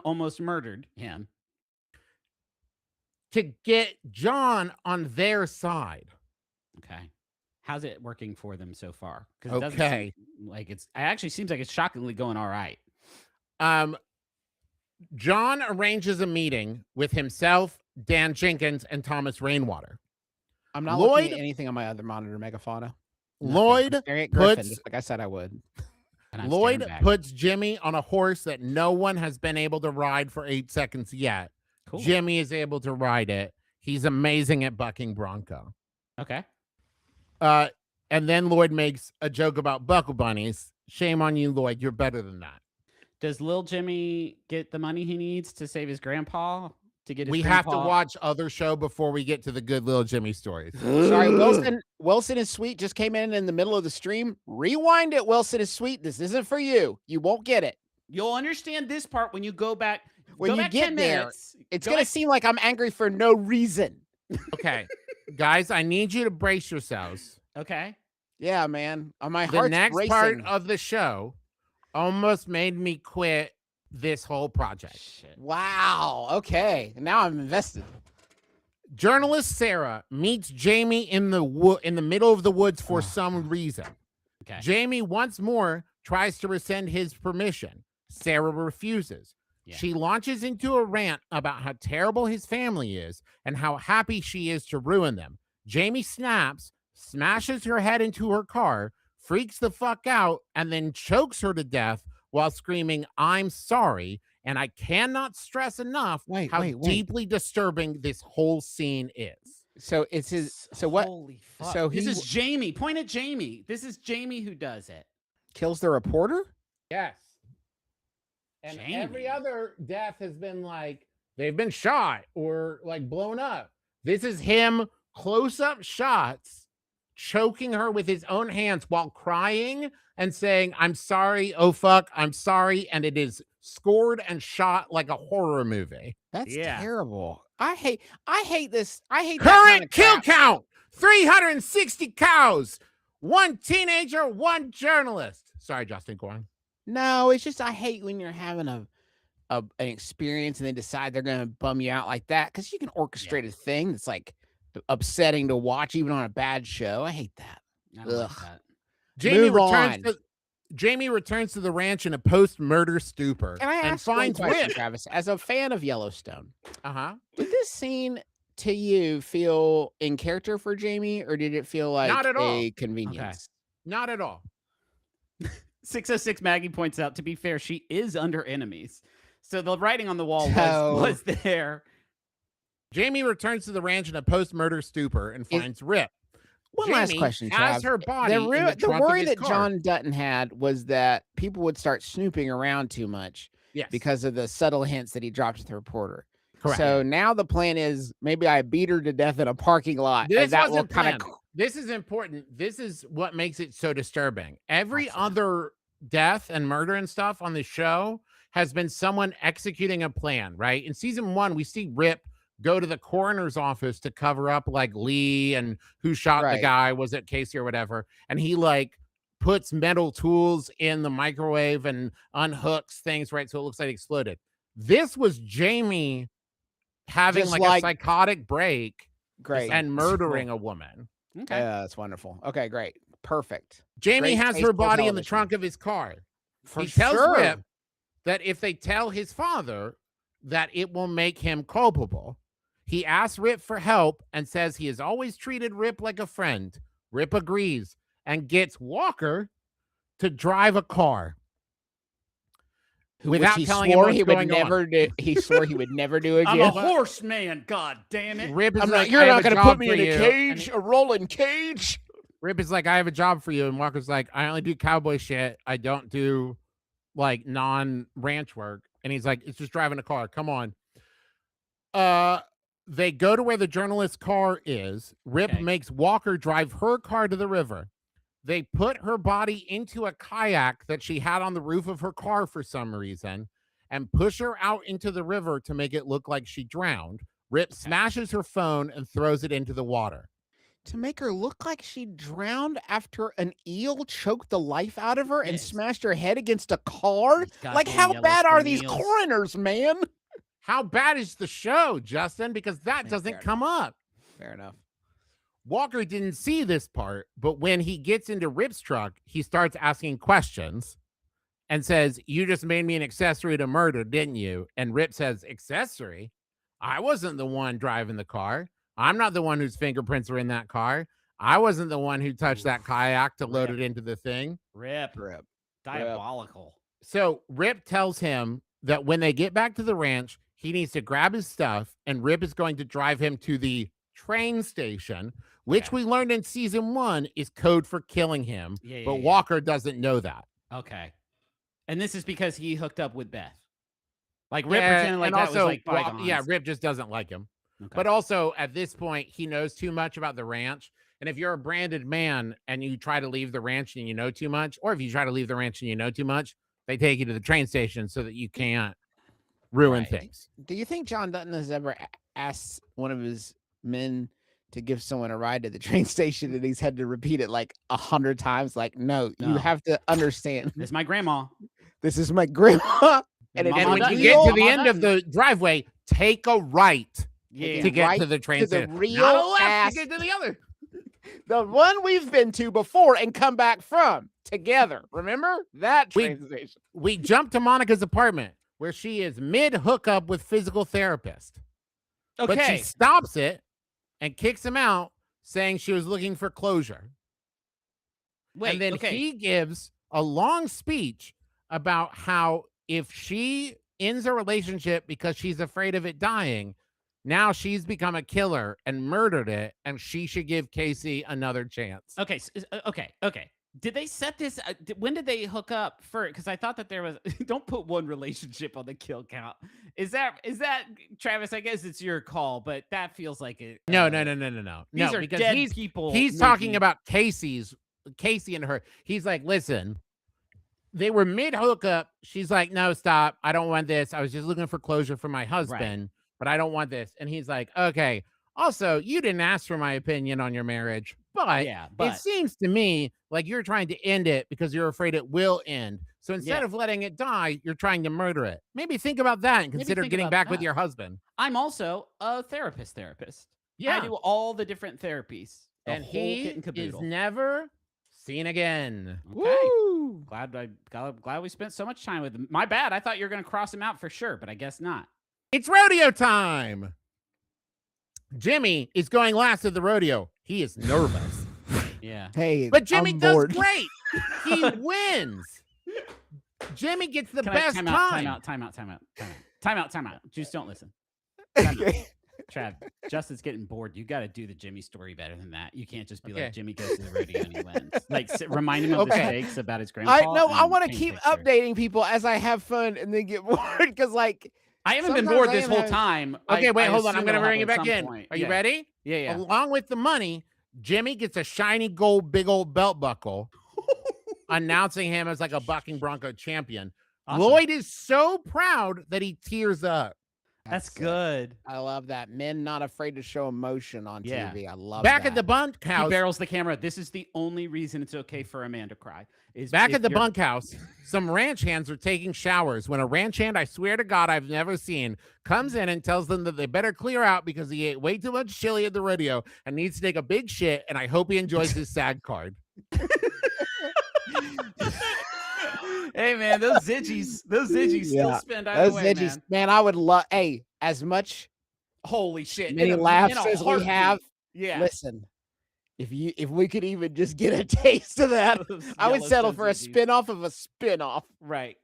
almost murdered him. To get John on their side. Okay. How's it working for them so far? Because it doesn't Okay. seem like it actually seems like it's shockingly going all right. John arranges a meeting with himself, Dan Jenkins, and Thomas Rainwater. I'm not Lloyd- looking at anything on my other monitor, Megafauna. Lloyd Staring at Griffin, puts- just like I said I would. And I'm Lloyd staring back. puts Jimmy on a horse that no one has been able to ride for 8 seconds yet. Cool. Jimmy is able to ride it. He's amazing at bucking bronco. Okay. And then Lloyd makes a joke about buckle bunnies. Shame on you, Lloyd. You're better than that. Does Lil Jimmy get the money he needs to save his grandpa? To get his We have to grandpa- watch other show before we get to the good little Jimmy stories. Sorry, Wilson is sweet. Just came in the middle of the stream. Rewind it. Wilson is sweet. This isn't for you. You won't get it. You'll understand this part when you go back. When go you back get 10 there, minutes. It's Go gonna back- seem like I'm angry for no reason. Okay, guys, I need you to brace yourselves. Okay. Yeah, man. My The heart's next racing. part of the show almost made me quit this whole project. Shit. Wow. Okay. Now I'm invested. Journalist Sarah meets Jamie in the middle of the woods for some reason. Okay. Jamie once more tries to rescind his permission. Sarah refuses. Yeah. She launches into a rant about how terrible his family is and how happy she is to ruin them. Jamie snaps, smashes her head into her car, freaks the fuck out, and then chokes her to death while screaming, "I'm sorry." And I cannot stress enough how wait. deeply disturbing this whole scene is. So it's his. So what Holy fuck. so this he is Jamie. Point at Jamie. This is Jamie who does it. kills the reporter? Yes. And every Jamie. other death has been like they've been shot or like blown up. This is him close-up shots, choking her with his own hands while crying and saying, "I'm sorry, oh fuck, I'm sorry." And it is scored and shot like a horror movie. That's Yeah. terrible. I hate this. I hate that Current kind of kill crap. count 360 cows, 1 teenager, 1 journalist. Sorry, Justin, go on. No, it's just I hate when you're having an experience and they decide they're gonna bum you out like that because you can orchestrate a thing that's like upsetting to watch even on a bad show. I hate that. I don't like that. Jamie returns to the ranch in a post-murder stupor Can I and ask one finds question, Rip. Travis? As a fan of Yellowstone, Uh-huh. did this scene to you feel in character for Jamie, or did it feel like Not at all. a convenience? Not at all. 606 Maggie points out, to be fair, she is under enemies. So the writing on the wall So- was there. Jamie returns to the ranch in a post-murder stupor and finds Rip. One last Jamie question, has Trav. her body in the The trunk of worry his that car. John Dutton had was that people would start snooping around too much Yes. because of the subtle hints that he dropped to the reporter. Correct. So now the plan is maybe I beat her to death in a parking lot. This and that will wasn't kind planned. of This is important. This is what makes it so disturbing. Every other death and murder and stuff on the show has been someone executing a plan, right? In season 1, we see Rip go to the coroner's office to cover up like Lee and who shot the Right. guy, was it Casey or whatever, and he like puts metal tools in the microwave and unhooks things, right? So it looks like it exploded. This was Jamie having Just like a like- psychotic break great. and murdering a woman. Okay. Yeah, that's wonderful. Okay, great. Perfect. Jamie Great has taste her for body in the television. trunk of his car. For He tells sure. Rip that if they tell his father, that it will make him culpable. He asks Rip for help and says he has always treated Rip like a friend. Rip agrees and gets Walker to drive a car. Which without he telling him swore what's he would going on. never do. He swore he would never do I'm a again. horseman, god damn it. Rip is I'm like, like, you're "I have not a going to job put me for in a you." cage, a rolling cage. Rip is like, I have a job for you. And Walker's like, I only do cowboy shit. I don't do like non-ranch work. And he's like, it's just driving a car. Come on. They go to where the journalist's car is. Rip Okay. makes Walker drive her car to the river. They put her body into a kayak that she had on the roof of her car for some reason and push her out into the river to make it look like she drowned. Rip smashes her phone and throws it into the water. To make her look like she drowned after an eel choked the life out of her and Yes. smashed her head against a car? These Like, goddamn how bad are Yellowstone these eels. coroners, man? How bad is the show, Justin? Because that Yeah, doesn't fair come up. Fair enough. Walker didn't see this part, but when he gets into Rip's truck, he starts asking questions and says, you just made me an accessory to murder, didn't you? And Rip says, accessory? I wasn't the one driving the car. I'm not the one whose fingerprints are in that car. I wasn't the one who touched that kayak to load Rip. it into the thing. Rip. Rip. Diabolical. So Rip tells him that when they get back to the ranch, he needs to grab his stuff, and Rip is going to drive him to the train station, which Okay. we learned in season 1 is code for killing him. Yeah, yeah, But yeah. Walker doesn't know that. Okay. And this is because he hooked up with Beth. Like Rip Yeah, pretended like and that also, was like Wa- bygones. yeah, Rip just doesn't like him. Okay. But also at this point, he knows too much about the ranch. And if you're a branded man and you try to leave the ranch and you know too much, or if you try to leave the ranch and you know too much, they take you to the train station so that you can't ruin Right. things. Do you think John Dutton has ever asked one of his men to give someone a ride to the train station and he's had to repeat it like 100 times? Like, no, you No. have to understand. This is my grandma. This is my grandma. And Mama And when Dutton. you get to Mama the end of Dutton. the driveway, take a right Yeah. to get right to the train to the station. real Not a left ass- to get to the other. The one we've been to before and come back from together. Remember that We- train station? We jump to Monica's apartment where she is mid hookup with physical therapist. But Okay. she stops it and kicks him out, saying she was looking for closure. Wait, And then okay. he gives a long speech about how if she ends a relationship because she's afraid of it dying, now she's become a killer and murdered it, and she should give Casey another chance. Okay. Okay. Did they set this? When did they hook up for? Because I thought that there was. Don't put one relationship on the kill count. Is that Travis? I guess it's your call, but that feels like it. No. These No, are because dead he's people. talking making- about Casey and her. He's like, listen, they were mid hookup. She's like, no, stop. I don't want this. I was just looking for closure for my husband, but I don't want this. And he's like, okay. Also, you didn't ask for my opinion on your marriage. But Yeah, it but seems to me like you're trying to end it because you're afraid it will end. So instead Yeah. of letting it die, you're trying to murder it. Maybe think about that and Maybe consider think getting about back with that. your husband. I'm also a therapist. I Yeah. do all the different therapies. The And whole he kit and is caboodle. never seen again. Okay. Woo! Glad we spent so much time with him. My bad. I thought you were going to cross him out for sure, but I guess not. It's rodeo time. Jimmy is going last at the rodeo. He is nervous. Yeah. Hey, But Jimmy I'm does bored. great. He wins. Jimmy gets the best Time out. Just don't listen. Okay. Trav, Justin's getting bored. You got to do the Jimmy story better than that. You can't just be Okay. like, Jimmy goes to the rodeo and he wins. Like, remind him of the Okay. stakes about his grandpa. I and want to paint keep picture. updating people as I have fun and then get bored because, like, I haven't been sometimes bored I this am whole having- time. Okay, wait, I hold on. I'm assume going to it'll bring it happen back at in. some point. Are you Yeah. ready? Yeah. Along with the money, Jimmy gets a shiny gold big old belt buckle, announcing him as like a bucking bronco champion. Awesome. Lloyd is so proud that he tears up. That's sick. good. I love that. Men not afraid to show emotion on Yeah. TV. I love Back that. at the He bunkhouse, barrels the camera. This is the only reason it's okay for a man to cry. Is back if at the you're- bunkhouse, some ranch hands are taking showers when a ranch hand I swear to God I've never seen comes in and tells them that they better clear out because he ate way too much chili at the rodeo and needs to take a big shit, and I hope he enjoys his SAG card. Hey man, those zidgies still Yeah. spend either Those way, edges, man. man, I would love. Hey, as much Holy shit! many in a laughs as we heartbeat. have, Yeah. listen. If we could even just get a taste of that, I would settle Yellowstone for a zidgies. spinoff of a spinoff. Right.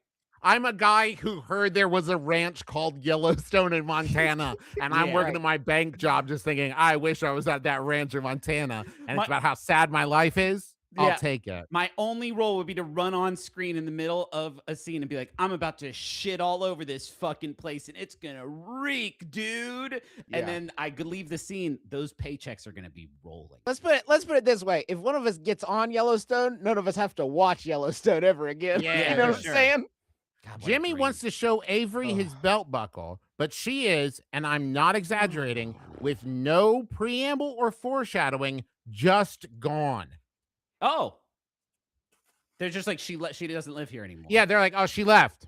I'm a guy who heard there was a ranch called Yellowstone in Montana, and I'm Yeah. working Right. at my bank job just thinking, I wish I was at that ranch in Montana. And My- it's about how sad my life is. I'll Yeah. take it. My only role would be to run on screen in the middle of a scene and be like, I'm about to shit all over this fucking place and it's gonna reek, dude. Yeah. And then I could leave the scene. Those paychecks are gonna be rolling. Let's put it this way: if one of us gets on Yellowstone, none of us have to watch Yellowstone ever again. Yeah, you know for what I'm sure. saying? God, what a Jimmy dream. wants to show Avery his Ugh. belt buckle, but she is, and I'm not exaggerating, with no preamble or foreshadowing, just gone. Oh. They're just like she doesn't live here anymore. Yeah, they're like, oh, she left.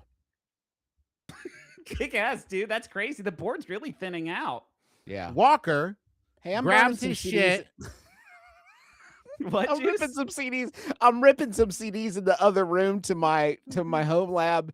Kick ass, dude. That's crazy. The board's really thinning out. Yeah. Walker Hey, I'm grabs burning his some shit. CDs. What? I'm Juice? ripping some CDs. I'm ripping some CDs in the other room to my home lab.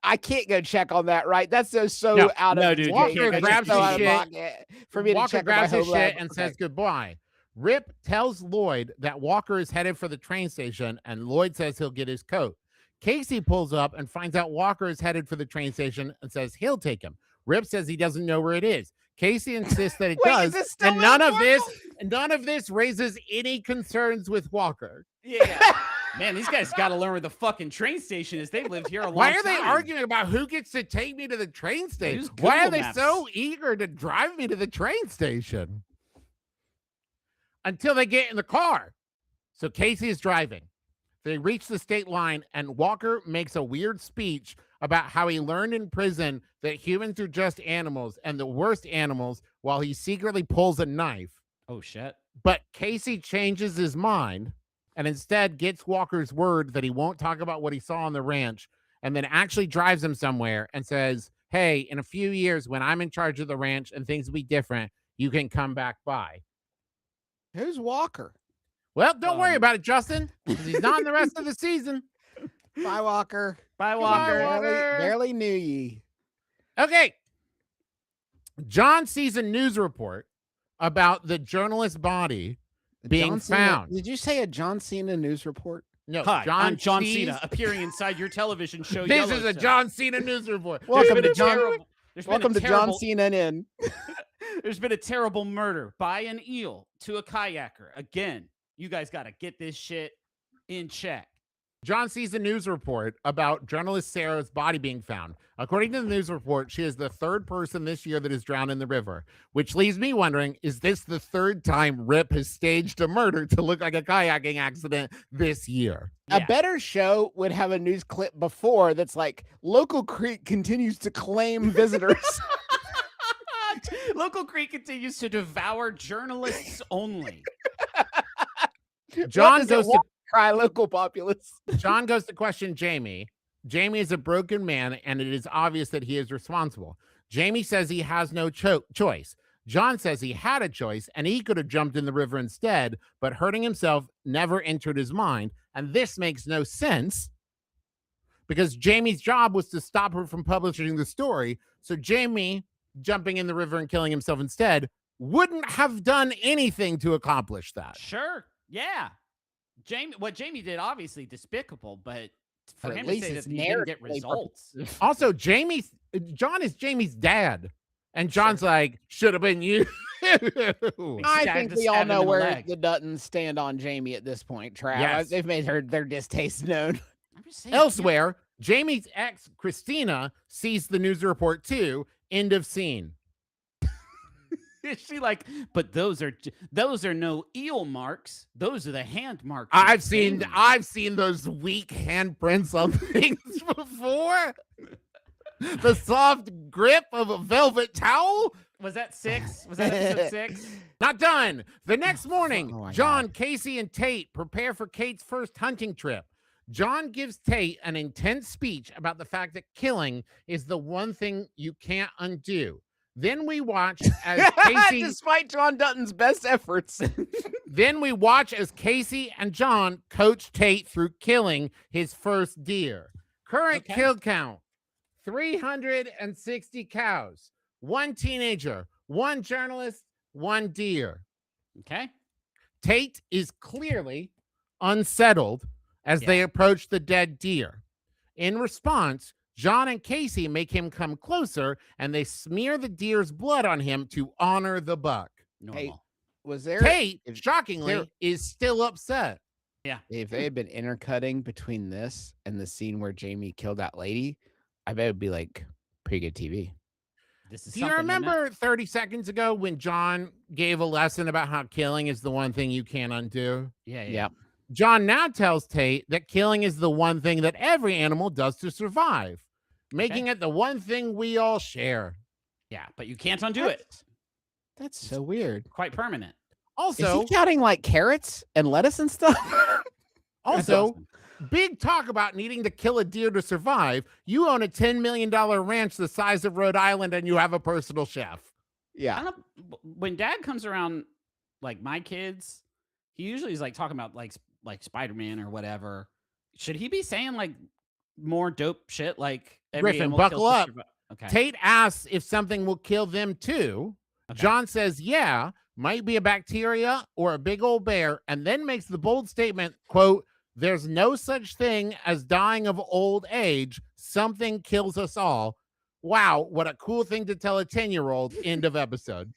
I can't go check on that, right? That's so No, out of no, dude, you Walker can't go grabs check so his out of shit. pocket for me to Walker check grabs on my his home shit lab. and Okay. says goodbye. Rip tells Lloyd that Walker is headed for the train station, and Lloyd says he'll get his coat. Casey pulls up and finds out Walker is headed for the train station and says he'll take him. Rip says he doesn't know where it is. Casey insists that it Wait, is does, this still and none of metaphorical? this raises any concerns with Walker. Yeah. Man, these guys got to learn where the fucking train station is. They've lived here a long Why time. are they arguing about who gets to take me to the train station? Use Why are Google they Maps. so eager to drive me to the train station? Until they get in the car. So Casey is driving. They reach the state line, and Walker makes a weird speech about how he learned in prison that humans are just animals and the worst animals, while he secretly pulls a knife. Oh, shit. But Casey changes his mind and instead gets Walker's word that he won't talk about what he saw on the ranch, and then actually drives him somewhere and says, hey, in a few years when I'm in charge of the ranch and things will be different, you can come back by. Who's Walker? Well, don't worry about it, Justin, because he's not in the rest of the season. Bye, Walker. Bye, Goodbye, Walker. Walker. Barely knew ye. Okay. John sees a news report about the journalist's body being John Cena- found. Did you say a John Cena news report? No, Hi, I'm John sees- Cena, appearing inside your television show. This is a Yellowstone. John Cena news report. Welcome There's been to a John. terrible- there's been a Welcome to John terrible- Cena in. There's been a terrible murder by an eel to a kayaker. Again, you guys got to get this shit in check. John sees a news report about journalist Sarah's body being found. According to the news report, she is the third person this year that is drowned in the river, which leaves me wondering, is this the third time Rip has staged a murder to look like a kayaking accident this year? A Yeah. better show would have a news clip before that's like, local creek continues to claim visitors. Local Creek continues to devour journalists only. John goes to cry local populace. John goes to question Jamie. Jamie is a broken man, and it is obvious that he is responsible. Jamie says he has no choice. John says he had a choice, and he could have jumped in the river instead, but hurting himself never entered his mind. And this makes no sense because Jamie's job was to stop her from publishing the story. So Jamie jumping in the river and killing himself instead wouldn't have done anything to accomplish that. Sure. Yeah. What Jamie did, obviously despicable, but for But at him to least say it's that he didn't get narratively results. Also, John is Jamie's dad. And John's like, should have been you. I think we all stabbed him know in the where leg. the Duttons stand on Jamie at this point, Trav. Yes. They've made their distaste known. I'm just saying, Elsewhere, Jamie's ex, Christina, sees the news report too. End of scene. Is she like, but those are no eel marks. Those are the hand marks. of I've seen Jamie." those weak handprints on things before. The soft grip of a velvet towel. Was that 6? Was that episode 6? Not done. The next morning, Oh my John, God. Casey, and Tate prepare for Kate's first hunting trip. John gives Tate an intense speech about the fact that killing is the one thing you can't undo. Then we watch as Casey Despite John Dutton's best efforts. Then we watch as Casey and John coach Tate through killing his first deer. Current Okay. kill count, 360 cows, 1 teenager, 1 journalist, 1 deer. Okay. Tate is clearly unsettled as they approach the dead deer. In response, John and Casey make him come closer and they smear the deer's blood on him to honor the buck. Normal. Was there Tate, if shockingly, there- is still upset. if they had been intercutting between this and the scene where Jamie killed that lady, I bet it'd be like pretty good TV. This is Do you something, isn't it? remember 30 seconds ago when John gave a lesson about how killing is the one thing you can't undo? Yeah. Yep. John now tells Tate that killing is the one thing that every animal does to survive, making it the one thing we all share. Yeah, but you can't undo it. That's so weird. Quite permanent. Also, Is he counting like carrots and lettuce and stuff? That's also, awesome. big talk about needing to kill a deer to survive. You own a $10 million ranch the size of Rhode Island and you have a personal chef. I Yeah. don't know, when Dad comes around, like my kids, he usually is like talking about like Spider-Man or whatever. Should he be saying like more dope shit like every Griffin, animal buckle kills to up. survive? Okay. Tate asks if something will kill them too. Okay. John says, yeah, might be a bacteria or a big old bear, and then makes the bold statement, quote, there's no such thing as dying of old age. Something kills us all. Wow, what a cool thing to tell a 10-year-old. End of episode.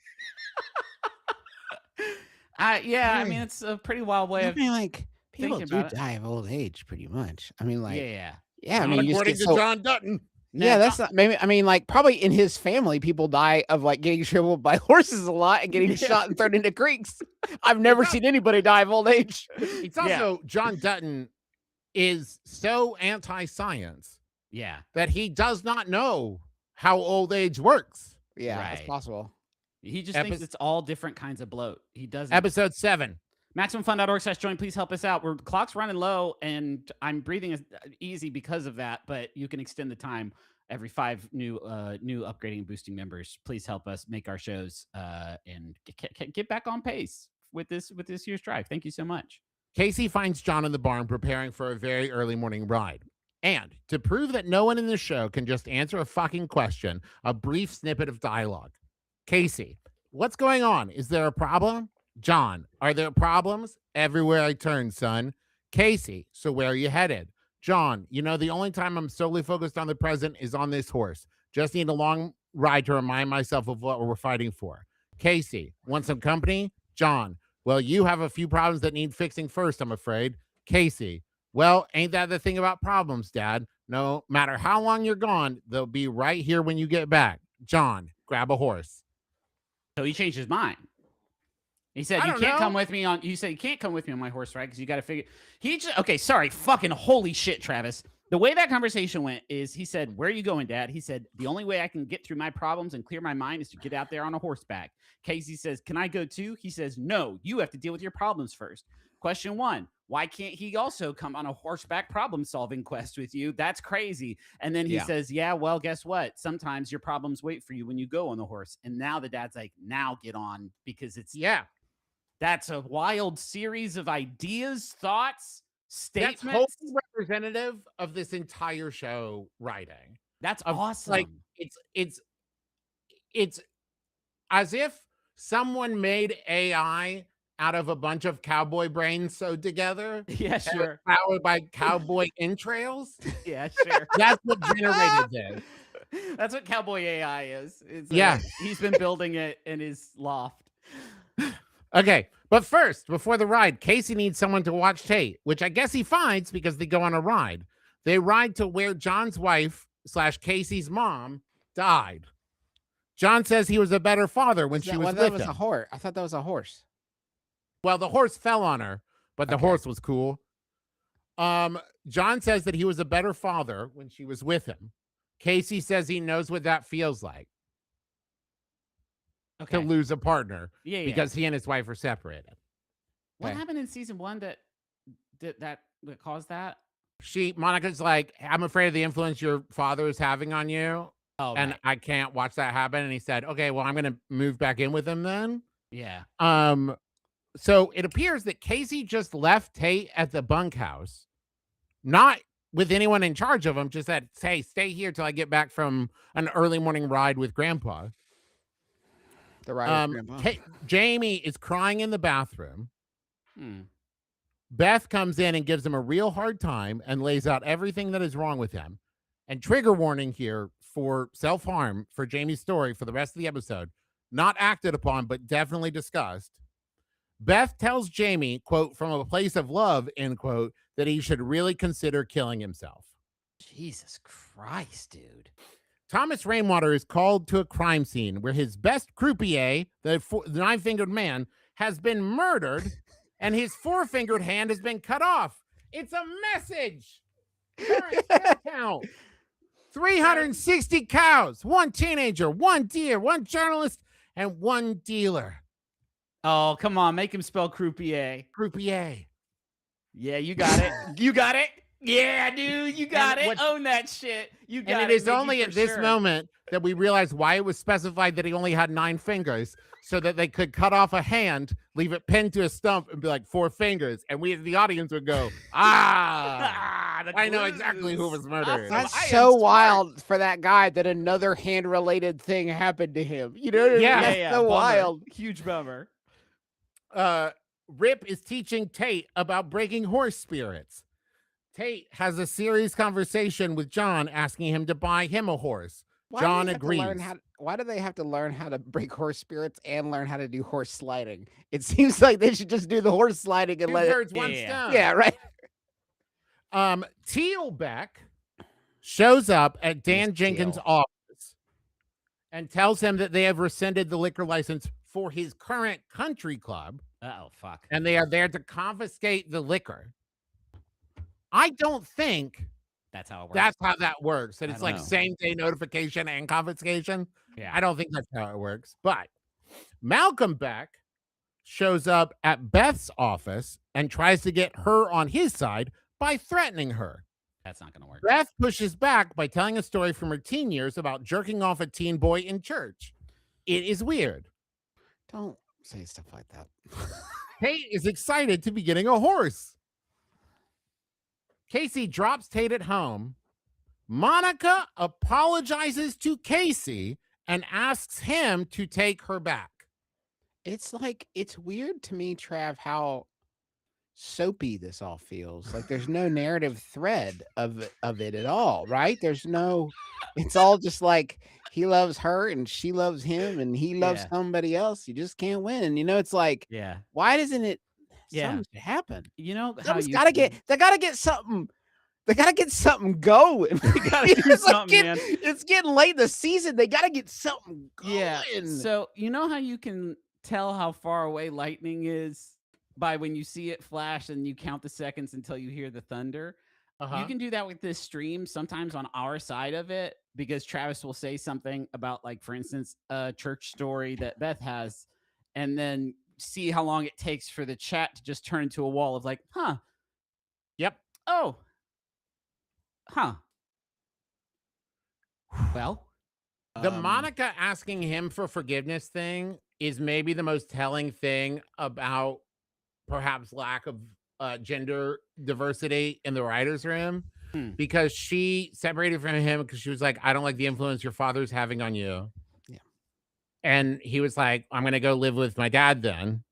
Yeah, I mean, it's a pretty wild way I of mean, like people thinking do about it. die of old age pretty much. I mean, like yeah. yeah, I Not mean, you just according get to so, John Dutton. yeah, that's not maybe. I mean, like probably in his family, people die of like getting shriveled by horses a lot and getting shot and thrown into creeks. I've never seen anybody die of old age. It's also John Dutton is so anti-science Yeah. that he does not know how old age works. Yeah, that's Right. possible. He just Epi- thinks it's all different kinds of bloat. He doesn't. Episode 7. MaximumFun.org/join. Please help us out. We're clock's running low, and I'm breathing easy because of that. But you can extend the time every 5 new upgrading and boosting members. Please help us make our shows and get back on pace with this year's drive. Thank you so much. Casey finds John in the barn preparing for a very early morning ride. And to prove that no one in the show can just answer a fucking question, a brief snippet of dialogue. Casey, what's going on? Is there a problem? John, are there problems? Everywhere I turn, son. Casey, so where are you headed? John, you know, the only time I'm solely focused on the present is on this horse. Just need a long ride to remind myself of what we're fighting for. Casey, want some company? John, well, you have a few problems that need fixing first, I'm afraid. Casey, well, ain't that the thing about problems, Dad? No matter how long you're gone, they'll be right here when you get back. John, grab a horse. So he changed his mind. He said, I "You don't can't know. come with me on." You said, "You can't come with me on my horse ride because you got to figure." Okay, sorry, fucking holy shit, Travis. The way that conversation went is he said, "Where are you going, Dad?" He said, "The only way I can get through my problems and clear my mind is to get out there on a horseback." Casey says, "Can I go too?" He says, "No, you have to deal with your problems first." Question 1, why can't he also come on a horseback problem solving quest with you? That's crazy. And then he says, "Yeah, well, guess what? Sometimes your problems wait for you when you go on the horse." And now the dad's like, "Now get on," because it's that's a wild series of ideas, thoughts, statements. That's wholly representative of this entire show writing. That's awesome. Like it's as if someone made AI out of a bunch of cowboy brains sewed together. Yeah, sure. Powered by cowboy entrails. Yeah, sure. That's what generated this. That's what cowboy AI is. It's, he's been building it in his loft. Okay, but first, before the ride, Casey needs someone to watch Tate, which I guess he finds because they go on a ride. They ride to where John's wife / Casey's mom died. John says he was a better father when she was with him. A horse. I thought that was a horse. Well, the horse fell on her, but the horse was cool. John says that he was a better father when she was with him. Casey says he knows what that feels like. To lose a partner because he and his wife are separated. What happened in season 1 that caused that? Monica's like, "I'm afraid of the influence your father is having on you. And I can't watch that happen." And he said, "Okay, well, I'm going to move back in with him then." Yeah. So it appears that Casey just left Tate at the bunkhouse, not with anyone in charge of him, just said, "Hey, stay here till I get back from an early morning ride with Grandpa." The ride with Grandpa. Jamie is crying in the bathroom. Beth comes in and gives him a real hard time and lays out everything that is wrong with him. And trigger warning here for self-harm for Jamie's story for the rest of the episode. Not acted upon, but definitely discussed. Beth tells Jamie, quote, "from a place of love," end quote, that he should really consider killing himself. Jesus Christ, dude. Thomas Rainwater is called to a crime scene where his best croupier, the nine-fingered man, has been murdered and his four-fingered hand has been cut off. It's a message. Current count. 360 cows, 1 teenager, 1 deer, 1 journalist, and 1 dealer. Oh, come on. Make him spell croupier. Croupier. Yeah, you got it. You got it. Yeah, dude, you got it. Own that shit. You got it. And it is only at this moment that we realize why it was specified that he only had 9 fingers, so that they could cut off a hand, leave it pinned to a stump, and be like 4 fingers. And we, the audience, would go, I know exactly who was murdered. That's so wild for that guy that another hand-related thing happened to him. You know what I mean? That's so wild. Huge bummer. Rip is teaching Tate about breaking horse spirits. Tate has a serious conversation with John, asking him to buy him a horse. John agrees. Why do they have to learn how to break horse spirits and learn how to do horse sliding? It seems like they should just do the horse sliding and let birds, one stone. Yeah, right. Tealbeck shows up at Dan Jenkins' office and tells him that they have rescinded the liquor license for his current country club. Oh, fuck. And they are there to confiscate the liquor. I don't think that's how it works. That's how that works. And it's like same-day notification and confiscation. Yeah. I don't think that's how it works. But Malcolm Beck shows up at Beth's office and tries to get her on his side by threatening her. That's not going to work. Beth pushes back by telling a story from her teen years about jerking off a teen boy in church. It is weird. Don't say stuff like that. Tate is excited to be getting a horse. Casey drops Tate at home. Monica apologizes to Casey and asks him to take her back. It's like, it's weird to me, Trav, how soapy this all feels. Like there's no narrative thread of it at all, right? There's no, it's all just like he loves her and she loves him and he loves somebody else. You just can't win. And you know, it's like, why doesn't it something should happen? You know, they gotta get something. They gotta get something going. They gotta do something, man. It's getting late in the season. They gotta get something going. Yeah. So you know how you can tell how far away lightning is by when you see it flash and you count the seconds until you hear the thunder? Uh-huh. You can do that with this stream sometimes on our side of it, because Travis will say something about, like, for instance, a church story that Beth has, and then see how long it takes for the chat to just turn into a wall of like, huh, Yep. oh, huh. Well, The Monica asking him for forgiveness thing is maybe the most telling thing about perhaps lack of gender diversity in the writer's room, because she separated from him because she was like, I don't like the influence your father's having on you. Yeah. And he was like, I'm going to go live with my dad then.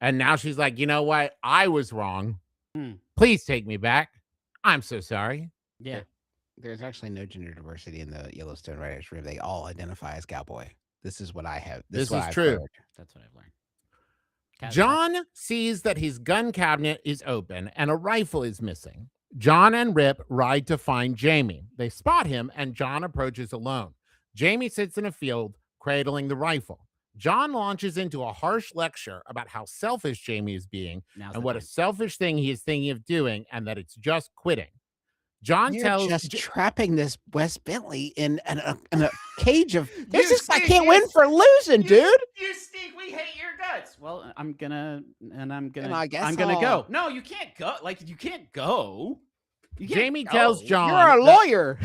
And now she's like, you know what? I was wrong. Please take me back. I'm so sorry. Yeah. There's actually no gender diversity in the Yellowstone writers' room. They all identify as cowboy. This is what I have. This is what is I've true. heard. That's what I've learned. John sees that his gun cabinet is open and a rifle is missing. John and Rip ride to find Jamie. They spot him and John approaches alone. Jamie sits in a field, cradling the rifle. John launches into a harsh lecture about how selfish Jamie is being and what a selfish thing he is thinking of doing, and that it's just quitting. John You're tells just trapping this Wes Bentley in a cage of. This is I can't win for losing, dude. You stink. We hate your guts. Well, I'm gonna I guess I'm gonna go. No, you can't go. Like, you can't go. Jamie tells John You're a lawyer.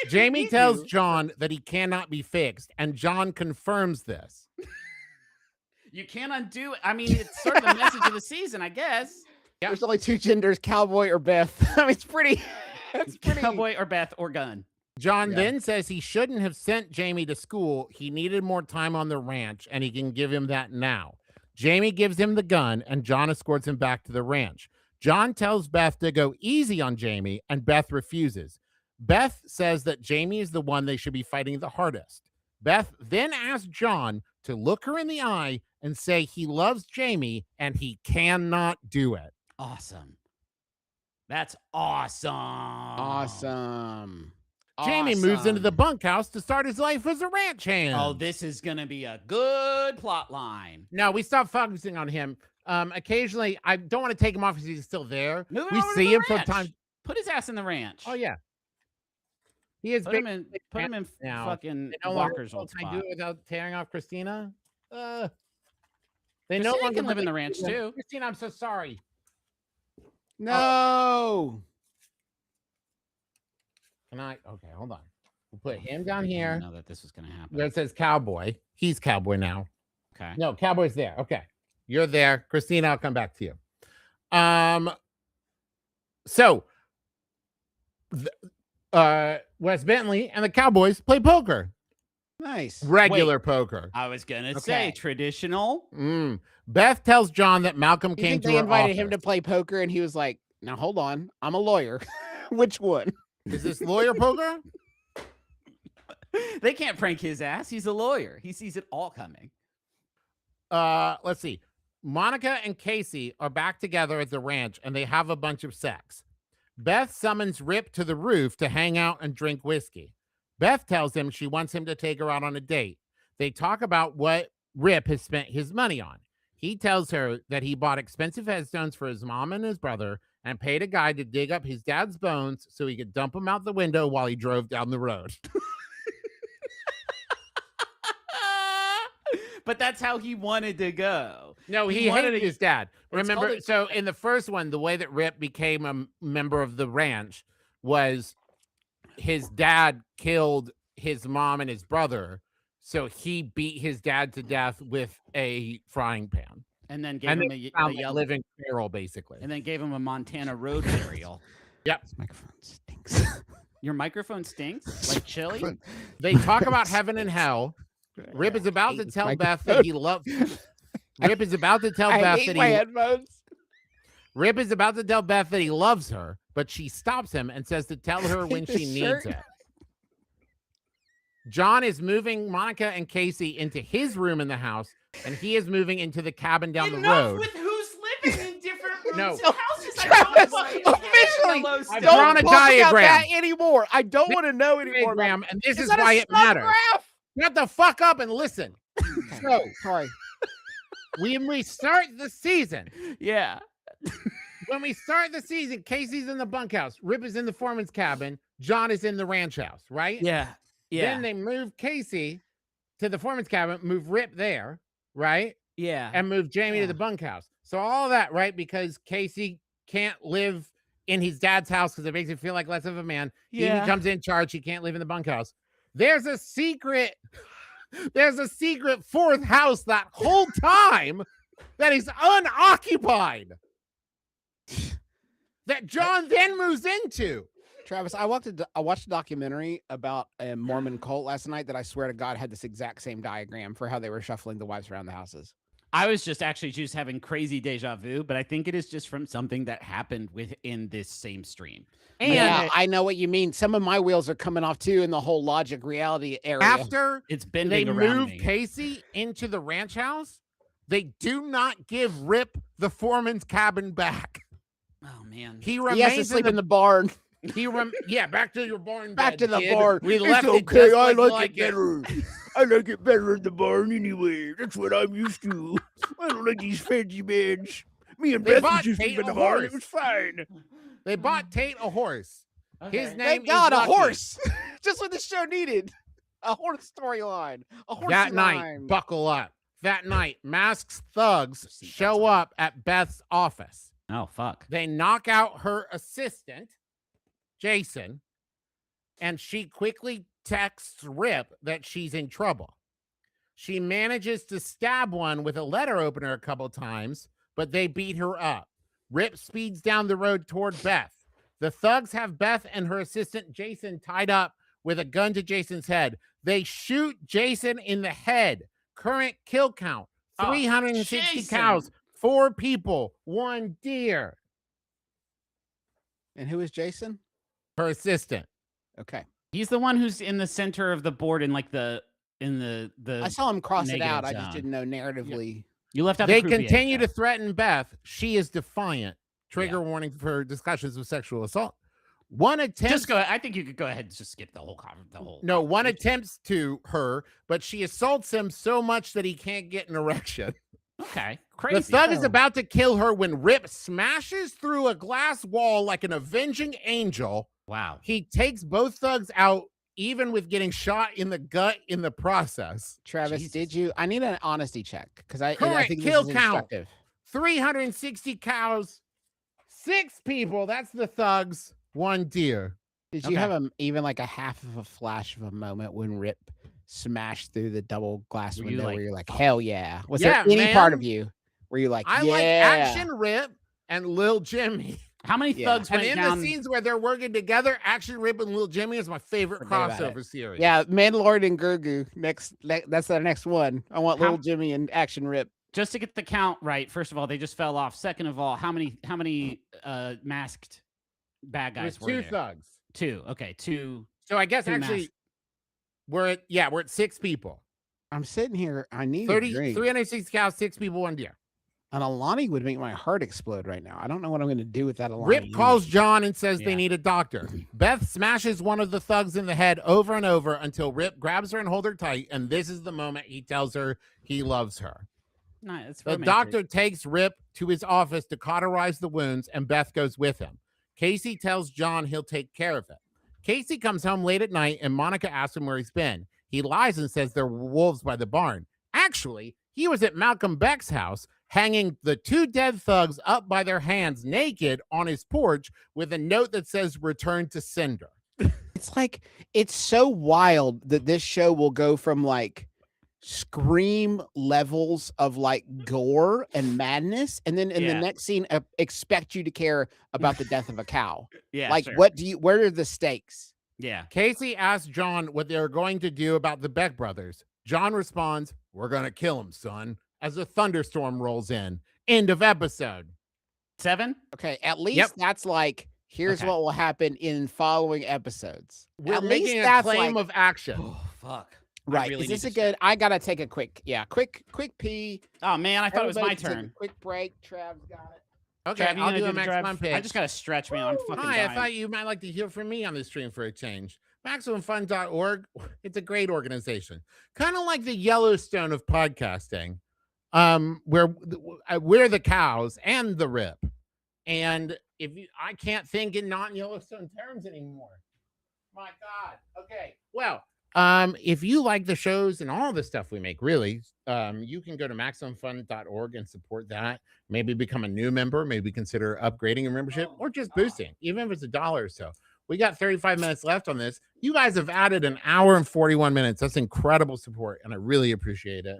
Jamie tells John that he cannot be fixed, and John confirms this. You can't undo it. I mean, it's sort of the message of the season, I guess. Yeah. There's only two genders, cowboy or Beth. I mean, it's pretty. It's pretty. Cowboy or Beth or gun. John then says he shouldn't have sent Jamie to school. He needed more time on the ranch, and he can give him that now. Jamie gives him the gun, and John escorts him back to the ranch. John tells Beth to go easy on Jamie, and Beth refuses. Beth says that Jamie is the one they should be fighting the hardest. Beth then asks John to look her in the eye and say he loves Jamie, and he cannot do it. Awesome. That's awesome. Awesome. Jamie moves into the bunkhouse to start his life as a ranch hand. Oh, this is going to be a good plot line. No, we stopped focusing on him. Occasionally, I don't want to take him off because he's still there. Move we over to see the him from ranch. time. Put his ass in the ranch. Oh yeah, he is. Put him in now. fucking They no Walker's longer old can I spot. do it without tearing off Christina? They Christina no longer can live in the ranch too. Christina, I'm so sorry. No. Can I? Okay, hold on. We'll put him down I here. didn't know that this was going to happen. Where it says cowboy. He's cowboy now. Okay. No, cowboy's there. Okay, you're there, Christina. I'll come back to you. So, Wes Bentley and the Cowboys play poker. Nice. Regular poker. I was going to say traditional. Beth tells John that Malcolm You came think to they her invited him office. to play poker, and he was like, "Now hold on, I'm a lawyer." Which one? Is this lawyer poker? They can't prank his ass. He's a lawyer. He sees it all coming. Let's see. Monica and Casey are back together at the ranch, and they have a bunch of sex. Beth summons Rip to the roof to hang out and drink whiskey. Beth tells him she wants him to take her out on a date. They talk about what Rip has spent his money on. He tells her that he bought expensive headstones for his mom and his brother and paid a guy to dig up his dad's bones so he could dump them out the window while he drove down the road. But that's how he wanted to go. No, he wanted hated his dad. Remember, called it- so in the first one, the way that Rip became a member of the ranch was his dad killed his mom and his brother. So he beat his dad to death with a frying pan. And then gave And him they a found a yellow, living barrel, basically. and then gave him a Montana road burial. Yep. This microphone stinks. Your microphone stinks like chili. They talk about heaven and hell. Rip is about to tell Beth that he loves. Rip is about to tell I Beth hate that my he. headphones. Rip is about to tell Beth that he loves her, but she stops him and says to tell her when this she needs shirt. it. John is moving Monica and Casey into his room in the house, and he is moving into the cabin down the road. with who's living in different rooms No. and houses. Travis, officially, I've don't drawn a talk about diagram. that anymore. I don't want to know anymore. Diagram, and this is that a why it snug matters. graph? Shut the fuck up and listen. So, Sorry. when we start the season, Yeah. when we start the season, Casey's in the bunkhouse, Rip is in the foreman's cabin, John is in the ranch house, right? Yeah. Then they move Casey to the foreman's cabin, move Rip there, right? Yeah. And move Jamie to the bunkhouse. So all that, right? Because Casey can't live in his dad's house because it makes him feel like less of a man. He becomes in charge. He can't live in the bunkhouse. There's a secret fourth house that whole time that is unoccupied that John then moves into. Travis, I watched a documentary about a Mormon cult last night that I swear to God had this exact same diagram for how they were shuffling the wives around the houses. I was just having crazy deja vu, but I think it is just from something that happened within this same stream. And yeah, I know what you mean. Some of my wheels are coming off too in the whole logic reality area. After it's they bending around move me. Casey into the ranch house, they do not give Rip the foreman's cabin back. Oh man, He has to remains sleep in the barn. Back to your barn. Back bed, to the kid. barn. We It's left it okay. just I like you like it better. I like it better in the barn anyway. That's what I'm used to. I don't like these fancy beds. Me and They Beth bought used to Tate sleep in a the barn. horse. It was fine. They bought Tate a horse. His name Thank is God, a Lucky. horse. Just what the show needed. A horse storyline. A horse That night, line. buckle up. That night, masked thugs show up at Beth's office. Oh fuck. They knock out her assistant, Jason, and she quickly texts Rip that she's in trouble. She manages to stab one with a letter opener a couple times, but they beat her up. Rip speeds down the road toward Beth. The thugs have Beth and her assistant Jason tied up with a gun to Jason's head. They shoot Jason in the head. Current kill count, 360 Jason. cows, 4 people, 1 deer. And who is Jason? Her assistant. Okay. He's the one who's in the center of the board in like the I saw him cross it out. negative I just zone. didn't know narratively. You left out They the croupier continue to stuff. threaten Beth. She is defiant. Trigger warning for discussions of sexual assault. One attempt. Just go. I think you could go ahead and just skip the whole No, one attempts to her, but she assaults him so much that he can't get an erection. Okay, crazy. The thug is about to kill her when Rip smashes through a glass wall like an avenging angel. Wow. He takes both thugs out, even with getting shot in the gut in the process. Travis, Jesus. did you? I need an honesty check because I Correct. think Kill this is count. instructive. 360 cows, 6 people. That's the thugs. 1 deer. Did you have even like a half of a flash of a moment when Rip smashed through the double glass Were you window like, where you're like, "Oh." hell yeah? Was Yeah, there any part man. of you where you're like, I yeah, like Action Rip and Lil Jimmy. How many Yeah. thugs And went in down? the scenes where they're working together, Action Rip and Lil Jimmy is my favorite Forget about crossover it. series. Yeah, Mandalorian and Gurgu. That's the next one. I want How- Little Jimmy and Action Rip. Just to get the count right. First of all, they just fell off. Second of all, how many masked bad guys With were 2 there? thugs. 2. Okay, 2. So I guess 2 actually masked. we're at 6 people. I'm sitting here. I need 30, a drink. 360 cows, 6 people, 1 deer. An Alani would make my heart explode right now. I don't know what I'm going to do with that Alani. Rip calls John and says they Yeah. need a doctor. Beth smashes one of the thugs in the head over and over until Rip grabs her and holds her tight. And this is the moment he tells her he loves her. No, it's The romantic. doctor takes Rip to his office to cauterize the wounds, and Beth goes with him. Casey tells John he'll take care of it. Casey comes home late at night, and Monica asks him where he's been. He lies and says there were wolves by the barn. Actually, he was at Malcolm Beck's house, hanging the 2 dead thugs up by their hands naked on his porch with a note that says return to sender. It's like, it's so wild that this show will go from like scream levels of like gore and madness, and then in the Yeah. next scene expect you to care about the death of a cow. Yeah. Like, sure. where are the stakes? Yeah. Casey asks John what they're going to do about the Beck brothers. John responds, "We're going to kill him, son," as a thunderstorm rolls in. End of episode. 7. Okay, at least Yep. that's like, here's Okay. what will happen in following episodes. We're At making least a that's claim like- of action. Oh fuck. I Right. really Is this need a to good? check. I gotta take a quick pee. Oh man, I thought it was my Everybody take a turn. quick break. Trav's got it. Okay, Trav, you I'll gonna do a the Max drive? Fun pick. I just gotta stretch, man. I'm fucking Hi, I dying. thought you might like to hear from me on the stream for a change. MaximumFun.org. It's a great organization, kind of like the Yellowstone of podcasting, where we're the cows and the Rip, And I can't think in non-Yellowstone terms anymore. My God. Okay. Well, if you like the shows and all the stuff we make, really, you can go to MaximumFun.org and support that. Maybe become a new member. Maybe consider upgrading your membership or just boosting, even if it's $1 or so. We got 35 minutes left on this. You guys have added an hour and 41 minutes. That's incredible support, and I really appreciate it.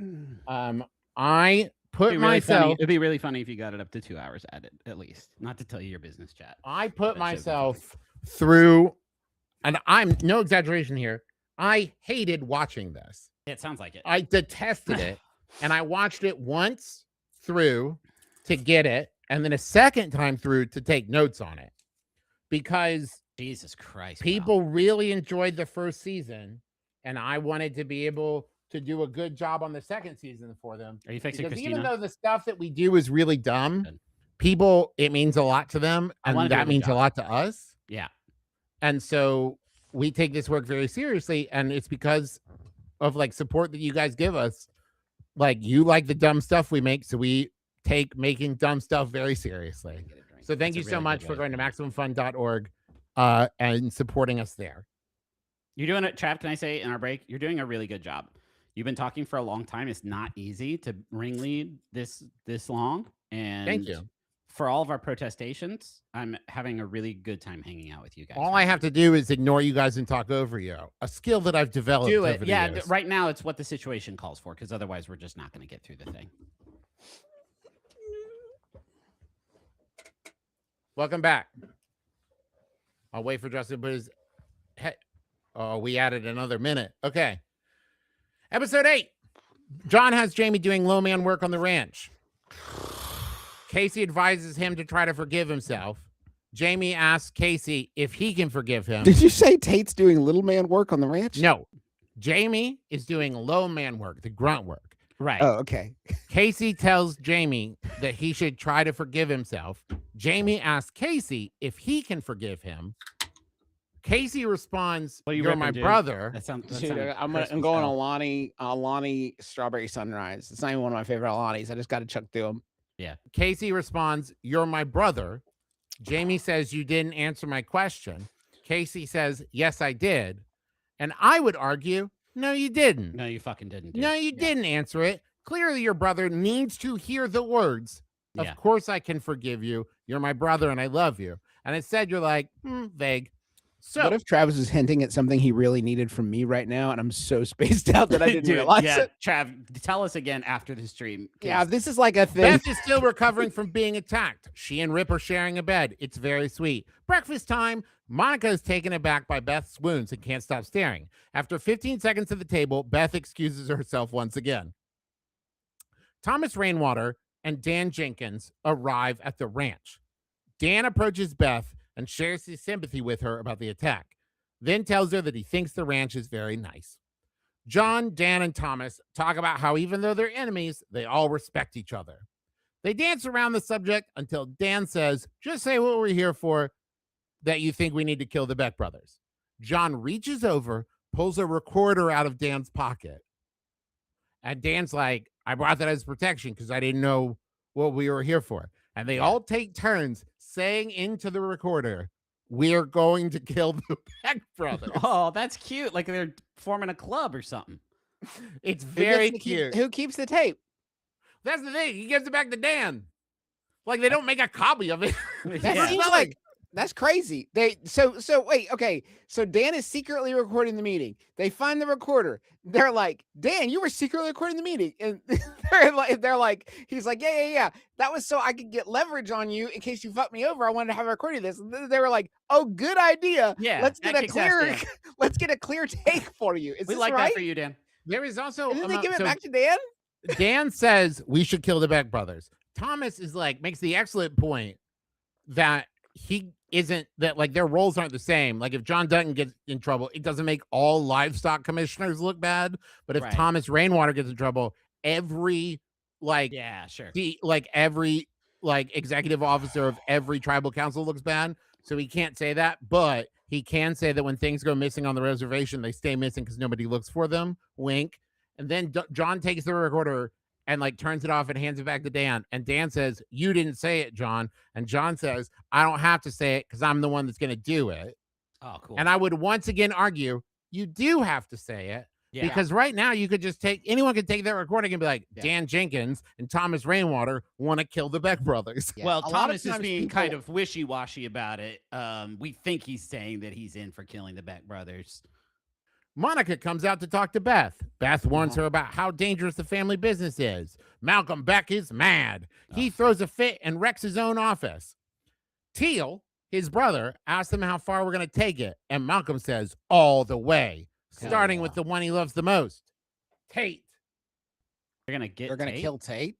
I put myself. It'd be really funny if you got it up to 2 hours at least. Not to tell you your business chat. I put myself through, and I'm no exaggeration here. I hated watching this. It sounds like it. I detested it, and I watched it once through to get it, and then a second time through to take notes on it, because Jesus Christ, people really enjoyed the first season, and I wanted to be able to do a good job on the second season for them. Are you fixing because Christina? even though the stuff that we do is really dumb, people, it means a lot to them, and that means a lot to us. Yeah. And so we take this work very seriously, and it's because of like support that you guys give us. Like, you like the dumb stuff we make, so we take making dumb stuff very seriously. So thank you so much for going to MaximumFun.org and supporting us there. You're doing it, Trav. Can I say in our break, you're doing a really good job. You've been talking for a long time. It's not easy to ringlead this long. And thank you. For all of our protestations, I'm having a really good time hanging out with you guys. All I have to do is ignore you guys and talk over you. A skill that I've developed. Do it. Over Yeah, the years. right now it's what the situation calls for, because otherwise we're just not going to get through the thing. Welcome back. I'll wait for Justin to put his head. Oh, we added another minute. Okay. Episode 8. John has Jamie doing low man work on the ranch. Casey advises him to try to forgive himself. Jamie asks Casey if he can forgive him. Did you say Tate's doing little man work on the ranch? No. Jamie is doing low man work, the grunt work. Right. Oh, okay. Casey tells Jamie that he should try to forgive himself. Jamie asks Casey if he can forgive him. Casey responds, "You're my brother." That sounds. Dude, I'm going on Lonnie Strawberry Sunrise. It's not even one of my favorite Lonnies. I just got to chuck through them. Yeah. Casey responds, "You're my brother." Jamie says, "You didn't answer my question." Casey says, "Yes, I did." And I would argue, no, you didn't. No, you fucking didn't. Dude. No, you didn't answer it. Clearly, your brother needs to hear the words, "Of course I can forgive you. You're my brother and I love you." And instead, you're like, vague. So what if Travis is hinting at something he really needed from me right now, and I'm so spaced out that I didn't realize it? Trav, tell us again after the stream. Yeah, this is like a thing. Beth is still recovering from being attacked. She and Rip are sharing a bed. It's very sweet. Breakfast time. Monica is taken aback by Beth's wounds and can't stop staring. After 15 seconds at the table, Beth excuses herself once again. Thomas Rainwater and Dan Jenkins arrive at the ranch. Dan approaches Beth and shares his sympathy with her about the attack, then tells her that he thinks the ranch is very nice. John, Dan, and Thomas talk about how even though they're enemies, they all respect each other. They dance around the subject until Dan says, "Just say what we're here for, that you think we need to kill the Beck brothers." John reaches over, pulls a recorder out of Dan's pocket. And Dan's like, "I brought that as protection because I didn't know what we were here for." And they all take turns saying into the recorder, "We're going to kill the Beck brothers." Oh, that's cute. Like they're forming a club or something. It's very cute. Who keeps the tape? That's the thing. He gives it back to Dan. Like they don't make a copy of it. That seems like that's crazy. So wait, okay. So Dan is secretly recording the meeting. They find the recorder. They're like, "Dan, you were secretly recording the meeting." And they're like, he's like, yeah. That was so I could get leverage on you in case you fuck me over. I wanted to have a recording of this. And they were like, "Oh, good idea. Yeah. Let's get a clear take for you." Is we this like right? that for you, Dan. There is also And then they give it back to Dan. Dan says we should kill the Beck brothers. Thomas is like makes the excellent point that he isn't that like their roles aren't the same. Like if John Dutton gets in trouble, it doesn't make all livestock commissioners look bad. But if Thomas Rainwater gets in trouble, every every executive officer of every tribal council looks bad. So he can't say that, but he can say that when things go missing on the reservation, they stay missing because nobody looks for them. Wink. And then John takes the recorder and like turns it off and hands it back to Dan. And Dan says, "You didn't say it, John." And John says, "I don't have to say it because I'm the one that's going to do it." Oh, cool. And I would once again argue you do have to say it. Yeah. Because right now you could just anyone could take that recording and be like, Yeah. Dan Jenkins and Thomas Rainwater want to kill the Beck brothers. Yeah. Well, A lot of Thomas is times being kind people- of wishy-washy about it. We think he's saying that he's in for killing the Beck brothers. Monica comes out to talk to Beth. Beth warns her about how dangerous the family business is. Malcolm Beck is mad. He throws a fit and wrecks his own office. Teal, his brother, asks him how far we're going to take it. And Malcolm says, all the way, starting with the one he loves the most, Tate. They're gonna get. They're gonna Tate? kill Tate.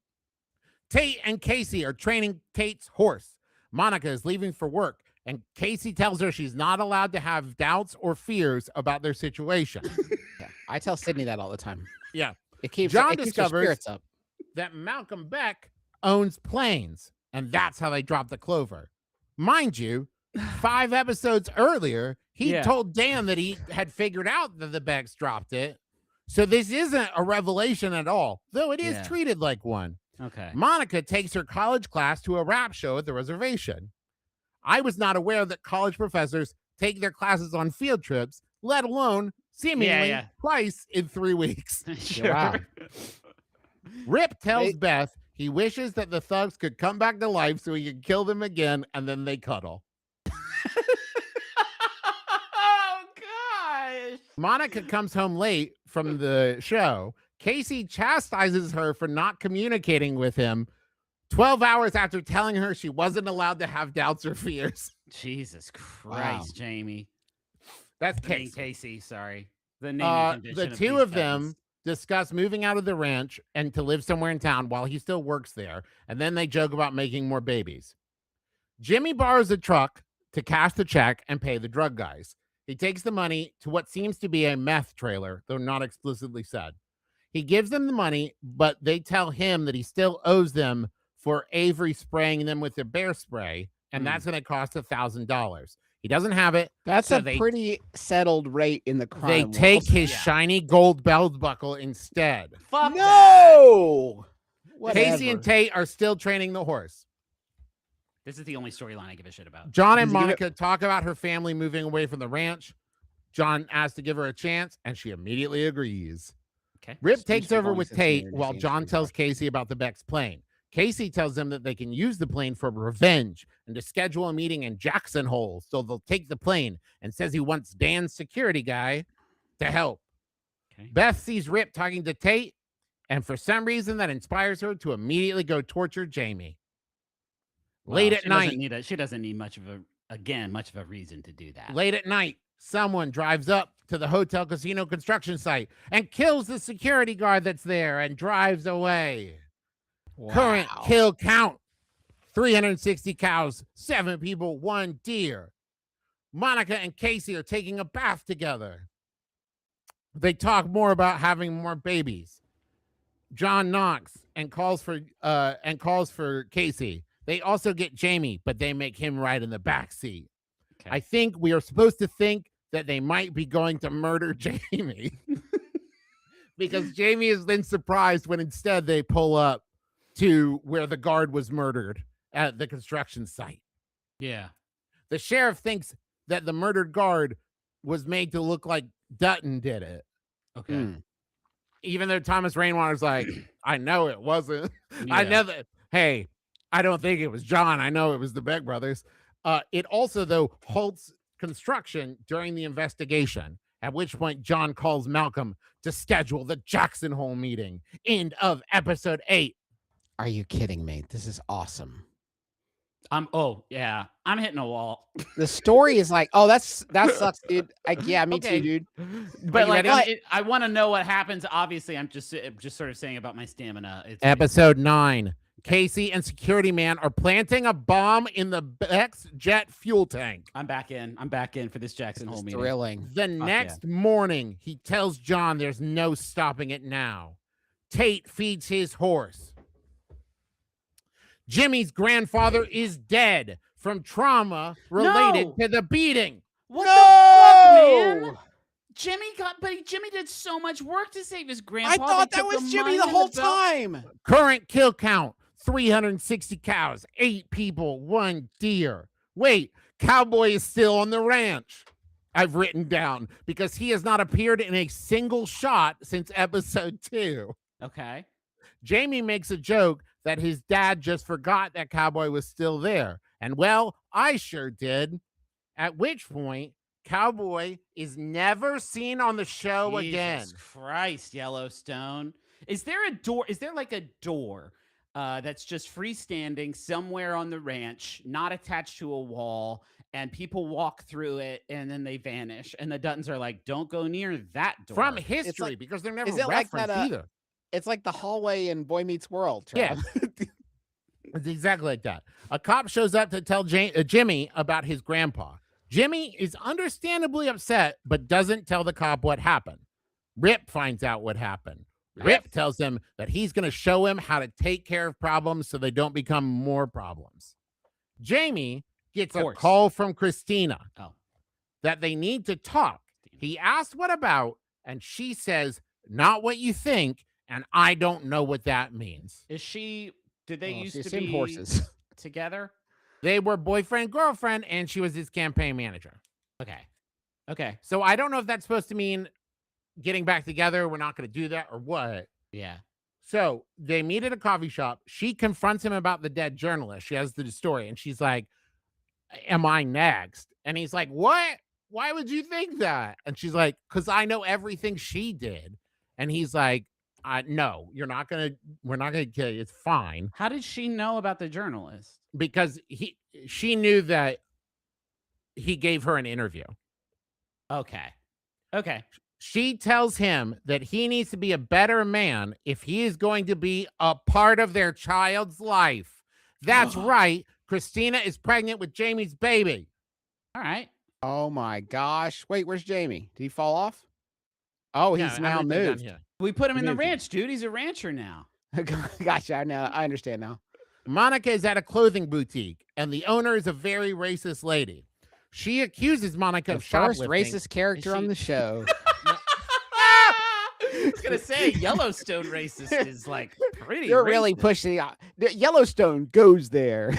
Tate and Casey are training Tate's horse. Monica is leaving for work, and Casey tells her she's not allowed to have doubts or fears about their situation. Yeah, I tell Sydney that all the time. Yeah. It keeps John it keeps her discovers- spirits up. That Malcolm Beck owns planes, and that's how they drop the clover. Mind you, 5 episodes earlier, he Yeah. told Dan that he had figured out that the Becks dropped it. So this isn't a revelation at all, though it is Yeah. treated like one. Okay. Monica takes her college class to a rap show at the reservation. I was not aware that college professors take their classes on field trips, let alone seemingly yeah. twice in 3 weeks. Sure. Wow. Rip tells They- Beth he wishes that the thugs could come back to life so he could kill them again, and then they cuddle. Oh gosh. Monica comes home late from the show. Casey chastises her for not communicating with him 12 hours after telling her she wasn't allowed to have doubts or fears. Jesus Christ, Jamie. That's I mean, Casey. Casey, sorry. The naming The convention two these of them cousins. discuss moving out of the ranch and to live somewhere in town while he still works there, and then they joke about making more babies. Jimmy borrows a truck to cash the check and pay the drug guys. He takes the money to what seems to be a meth trailer, though not explicitly said. He gives them the money, but they tell him that he still owes them for Avery spraying them with the bear spray, and that's going to cost $1,000. He doesn't have it. That's So a they- pretty settled rate in the crime They world. take his Yeah. shiny gold belt buckle instead. Fuck that. No. Casey and Whatever. Tate are still training the horse. This is the only storyline I give a shit about. John and Does he give Monica talk about her family moving away from the ranch. John asks to give her a chance, and she immediately agrees. Okay. Rip Seems takes to be over going with since the Tate marriage while seems John pretty tells rough. Casey about the Beck's plane. Casey tells them that they can use the plane for revenge and to schedule a meeting in Jackson Hole so they'll take the plane, and says he wants Dan's security guy to help. Okay. Beth sees Rip talking to Tate, and for some reason that inspires her to immediately go torture Jamie. Late Well, at night, she doesn't need much of a reason to do that. late at night, someone drives up to the hotel casino construction site and kills the security guard that's there and drives away. Current Wow. kill count 360 cows, 7 people, 1 deer. Monica and Casey are taking a bath together. They talk more about having more babies. John knocks and calls for Casey. They also get Jamie, but they make him ride in the back seat. Okay. I think we are supposed to think that they might be going to murder Jamie. Because Jamie is then surprised when instead they pull up to where the guard was murdered at the construction site. Yeah. The sheriff thinks that the murdered guard was made to look like Dutton did it. Okay. Mm. Even though Thomas Rainwater's like, I know it wasn't. I Yeah. know that. Hey, I don't think it was John. I know it was the Beck brothers. It also, though, halts construction during the investigation, at which point John calls Malcolm to schedule the Jackson Hole meeting. End of episode 8. Are you kidding me? This is awesome. I'm hitting a wall. The story is like, oh, that sucks, dude. Yeah, me Okay. too, dude. But you like, ready? I want to know what happens. Obviously, I'm just sort of saying about my stamina. It's Episode 9. Casey and security man are planting a bomb in the Beck's jet fuel tank. I'm back in. I'm back in for this Jackson Hole It's meeting. thrilling. The yeah. next morning, he tells John there's no stopping it now. Tate feeds his horse. Jimmy's grandfather is dead from trauma related No! to the beating. What the fuck, man? Jimmy did so much work to save his I grandpa. thought They that took was the Jimmy money the and whole belt. time. Current kill count, 360 cows, 8 people, 1 deer. Wait, Cowboy is still on the ranch. I've written down because he has not appeared in a single shot since episode 2. Okay. Jamie makes a joke that his dad just forgot that Cowboy was still there. And well, I sure did. At which point, Cowboy is never seen on the show again. Jesus Christ, Yellowstone. Is there a door? Is there like a door that's just freestanding somewhere on the ranch, not attached to a wall, and people walk through it and then they vanish? And the Duttons are like, don't go near that door. From history, like- because they're never is it like referenced that, either. It's like the hallway in Boy Meets World. Yeah. Trav. It's exactly like that. A cop shows up to tell Jimmy about his grandpa. Jimmy is understandably upset, but doesn't tell the cop what happened. Rip finds out what happened. Rip tells him that he's going to show him how to take care of problems so they don't become more problems. Jamie gets a course. call from Christina Oh. that they need to talk. He asks what about, and she says, not what you think, and I don't know what that means. Is she? Did they Oh, used she to assumed be horses. together? They were boyfriend, girlfriend, and she was his campaign manager. Okay. Okay. So I don't know if that's supposed to mean getting back together. We're not going to do that or what. Yeah. So they meet at a coffee shop. She confronts him about the dead journalist. She has the story and she's like, am I next? And he's like, what? Why would you think that? And she's like, because I know everything she did. And he's like, no, we're not going to kill you. It's fine. How did she know about the journalist? Because she knew that he gave her an interview. Okay. Okay. She tells him that he needs to be a better man if he is going to be a part of their child's life. That's right. Christina is pregnant with Jamie's baby. All right. Oh my gosh. Wait, where's Jamie? Did he fall off? Oh, he's now moved. We put him in the Moved him. ranch, dude. He's a rancher now. Gotcha. I understand now. Monica is at a clothing boutique, and the owner is a very racist lady. She accuses Monica The of first shoplifting. racist character on she- the show. I was gonna say Yellowstone racist is like pretty. You're really racist. pushing the Yellowstone goes there.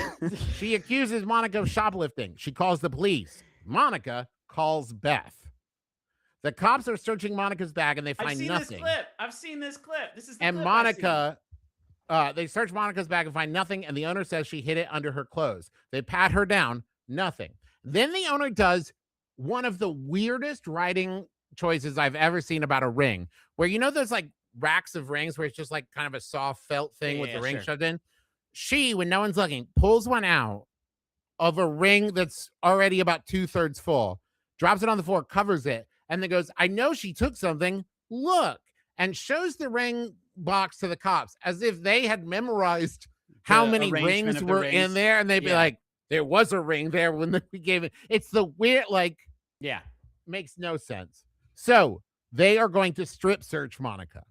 She accuses Monica of shoplifting. She calls the police. Monica calls Beth. The cops are searching Monica's bag, and they find nothing. I've seen this clip. This is the And clip I've seen. Monica, they search Monica's bag and find nothing, and the owner says she hid it under her clothes. They pat her down, nothing. Then the owner does one of the weirdest writing choices I've ever seen about a ring, where you know there's like racks of rings where it's just like kind of a soft felt thing with the ring sure. shoved in. She, when no one's looking, pulls one out of a ring that's already about 2/3 full, drops it on the floor, covers it, and then goes, I know she took something. Look, and shows the ring box to the cops as if they had memorized how The many arrangement rings of the were in rings. there, and they'd be Yeah. like, there was a ring there when we gave it. It's the weird, like, Yeah. makes no sense. So they are going to strip search Monica.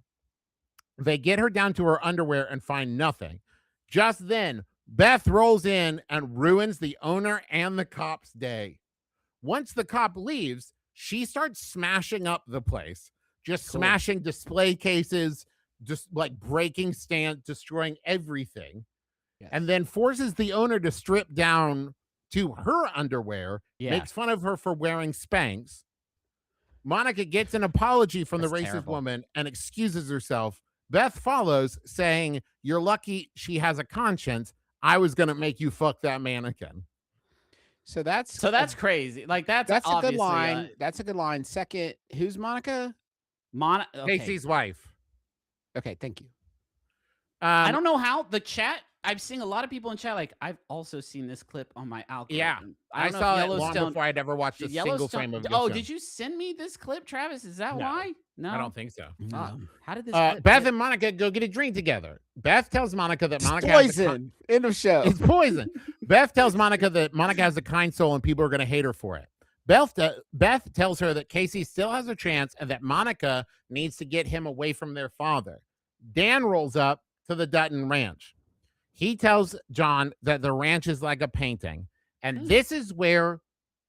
They get her down to her underwear and find nothing. Just then, Beth rolls in and ruins the owner and the cop's day. Once the cop leaves, she starts smashing up the place, just Cool. smashing display cases, just like breaking stands, destroying everything, Yes. and then forces the owner to strip down to her underwear, Yeah. makes fun of her for wearing Spanx. Monica gets an apology from the That's racist terrible. woman and excuses herself. Beth follows, saying, you're lucky she has a conscience. I was going to make you fuck that mannequin. So that's crazy. Like that's a good obviously, line. That's a good line. Second, who's Monica? Okay. Casey's wife. Okay, thank you. I don't know how the chat. I've seen a lot of people in chat. Like I've also seen this clip on my algorithm. Yeah, I I don't know saw if it long Yellowstone. before I'd ever watched a Did single Yellowstone. frame of Oh, Yellowstone. did you send me this clip, Travis? Is that No. why? No, I don't think so. How did this? clip Beth get- and Monica go get a drink together. Beth tells Monica that Monica has a Poison. End of show. It's poison. Beth tells Monica that Monica has a kind soul and people are going to hate her for it. Beth tells her that Casey still has a chance and that Monica needs to get him away from their father. Dan rolls up to the Dutton Ranch. He tells John that the ranch is like a painting. And this is where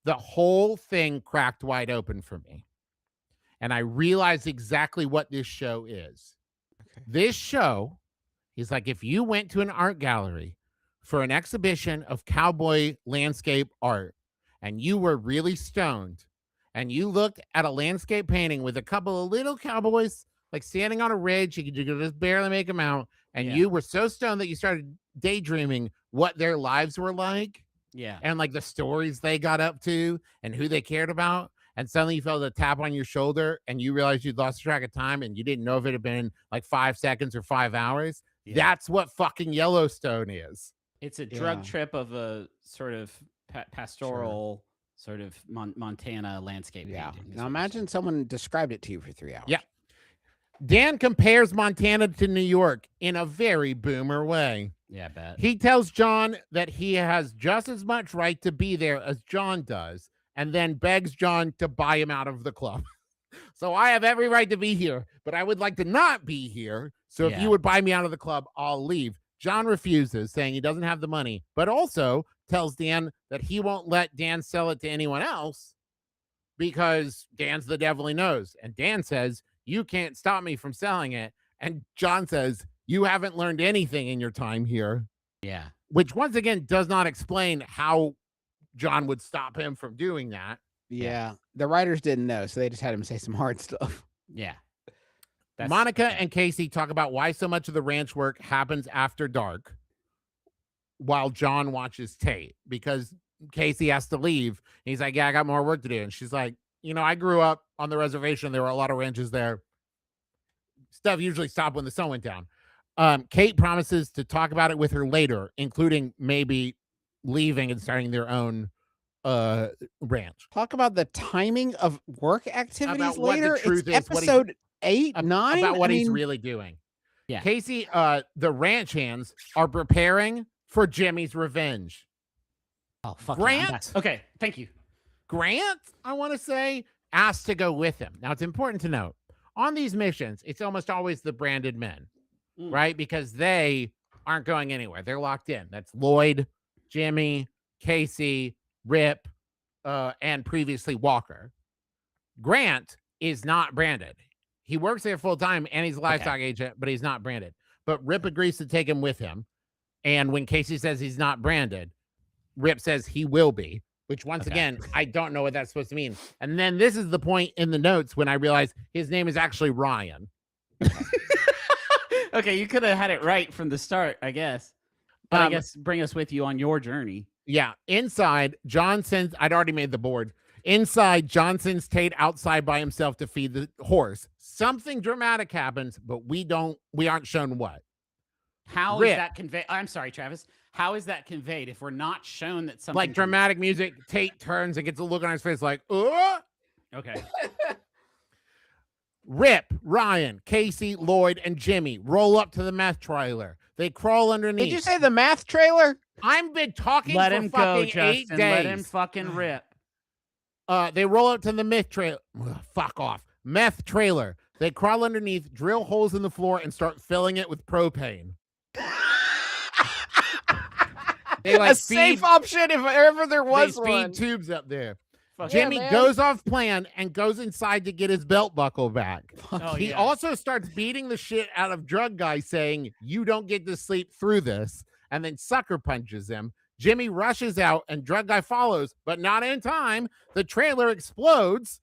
the whole thing cracked wide open for me. and I realized exactly what this show is. Okay. This show is like if you went to an art gallery for an exhibition of cowboy landscape art and you were really stoned and you looked at a landscape painting with a couple of little cowboys like standing on a ridge, you could just barely make them out, and you were so stoned that you started daydreaming what their lives were like. Yeah. And like the stories they got up to and who they cared about. And suddenly you felt a tap on your shoulder and you realized you'd lost track of time and you didn't know if it had been like 5 seconds or 5 hours. Yeah. That's what fucking Yellowstone is. It's a drug Yeah. trip of a sort of pastoral sort of Montana landscape. Yeah. painting, is Now what you're imagine saying. someone described it to you for 3 hours. Yeah. Dan compares Montana to New York in a very boomer way. Yeah, I bet. He tells John that he has just as much right to be there as John does, and then begs John to buy him out of the club. So I have every right to be here, but I would like to not be here. So if Yeah. you would buy me out of the club, I'll leave. John refuses, saying he doesn't have the money, but also tells Dan that he won't let Dan sell it to anyone else because Dan's the devil he knows. And Dan says, you can't stop me from selling it. And John says, you haven't learned anything in your time here, Yeah. which once again does not explain how John would stop him from doing that. Yeah. The writers didn't know, so they just had him say some hard stuff. Yeah. Monica and Casey talk about why so much of the ranch work happens after dark while John watches Tate, because Casey has to leave. He's like, yeah, I got more work to do. And she's like, I grew up on the reservation. There were a lot of ranches there. Stuff usually stopped when the sun went down. Kate promises to talk about it with her later, including maybe leaving and starting their own ranch. Talk about the timing of work activities About what the later. truth It's is, what he's- episode 8, 9. About what I he's mean, really doing. Yeah. Casey, the ranch hands are preparing for Jimmy's revenge. Oh, fuck yeah, I'm back. Grant? Okay, thank you. Grant, I want to say, asked to go with him. Now, it's important to note, on these missions, it's almost always the branded men, Mm. right? Because they aren't going anywhere. They're locked in. That's Lloyd, Jimmy, Casey, Rip, and previously Walker. Grant is not branded. He works there full time and he's a livestock agent, but he's not branded. But Rip agrees to take him with him. And when Casey says he's not branded, Rip says he will be, which once again, I don't know what that's supposed to mean. And then this is the point in the notes when I realized his name is actually Ryan. Okay, you could have had it right from the start, I guess. But I guess bring us with you on your journey. Yeah. Inside, Johnson's, I'd already made the board. Inside, Johnson's Tate outside by himself to feed the horse. Something dramatic happens, but we aren't shown what. How Rip. is that conveyed? I'm sorry, Travis. How is that conveyed if we're not shown that something Like dramatic music, Tate turns and gets a look on his face like, Okay. Rip, Ryan, Casey, Lloyd, and Jimmy roll up to the meth trailer. They crawl underneath. did you say the math trailer? I've been talking Let for him go, fucking Justin. 8 days. Let him fucking rip. They roll up to the meth trailer. Fuck off. Meth trailer. They crawl underneath, drill holes in the floor, and start filling it with propane. They like a safe option if ever there was they one. feed tubes up there. Fuck Yeah, Jimmy man. goes off plan and goes inside to get his belt buckle back. Oh, He yeah. also starts beating the shit out of drug guy, saying, you don't get to sleep through this, and then sucker punches him. Jimmy rushes out and drug guy follows, but not in time. The trailer explodes,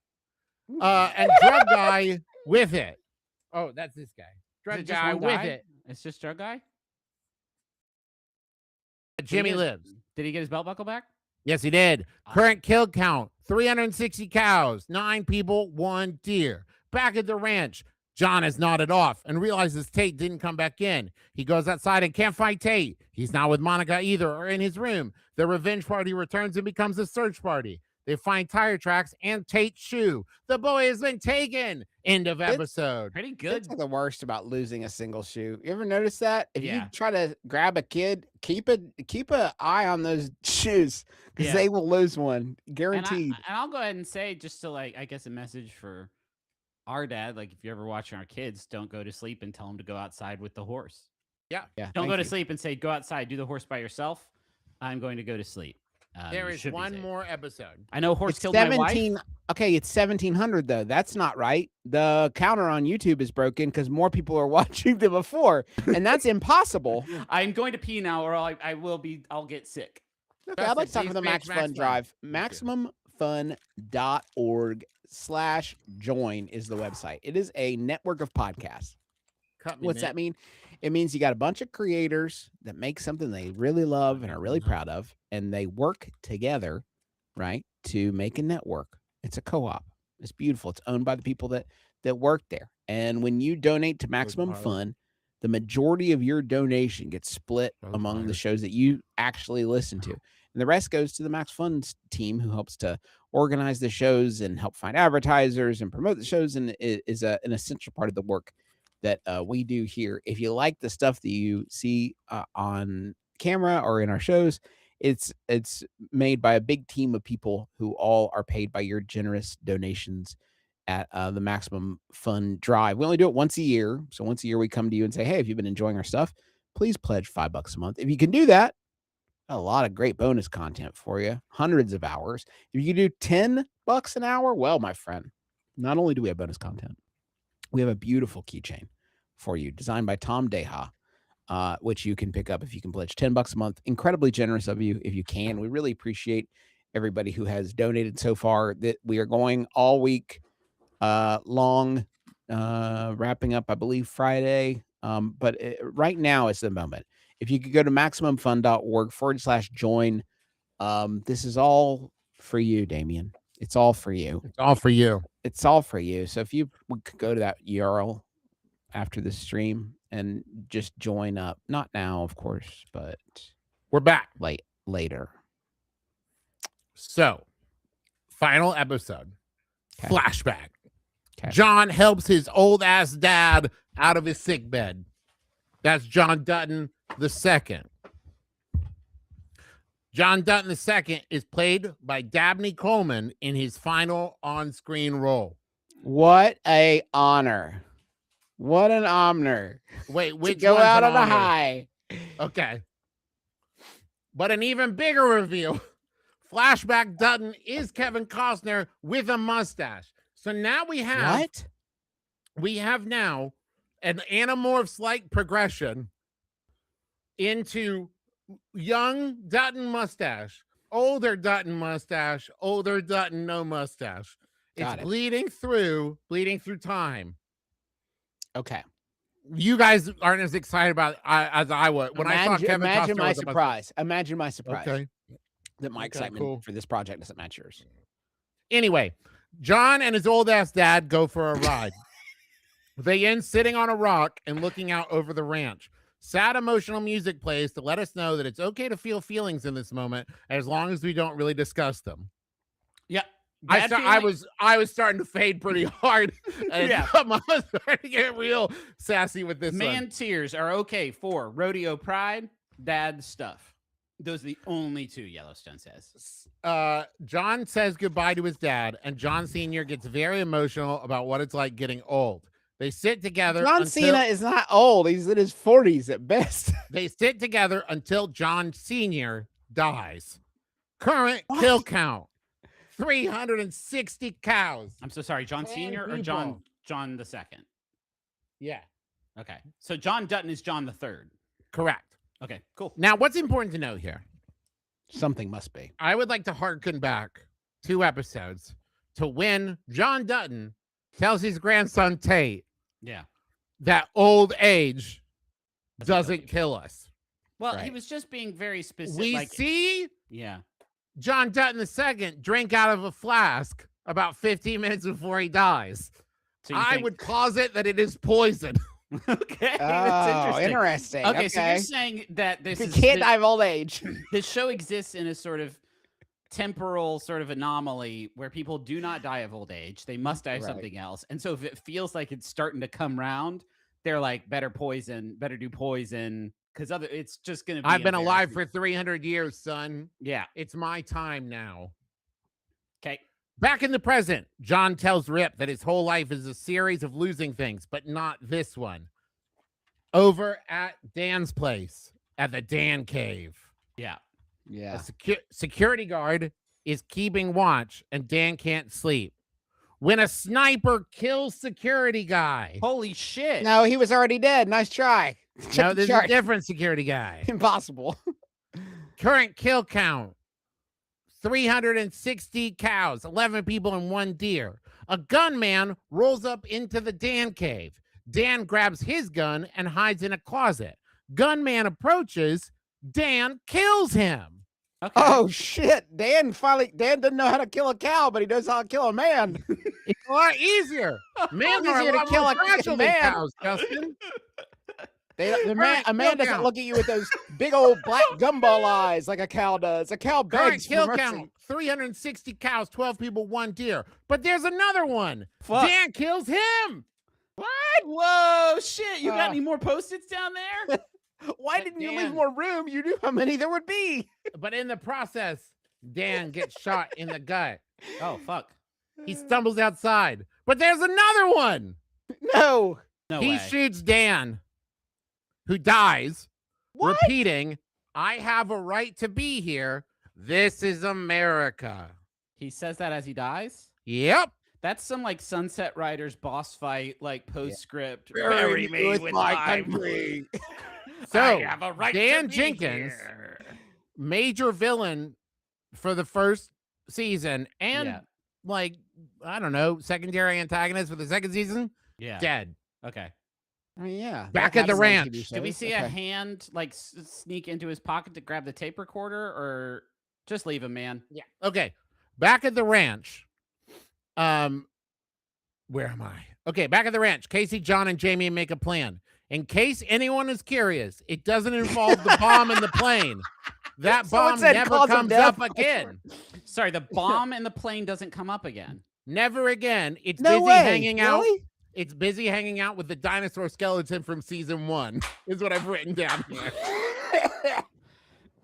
and drug guy with it. Oh, that's this guy. Is Drug it just guy one with guy? it. It's just drug guy? Jimmy get- lives. Did he get his belt buckle back? Yes, he did. Awesome. Current kill count 360 cows, 9 people, 1 deer. Back at the ranch, John has nodded off and realizes Tate didn't come back in. He goes outside and can't find Tate. He's not with Monica either or in his room. The revenge party returns and becomes a search party. They find tire tracks and Tate's shoe. The boy has been taken. End of episode. Pretty good. That's the worst about losing a single shoe. You ever notice that? If Yeah. you try to grab a kid, keep an eye on those shoes because Yeah. they will lose one, And guaranteed. I'll go ahead and say, just to like, I guess a message for our dad, like if you're ever watching our kids, don't go to sleep and tell them to go outside with the horse. yeah, Don't thank go to you. sleep and say, go outside, do the horse by yourself. I'm going to go to sleep. There you is should be one safe. more episode. I know horse It's killed my wife. 17. Okay, it's 1700 though. That's not right. The counter on YouTube is broken because more people are watching than before, and that's impossible. I'm going to pee now, or I'll get sick. Okay, I'd like to talk Please about the Max page Fun Max Drive. MaximumFun.org/join is the website. It is a network of podcasts. Cut me, What's that mean? It means you got a bunch of creators that make something they really love and are really proud of, and they work together, right, to make a network. It's a co-op. It's beautiful. It's owned by the people that work there. And when you donate to Maximum Fun, the majority of your donation gets split among the shows that you actually listen to. And the rest goes to the Max Fun team, who helps to organize the shows and help find advertisers and promote the shows, and is an essential part of the work that we do here. If you like the stuff that you see on camera or in our shows, it's made by a big team of people who all are paid by your generous donations at the Maximum Fun Drive. We only do it once a year. So once a year we come to you and say, hey, if you've been enjoying our stuff, please pledge $5 a month. If you can do that, a lot of great bonus content for you, hundreds of hours. If you do $10 an hour, well, my friend, not only do we have bonus content, we have a beautiful keychain for you designed by Tom Deha, which you can pick up if you can pledge $10 a month. Incredibly generous of you if you can. We really appreciate everybody who has donated so far. That we are going all week long, wrapping up, I believe, Friday. But right now is the moment. If you could go to MaximumFun.org/join. This is all for you, Damien. It's all for you. It's all for you. It's all for you. So if you could go to that URL after the stream and just join up, not now, of course, but We're back. later. So, final episode. Okay. Flashback. Okay. John helps his old ass dad out of his sick bed. That's John Dutton II. John Dutton II is played by Dabney Coleman in his final on-screen role. What a honor. What an honor. Wait, To which go one's out an on a honor? high. Okay. But an even bigger reveal. Flashback Dutton is Kevin Costner with a mustache. So now we have What? we have now an Animorphs-like progression into young Dutton mustache, older Dutton mustache, older Dutton no mustache. Got It's it. bleeding through time. Okay. You guys aren't as excited about it as I was when I saw Kevin imagine Costner my with a surprise. Imagine my surprise. mustache. Okay. That my Okay, excitement cool. for this project doesn't match yours. Anyway, John and his old ass dad go for a ride. They end sitting on a rock and looking out over the ranch. Sad emotional music plays to let us know that it's okay to feel feelings in this moment as long as we don't really discuss them. Yeah. I was starting to fade pretty hard. And Yeah. I was starting to get real sassy with this Man tears are okay for rodeo pride, dad stuff. Those are the only two Yellowstone says. one. John says goodbye to his dad, and John Sr. gets very emotional about what it's like getting old. They sit together. John Cena is not old. He's in his 40s at best. They sit together until John Sr. dies. Current What? kill count 360 cows. I'm so sorry, John 10 Sr. or people. John II? Yeah, Okay. So John Dutton is John III. correct. Okay, cool. Now, what's important to know here? Something must be. I would like to harken back 2 episodes to when John Dutton tells his grandson Tate Yeah. that old age doesn't kill us. Well, he Right. was just being very specific. We see Yeah. John Dutton II drink out of a flask about 15 minutes before he dies. So you I think- would posit that it is poison. Okay. Oh, that's interesting. interesting. Okay, so you're saying that you can't die of old age. this show exists in a sort of temporal sort of anomaly where people do not die of old age. They must die of Right. something else. And so if it feels like it's starting to come round, they're like, better do poison. Because it's just gonna be I've been alive for embarrassing. 300 years, son. Yeah. It's my time now. Okay. Back in the present, John tells Rip that his whole life is a series of losing things, but not this one. Over at Dan's place, at the Dan Cave. Yeah. Yeah. A security guard is keeping watch, and Dan can't sleep. When a sniper kills security guy. Holy shit. No, he was already dead. Nice try. Check No, the this is a chart. different security guy. Impossible. Current kill count 360 cows, 11 people, and 1 deer. A gunman rolls up into the Dan cave. Dan grabs his gun and hides in a closet. Gunman approaches. Dan kills him. Okay. Oh shit! Dan doesn't know how to kill a cow, but he knows how to kill a man. It's a lot easier. Men are easier a to lot kill more a fragile than man. cows, Justin. A Current man kill doesn't count. look at you with those big old black gumball eyes like a cow does. A cow Current begs for kill mercy. count 360 cows, 12 people, 1 deer. But there's another one. Fuck. Dan kills him. Whoa, shit. You got Uh, any more Post-its down there? Why didn't you leave Dan. more room? You knew how many there would be. But in the process, Dan gets shot in the gut. Oh, fuck. He stumbles outside. But there's another one. No. No He way. shoots Dan, who dies, What? repeating, I have a right to be here. This is America. He says that as he dies? Yep. That's some like Sunset Riders boss fight, like postscript. Bury me with my country. So, I have a right Dan to be Jenkins, here. major villain for the first season, and Yeah. like, I don't know, secondary antagonist for the second season, Yeah. dead. Okay. I mean, yeah. Back that at the happens on ranch. TV Did we shows. see a Okay. hand like sneak into his pocket to grab the tape recorder, or just leave him, man? Yeah. Okay. Back at the ranch. Where am I? Okay, back at the ranch. Casey, John, and Jamie make a plan. In case anyone is curious, it doesn't involve the bomb in the plane. That Someone bomb said never cause of comes death. up again. Sorry, the bomb in the plane doesn't come up again. Never again. It's No busy way. hanging out. Really? It's busy hanging out with the dinosaur skeleton from season 1, is what I've written down here.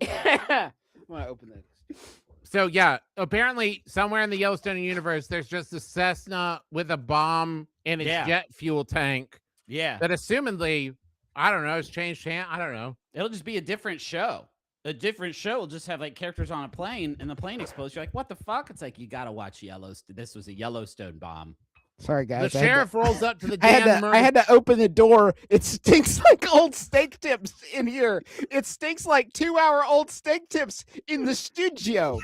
I'm gonna open this. So yeah, apparently somewhere in the Yellowstone universe, there's just a Cessna with a bomb in its Yeah. jet fuel tank Yeah. that assumedly, I don't know, has changed hands. I don't know. It'll just be a different show. A different show will just have like characters on a plane and the plane explodes. You're like, what the fuck? It's like, you got to watch Yellowstone. This was a Yellowstone bomb. Sorry, The guys. sheriff rolls up to the I had Dan to, murder. I had to open the door. It stinks like old steak tips in here. It stinks like 2-hour-old steak tips in the studio.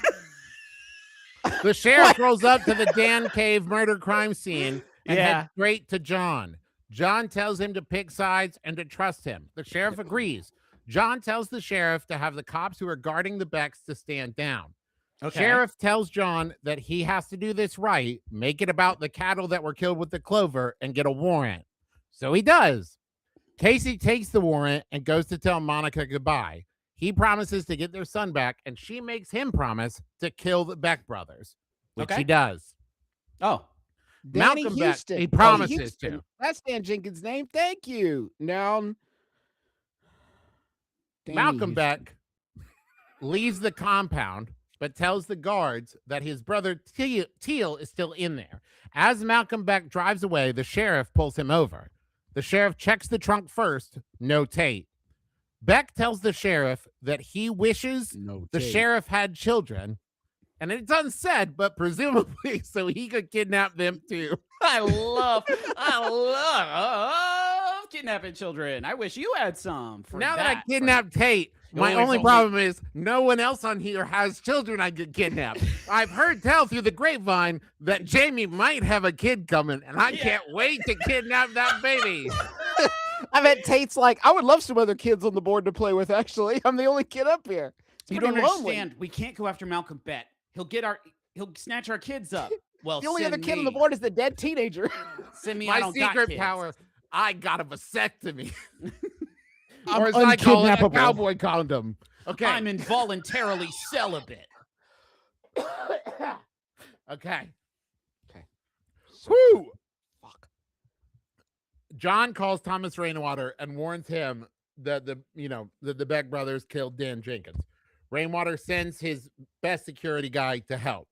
The sheriff rolls up to the Dan Cave murder crime scene and Yeah. heads straight to John. John tells him to pick sides and to trust him. The sheriff agrees. John tells the sheriff to have the cops who are guarding the Becks to stand down. Okay. Sheriff tells John that he has to do this right, make it about the cattle that were killed with the clover, and get a warrant. So he does. Casey takes the warrant and goes to tell Monica goodbye. He promises to get their son back, and she makes him promise to kill the Beck brothers, which Okay. he does. Oh, Danny Malcolm Beck, Houston. he Oh, promises Houston. to. That's Dan Jenkins' name. Thank you. Now, Danny Malcolm Houston. Beck leaves the compound, but tells the guards that his brother Teal is still in there. As Malcolm Beck drives away, the sheriff pulls him over. The sheriff checks the trunk first. No Tate. Beck tells the sheriff that he wishes No the tape. sheriff had children, and it's unsaid, but presumably so he could kidnap them too. I love kidnapping children. I wish you had some. For Now that I that. kidnapped Tate, my Oh, it's only only- problem is no one else on here has children I could kidnap. I've heard tell through the grapevine that Jamie might have a kid coming, and I Yeah. can't wait to kidnap that baby. I bet Tate's like, I would love some other kids on the board to play with, actually. I'm the only kid up here. It's You pretty don't lonely. understand. We can't go after Malcolm Beck. He'll snatch our kids up. Well, The only other send kid on the me. board is the dead teenager. Send me. I My don't got secret kids. power, I got a vasectomy. I'm or as I call it, a unkidnappable. cowboy condom. Okay. I'm involuntarily celibate. Okay. Okay. Woo! Fuck. John calls Thomas Rainwater and warns him that the Beck brothers killed Dan Jenkins. Rainwater sends his best security guy to help.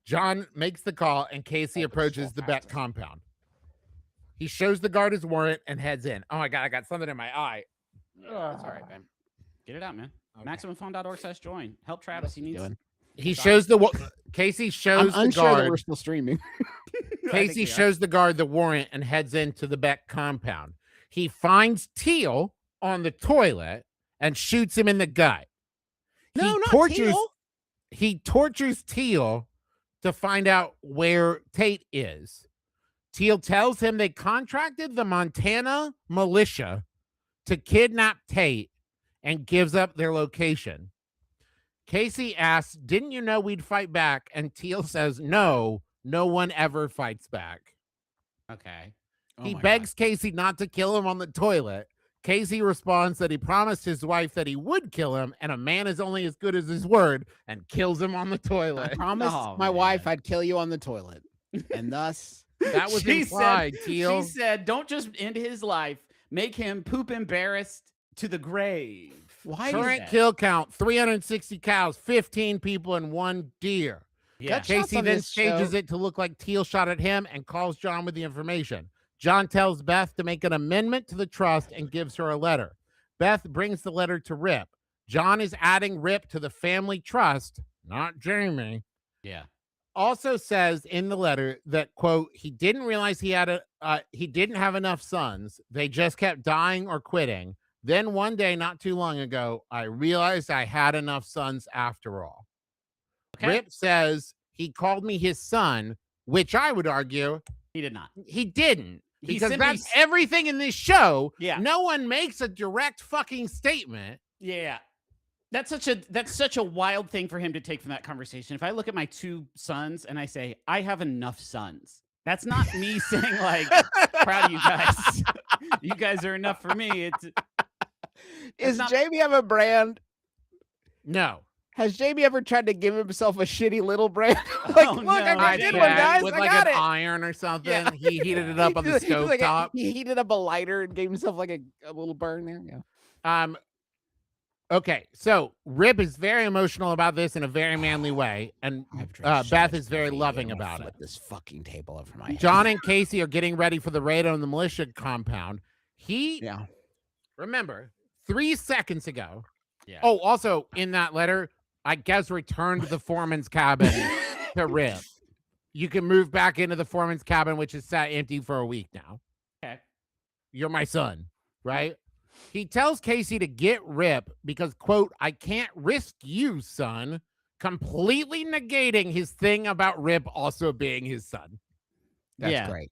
John makes the call and Casey approaches the Beck compound. He shows the guard his warrant and heads in. Oh my God, I got something in my eye. That's all right, man. Get it out, man. Okay. MaximumFun.org/join. Help Travis. He needs. doing? He shows Casey I'm shows the unsure that guard. we're still streaming. Casey shows the guard the warrant and heads into the Beck compound. He finds Teal on the toilet and shoots him in the gut. No, not Teal. He tortures Teal to find out where Tate is. Teal tells him they contracted the Montana militia to kidnap Tate and gives up their location. Casey asks, "Didn't you know we'd fight back?" And Teal says, "No, no one ever fights back." Okay. He begs Casey not to kill him on the toilet. Casey responds that he promised his wife that he would kill him, and a man is only as good as his word, and kills him on the I toilet. promised Oh, my man. wife I'd kill you on the toilet, and thus That was She implied, said, Teal. She said, "Don't just end his life. Make him poop embarrassed to the grave." why Current kill count, 360 cows, 15 people, and 1 deer. Yeah. Gut shots Casey on then this stages show- it to look like Teal shot at him and calls John with the information. John tells Beth to make an amendment to the trust and gives her a letter. Beth brings the letter to Rip. John is adding Rip to the family trust, not Jamie. Yeah. Also says in the letter that, quote, he didn't realize he didn't have enough sons. They just kept dying or quitting. Then one day, not too long ago, I realized I had enough sons after all. Okay. Rip says he called me his son, which I would argue He did not. he didn't. He Because simply that's everything in this show. Yeah. No one makes a direct fucking statement. Yeah. That's such a wild thing for him to take from that conversation. If I look at my 2 sons and I say, I have enough sons, that's not me saying like, proud of you guys. You guys are enough for me. Is not- Jamie have a brand? No. Has Jamie ever tried to give himself a shitty little brand? Like, Oh, look, no, I got I a good did. one, guys. With I like got an it. iron or something. Yeah. He heated it up on the He's stove like top. he heated up a lighter and gave himself like a little burn there. Yeah. Okay, so Rip is very emotional about this in a very manly way, and Beth is very loving about it. This fucking table over my head. John and Casey are getting ready for the raid on the militia compound. Yeah. Remember, 3 seconds ago. Yeah. Oh, also in that letter, I guess returned the foreman's cabin to Rip. You can move back into the foreman's cabin, which is sat empty for a week now. Okay. You're my son, right? He tells Casey to get Rip because, quote, I can't risk you, son, completely negating his thing about Rip also being his son. That's great.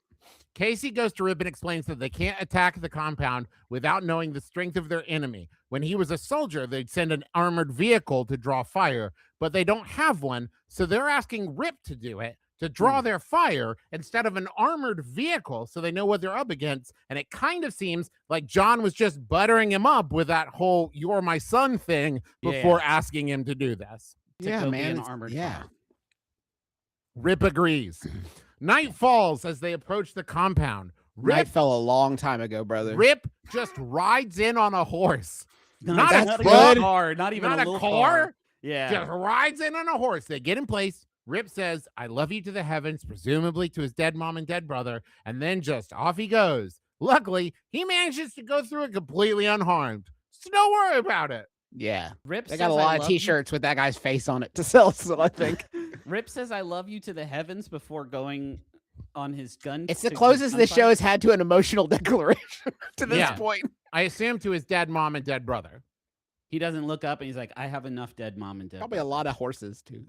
Casey goes to Rip and explains that they can't attack the compound without knowing the strength of their enemy. When he was a soldier, they'd send an armored vehicle to draw fire, but they don't have one, so they're asking Rip to do it, to draw their fire instead of an armored vehicle so they know what they're up against. And it kind of seems like John was just buttering him up with that whole "you're my son" thing before asking him to do this. Yeah, Go be man. an it's- armored yeah. car. Rip agrees. Night falls as they approach the compound. Night Rip, fell a long time ago, brother. Rip just rides in on a horse. Not That's a good. car, not even Not a a little car? Yeah. Just rides in on a horse. They get in place. Rip says, I love you to the heavens, presumably to his dead mom and dead brother, and then just off he goes. Luckily, he manages to go through it completely unharmed. So don't worry about it. Yeah. Rip They says, got a "I lot of love you." t-shirts with that guy's face on it to sell, so I think. Rip says, I love you to the heavens before going on his gun. It's the to closest this show gunfight. has had to an emotional declaration to this Yeah. point. I assume to his dead mom and dead brother. He doesn't look up and he's like, I have enough dead mom and dead. Probably a lot of horses, too.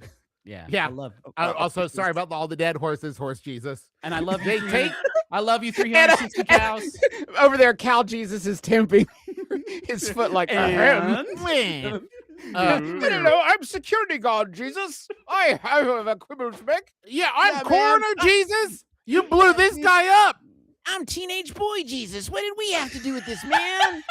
Yeah. Yeah. I love, Also, sorry about all the dead horses, horse Jesus. and I love They you. take I love you 360 cows. Over there, Cal Jesus is temping his foot like, And- When? Hello, I'm security guard, Jesus. I have a quibbles back. Yeah, I'm Yeah, man. Coroner Jesus. You blew this guy up. I'm teenage boy Jesus. What did we have to do with this, man?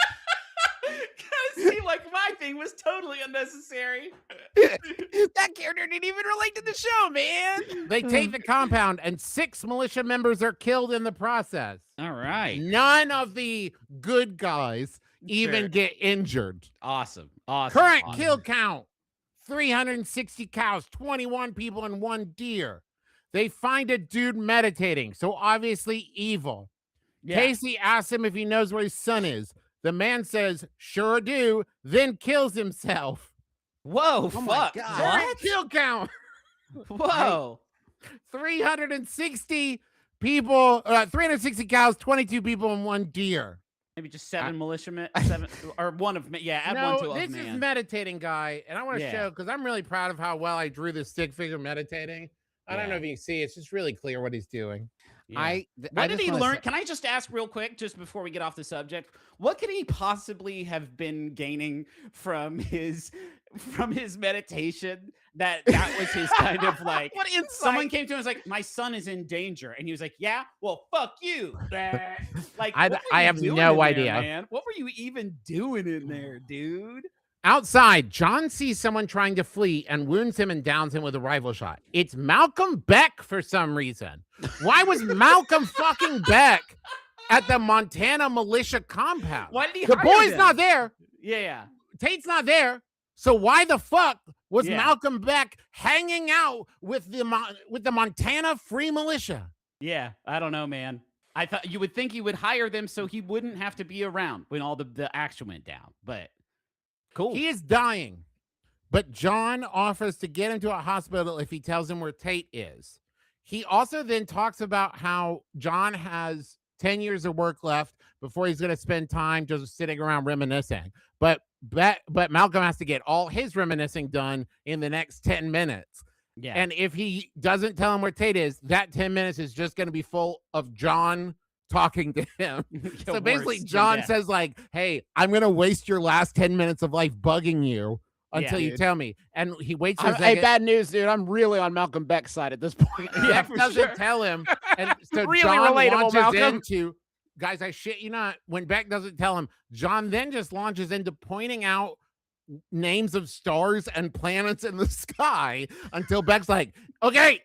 Because see, like my thing was totally unnecessary. That character didn't even relate to the show, man. They take the compound, and 6 militia members are killed in the process. All right. None of the good guys even Sure. get injured. Awesome. Awesome. Current awesome. kill count 360 cows, 21 people, and 1 deer. They find a dude meditating, so obviously evil. Yeah. Casey asks him if he knows where his son is. The man says, "Sure do," then kills himself. Whoa, Oh my fuck. God. Current kill count. Whoa. 360 people, 360 cows, 22 people, and 1 deer. Maybe just 7 militiamen, 7 or one of add one to No, of this man. is meditating guy, and I want to Yeah. show because I'm really proud of how well I drew this stick figure meditating. I don't know Yeah. if you can see; it's just really clear what he's doing. Yeah. What did he learn? Can I just ask real quick, just before we get off the subject, what could he possibly have been gaining from his meditation? That was his kind of like. What insight? Someone came to him and was like, "My son is in danger," and he was like, "Yeah, well, fuck you." Like, I what were I you have doing no in there, idea. man? What were you even doing in there, dude? Outside, John sees someone trying to flee and wounds him and downs him with a rifle shot. It's Malcolm Beck for some reason. Why was Malcolm fucking Beck at the Montana militia compound? Why did he? The hire boy's them? not there. Yeah. Tate's not there. So why the fuck was Yeah. Malcolm Beck hanging out with the Montana Free Militia? Yeah, I don't know, man. I thought you would think he would hire them so he wouldn't have to be around when all the action went down. But cool. He is dying, but John offers to get him to a hospital if he tells him where Tate is. He also then talks about how John has 10 years of work left before he's going to spend time just sitting around reminiscing. But Malcolm has to get all his reminiscing done in the next 10 minutes. Yeah. And if he doesn't tell him where Tate is, that 10 minutes is just going to be full of John talking to him. So basically, John says like, "Hey, I'm going to waste your last 10 minutes of life bugging you until you tell me." And he waits for a Hey, second. bad news, dude. I'm really on Malcolm Beck's side at this point. Beck doesn't tell him. And so Really John relatable, launches Malcolm. into, guys, I shit you not, when Beck doesn't tell him, John then just launches into pointing out names of stars and planets in the sky until Beck's like, "Okay."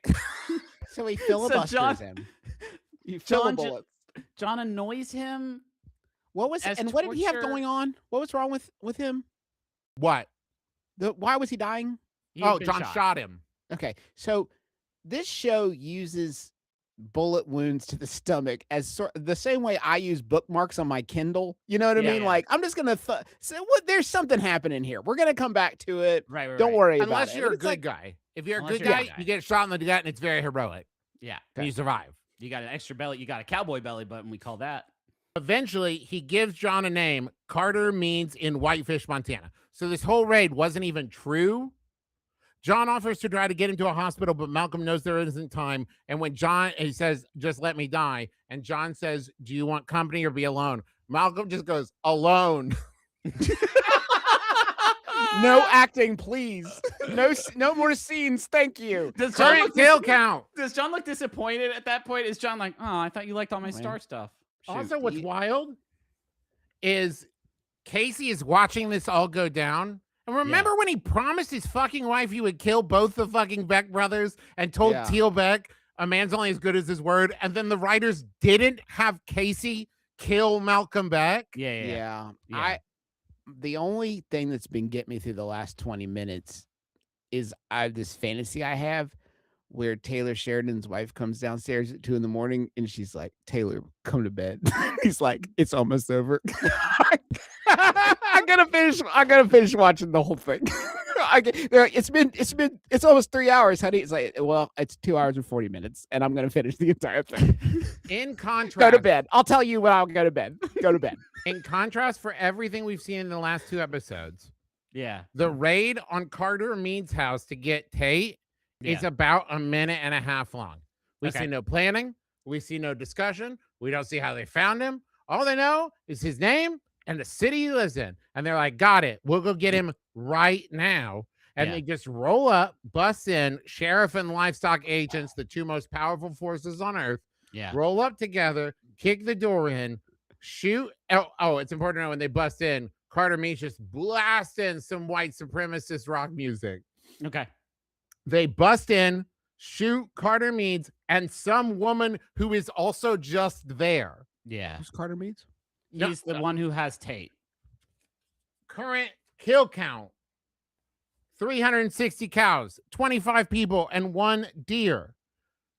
So he filibusters John- him. John, John annoys him. What was as and what did he have torture. going on? What was wrong with him? What? Why was he dying? He had Oh, been John shot him. Okay, so this show uses bullet wounds to the stomach as the same way I use bookmarks on my Kindle. You know what I Yeah, mean? yeah. Like I'm just gonna say, "What? There's something happening here. We're gonna come back to it. Right. Don't worry about Unless it." you're a It's good like, guy. If you're a Unless good you're a guy, good guy. you get shot in the gut and it's very heroic. Yeah. And you survive. You got an extra belly. You got a cowboy belly button. We call that. Eventually, he gives John a name. Carter means in Whitefish, Montana. So this whole raid wasn't even true. John offers to try to get him to a hospital, but Malcolm knows there isn't time. And when he says, "Just let me die," and John says, "Do you want company or be alone?" Malcolm just goes, "Alone." no acting, please. No more scenes. Thank you. Does John Current look kill count. Does John look disappointed at that point? Is John like, "Oh, I thought you liked all my Man. star stuff"? Also, what's wild is Casey is watching this all go down. And remember when he promised his fucking wife he would kill both the fucking Beck brothers and told Yeah. Teal Beck, "A man's only as good as his word." And then the writers didn't have Casey kill Malcolm Beck. Yeah. Yeah. The only thing that's been getting me through the last 20 minutes is this fantasy I have where Taylor Sheridan's wife comes downstairs at 2 a.m. and she's like, "Taylor, come to bed." He's like, "It's almost over." I gotta finish watching the whole thing. It's almost 3 hours, honey. It's like, well, it's 2 hours and 40 minutes, and I'm gonna finish the entire thing. In contrast, Go to bed. I'll tell you when I'll go to bed. Go to bed. In contrast, for everything we've seen in the last 2 episodes, Yeah. the raid on Carter Mead's house to get Tate is about a minute and a half long. We Okay. see no planning. We see no discussion. We don't see how they found him. All they know is his name and the city he lives in. And they're like, "Got it. We'll go get him right now." And Yeah. they just roll up, bust in, sheriff and livestock agents, the 2 most powerful forces on earth, Yeah. roll up together, kick the door in, shoot. Oh, it's important to know when they bust in, Carter Mead just blast in some white supremacist rock music. Okay. They bust in, shoot Carter Meads and some woman who is also just there. Yeah. Who's Carter Meads? No, He's the one who has Tate. Current kill count: 360 cows, 25 people, and 1 deer.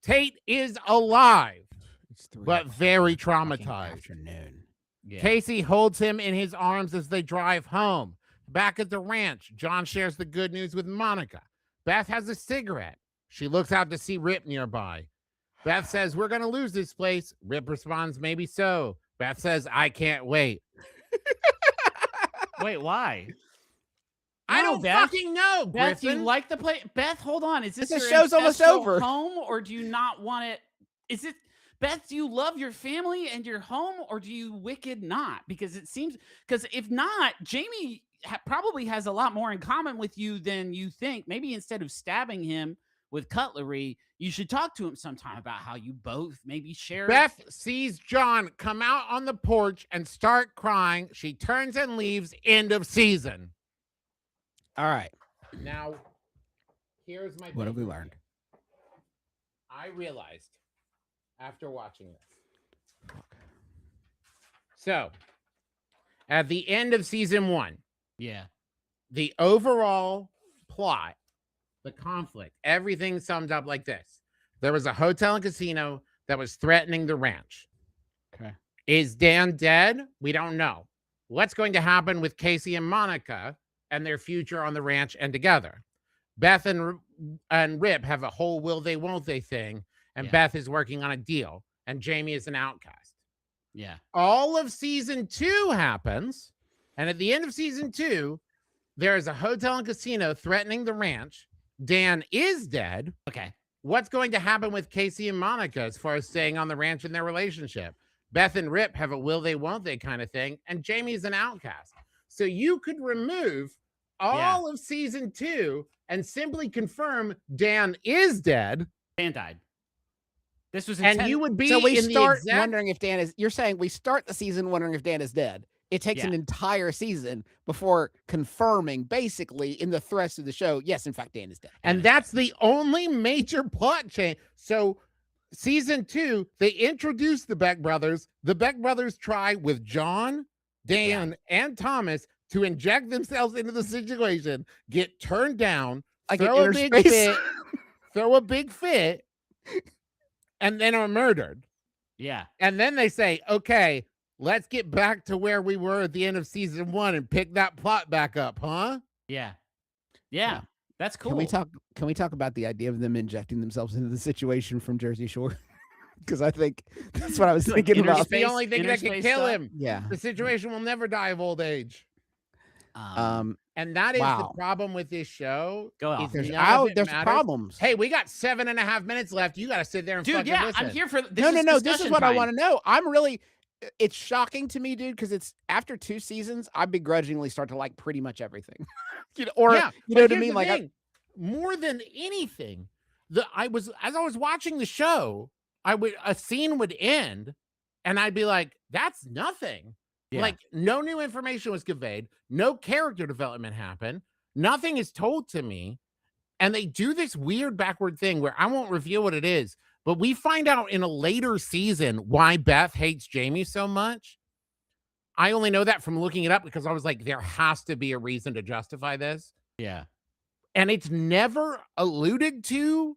Tate is alive, It's 3 but very fucking traumatized. afternoon. Yeah. Casey holds him in his arms as they drive home. Back at the ranch, John shares the good news with Monica. Beth has a cigarette. She looks out to see Rip nearby. Beth says, "We're going to lose this place." Rip responds, "Maybe so." Beth says, "I can't wait." Wait, why? I No, don't Beth. fucking know, Beth, do you Griffin. like the play? Beth, hold on. Is this The your show's almost ancestral over. home, or do you not want it? Is it, Beth? Do you love your family and your home, or do you wicked not? Because it seems, because if not, Jamie probably has a lot more in common with you than you think. Maybe instead of stabbing him with cutlery, you should talk to him sometime about how you both maybe share. Beth sees John come out on the porch and start crying. She turns and leaves. End of season. All right. Now, here's my What have we thing. learned? I realized after watching this. So, at the end of season 1, Yeah. the overall plot, the conflict, everything summed up like this. There was a hotel and casino that was threatening the ranch. Okay. Is Dan dead? We don't know. What's going to happen with Casey and Monica and their future on the ranch and together? Beth and Rip have a whole will they, won't they thing, and Yeah. Beth is working on a deal, and Jamie is an outcast. Yeah. All of season 2 happens, and at the end of season 2, there is a hotel and casino threatening the ranch. Dan is dead. Okay. What's going to happen with Casey and Monica as far as staying on the ranch in their relationship? Beth and Rip have a will they, won't they kind of thing, and Jamie's an outcast. So you could remove all of season 2 and simply confirm Dan is dead. Dan died. This was And you would be So we in the start exact... wondering if Dan is. You're saying we start the season wondering if Dan is dead. It takes an entire season before confirming, basically, in the thrust of the show, yes, in fact, Dan is dead. And that's the only major plot change. So season 2, they introduce the Beck brothers. The Beck brothers try with John, Dan, and Thomas to inject themselves into the situation, get turned down, Like throw an a big inner space. fit, throw a big fit, and then are murdered. Yeah. And then they say, okay, let's get back to where we were at the end of season 1 and pick that plot back up, huh? Yeah. Yeah. That's cool. Can we talk about the idea of them injecting themselves into the situation from Jersey Shore? Because I think that's what I was Like thinking inner about. It's the only thing that can space kill stuff? him. Yeah. The situation will never die of old age. And that is the Wow. problem with this show. Go is off. There's none of it there's matters. problems. Hey, we got 7.5 minutes left. You got to sit there and Dude, fucking yeah, listen. I'm here for this. No. This is discussion what I time. want to know. I'm really. It's shocking to me, dude, because it's after 2 seasons, I begrudgingly start to like pretty much everything. Yeah, you know but what I here's mean? the Like, thing. More than anything, as I was watching the show, a scene would end, and I'd be like, "That's nothing." Yeah. Like, no new information was conveyed, no character development happened, nothing is told to me, and they do this weird backward thing where I won't reveal what it is, but we find out in a later season why Beth hates Jamie so much. I only know that from looking it up because I was like, there has to be a reason to justify this. Yeah. And it's never alluded to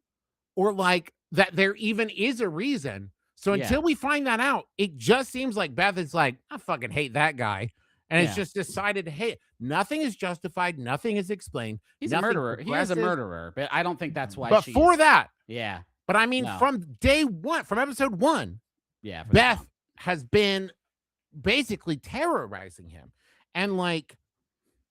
or like that there even is a reason. So Yeah. until we find that out, it just seems like Beth is like, I fucking hate that guy. And it's Yeah. just decided to hate. Nothing is justified. Nothing is explained. He's a nothing murderer. He is a progresses. murderer, but I don't think that's why Before that, Yeah. but I mean, No. from day 1, from episode 1, Yeah. for Beth sure. has been basically terrorizing him. And like,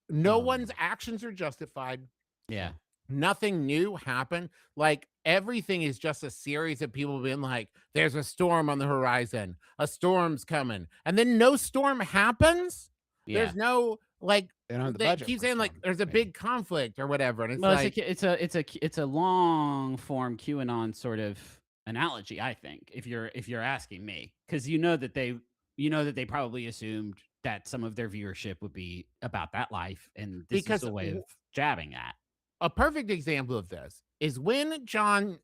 no one's actions are justified. Yeah. Nothing new happened. Like, everything is just a series of people being like, there's a storm on the horizon. A storm's coming. And then no storm happens. Yeah. There's no, like, they don't have the they budget keep for saying like storm, there's a maybe. big conflict or whatever. And it's Well, like, it's a long form QAnon sort of analogy, I think, if you're asking me, because you know that they probably assumed that some of their viewership would be about that life, and this Because is a way of jabbing at. a perfect example of this is when John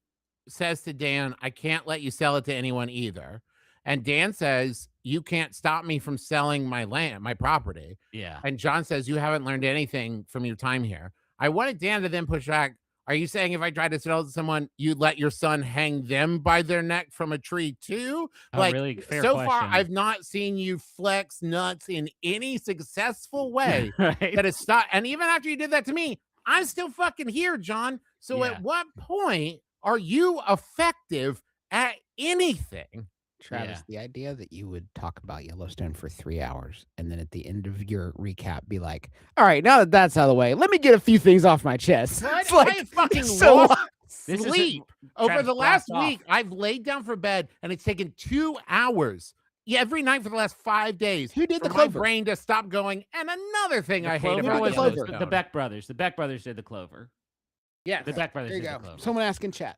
says to Dan, I can't let you sell it to anyone either. And Dan says, you can't stop me from selling my land, my property. Yeah. And John says, you haven't learned anything from your time here. I wanted Dan to then push back. Are you saying if I tried to tell someone you'd let your son hang them by their neck from a tree too? Oh, Like, really? Fair so far, question. I've not seen you flex nuts in any successful way Right? that is stop. And even after you did that to me, I'm still fucking here, John. So Yeah. at what point are you effective at anything? Travis, Yeah. the idea that you would talk about Yellowstone for 3 hours and then at the end of your recap be like, all right, now that that's out of the way, let me get a few things off my chest. What? It's like, I fucking so lost what? This is sleep over Travis the last blocked off. week. I've laid down for bed and it's taken 2 hours. Yeah, every night for the last 5 days. Who did the for my Clover? brain to stop going. And another thing The I hate Clover about was Clover. Yellowstone. the Beck brothers. The Beck brothers did the Clover. Yeah, The Beck brothers There you did go. the Clover. Someone ask in chat.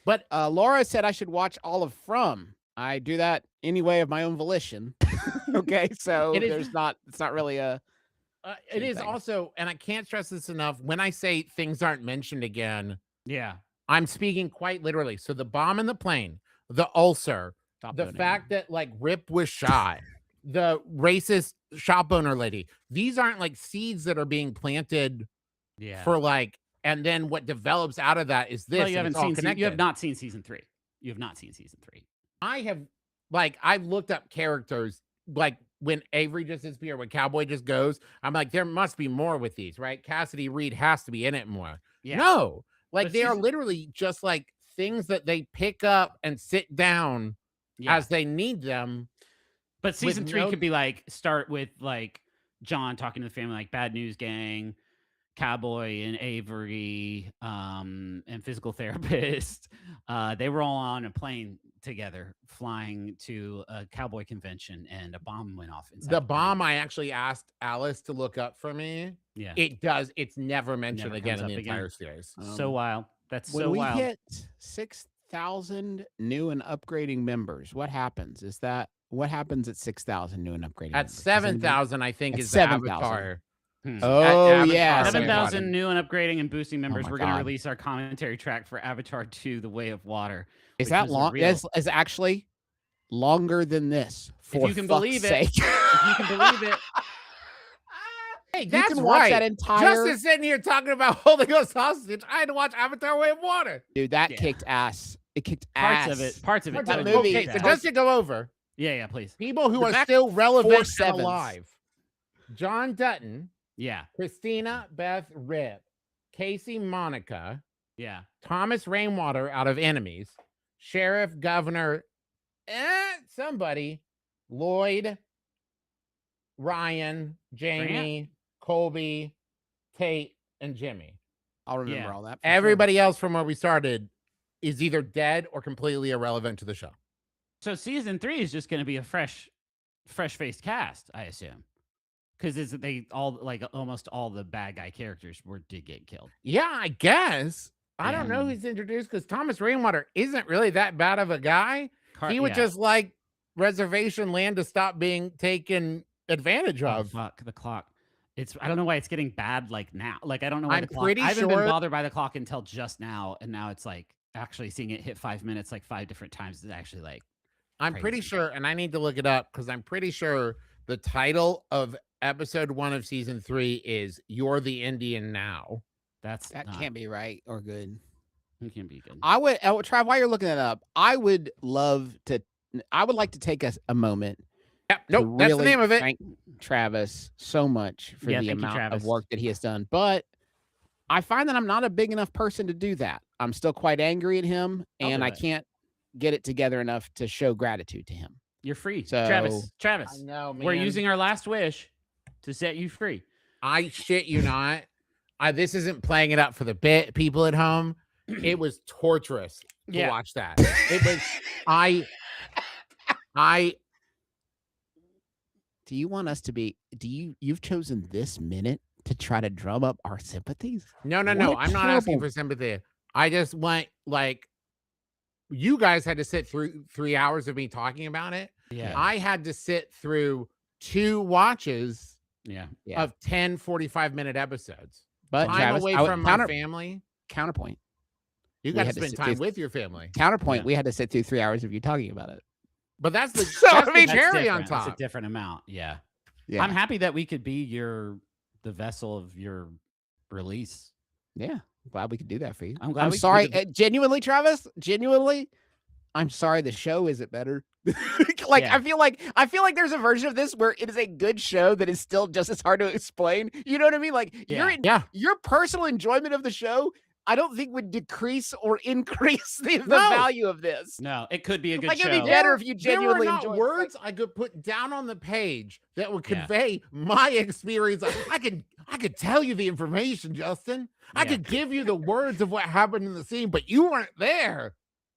but Laura said I should watch all of From. I do that anyway of my own volition. Okay, so It is- it's not really a it is thing. also, and I can't stress this enough. When I say things aren't mentioned again, Yeah. I'm speaking quite literally. So the bomb in the plane, the ulcer, Stop the doing it. fact that like Rip was shot, the racist shop owner lady. These aren't like seeds that are being planted Yeah. for like, and then what develops out of that is this. Well, you and haven't it's all seen. connected. You have not seen season 3. You have not seen season 3. I have, like, I've looked up characters like when Avery just disappeared, when Cowboy just goes. I'm like, there must be more with these, right? Cassidy Reed has to be in it more. Yeah. No, like But they are season- literally just like things that they pick up and sit down Yeah. as they need them. But season 3 no- could be like start with like John talking to the family, like Bad News Gang, Cowboy and Avery, and physical therapist. They were all on a plane together, flying to a cowboy convention, and a bomb went off. Inside The plane. bomb, I actually asked Alice to look up for me. Yeah. It does. It's never mentioned Never again comes in the up again. entire series. So wild. That's when so we wild. hit 6,000 new and upgrading members, what happens? What happens at 6,000 new and upgrading At members? Does 7,000, I think At is 7,000. the Avatar. Hmm. Oh Avatar yeah, Way of 7,000 Water. new and upgrading and boosting members. my We're going to God. release our commentary track for Avatar 2: The Way of Water. Is which that was a long? real- Is actually longer than this. If For you can fuck's believe it. sake. If you can believe it. Hey, You that's can watch right. that entire Justin's sitting here talking about Holy Ghost hostage. I had to watch Avatar Way of Water. dude. That Yeah. kicked ass. It kicked Parts ass. of it. Parts of it. That totally movie- Okay, kicked so ass. just to go over Yeah, please. people who The are back still relevant 4 and sevens. alive: John Dutton, Yeah. Christina Beth Rip, Casey Monica, Yeah. Thomas Rainwater out of Enemies, Sheriff Governor, somebody, Lloyd, Ryan, Jamie, Colby, Tate, and Jimmy. I'll remember Yeah. all that. for sure. Everybody else from where we started is either dead or completely irrelevant to the show. So season 3 is just going to be a fresh-faced cast, I assume, because they all like almost all the bad guy characters did get killed. Yeah, I guess. I don't know Yeah. who's introduced because Thomas Rainwater isn't really that bad of a guy. He would just like reservation land to stop being taken advantage Oh, of. fuck the clock. I don't know why it's getting bad like now. Like I don't know why I'm the clock. pretty I haven't been sure- bothered by the clock until just now, and now it's like actually seeing it hit 5 minutes like 5 different times is actually like I'm pretty crazy. sure, and I need to look it up because I'm pretty sure the title of episode 1 of season 3 is "You're the Indian Now." that Can't be right or good. It can be good. I would, Trav, while you're looking it up, I would like to take a moment. Yep, to nope, that's the really name of it. Thank Travis so much for Yeah, the thank you, amount Travis. of work that he has done. But I find that I'm not a big enough person to do that. I'm still quite angry at him, I'll and do I it. can't get it together enough to show gratitude to him. You're free, So- Travis. I know, man. We're using our last wish to set you free. I shit you not. This isn't playing it up for the people at home. It was torturous to Yeah. watch that. It was. I. Do you want us to be? You've chosen this minute to try to drum up our sympathies? No. What a I'm not asking terrible- for sympathy. I just want you guys had to sit through 3 hours of me talking about it. Yeah. I had to sit through 2 watches Yeah. Yeah. of 10 45-minute episodes. But Time Travis, away I would- from my family. counterpoint. You we got to had to spend sit time through- with your family. Counterpoint. Yeah. We had to sit through 3 hours of you talking about it. But that's the, So, that's I mean, the That's cherry on different. That's top. a different amount. Yeah. Yeah. I'm happy that we could be the vessel of your release. Yeah. Glad we could do that for you. I'm glad I'm we could sorry, do genuinely, Travis. Genuinely, I'm sorry. The show isn't better. Like Yeah. I feel like there's a version of this where it is a good show that is still just as hard to explain. You know what I mean? Like Yeah. your personal enjoyment of the show, I don't think would decrease or increase the No. value of this. No, it could be a good Like show. it'd be better if you There were genuinely not enjoyed words I could put down on the page that would Yeah. convey my experience. I could tell you the information, Justin. I Yeah. could give you the words of what happened in the scene, but you weren't there.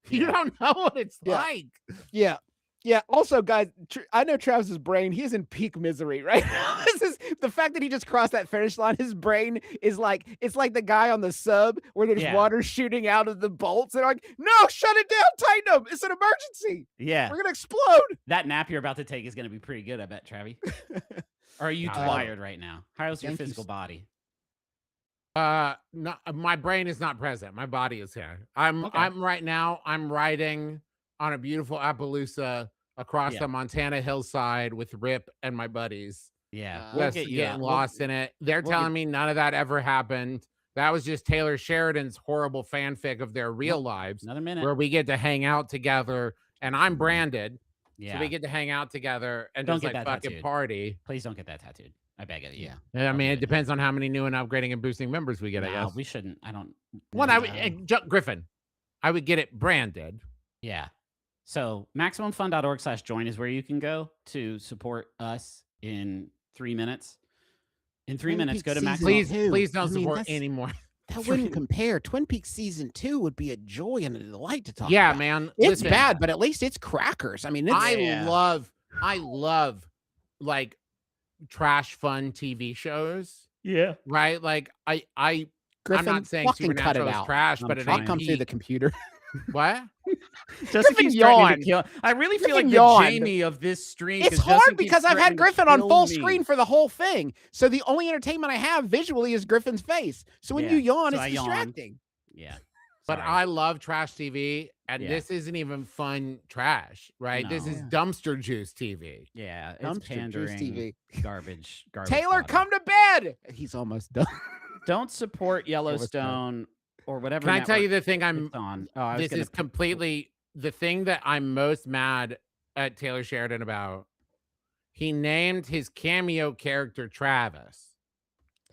You Yeah. don't know what it's Yeah. like. Yeah. Yeah. Also, guys, I know Travis's brain, he's in peak misery right now. This is the fact that he just crossed that finish line. His brain is like, it's like the guy on the sub where there's Yeah. water shooting out of the bolts. And they're like, no, shut it down, tighten them. It's an emergency. Yeah. We're going to explode. That nap you're about to take is going to be pretty good, I bet, Travi. Or are you tired right now? How's your Thank you physical body? No, my brain is not present. My body is here. I'm right now. I'm riding on a beautiful Appaloosa across Yeah. the Montana hillside with Rip and my buddies. Yeah. We'll Just get you getting up. lost in it. They're we'll telling me none of that ever happened. That was just Taylor Sheridan's horrible fanfic of their real lives, Another minute. where we get to hang out together. And I'm branded, Yeah. so we get to hang out together and Don't just get like that fucking tattooed. party. Please don't get that tattooed. I beg of you. Yeah. And I I'll mean, do it it. depends on how many new and upgrading and boosting members we get. I No, guess we shouldn't. I don't. One, I would no. Griffin. I would get it branded. Yeah. So MaximumFun.org/join is where you can go to support us in 3 minutes. In 3 Twin minutes, Peaks go to season Maximum. two. Please don't I mean, support that's- anymore. That wouldn't compare. Twin Peaks season 2 would be a joy and a delight to talk Yeah, about. man. It's listen, bad, but at least it's crackers. I mean, it's, Yeah. I love like trash fun TV shows. Yeah. Right? Like I'm Griffin, not saying fucking cut Supernatural it is out. trash, I'm but it trying. I'll ain't come through the peak. computer. What? Justin Griffin keeps threatening to yawned. kill. I really feel like Griffin the yawned. Jamie of this stream. It's 'cause hard Justin keeps because I've had threatening to Griffin on kill full me. screen for the whole thing. So the only entertainment I have visually is Griffin's face. So when Yeah, you yawn, so it's I yawn. distracting. Yeah. But Sorry. I love trash TV, and Yeah. this isn't even fun trash, right? This No. is dumpster juice TV. Yeah, it's Dumpster juice pandering, TV. garbage. Taylor, fodder. come to bed. He's almost done. Don't support Yellowstone or whatever. Can I tell you network the thing I'm it's on? Oh, I was this gonna is completely the thing that I'm most mad at Taylor Sheridan about. He named his cameo character Travis.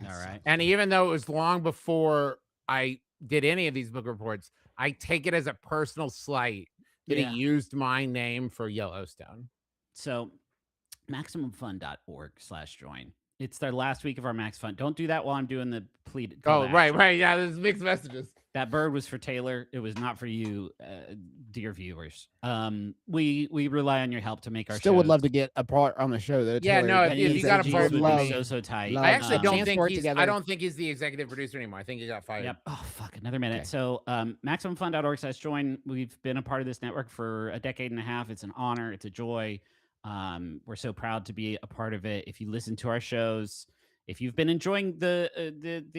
All right. And even though it was long before I did any of these book reports, I take it as a personal slight that Yeah. he used my name for Yellowstone. So, MaximumFun.org/join. It's the last week of our Max Fun. Don't do that while I'm doing the plead. call Oh, to right, action. right. Yeah, there's mixed messages. That bird was for Taylor. It was not for you, dear viewers. We rely on your help to make our Still would shows. love to get a part on the show. Though, Yeah, Taylor. no, if Any you got a emojis part, would love- be so tight. love- I actually Um, don't chance think for it he's. together. I don't think he's the executive producer anymore. I think he got fired. Yep. Oh, fuck. Another minute. Okay. So, MaximumFun.org/join. We've been a part of this network for a decade and a half. It's an honor. It's a joy. We're so proud to be a part of it. If you listen to our shows, if you've been enjoying the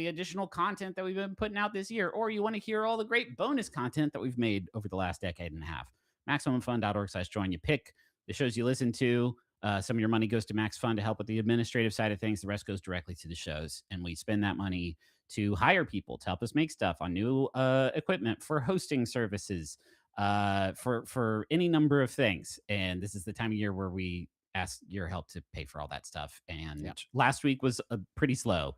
additional content that we've been putting out this year, or you want to hear all the great bonus content that we've made over the last decade and a half, MaximumFun.org/join. You pick the shows you listen to. Some of your money goes to Max Fun to help with the administrative side of things. The rest goes directly to the shows, and we spend that money to hire people to help us make stuff on new equipment for hosting services, for any number of things. And this is the time of year where we ask your help to pay for all that stuff. And last week was pretty slow.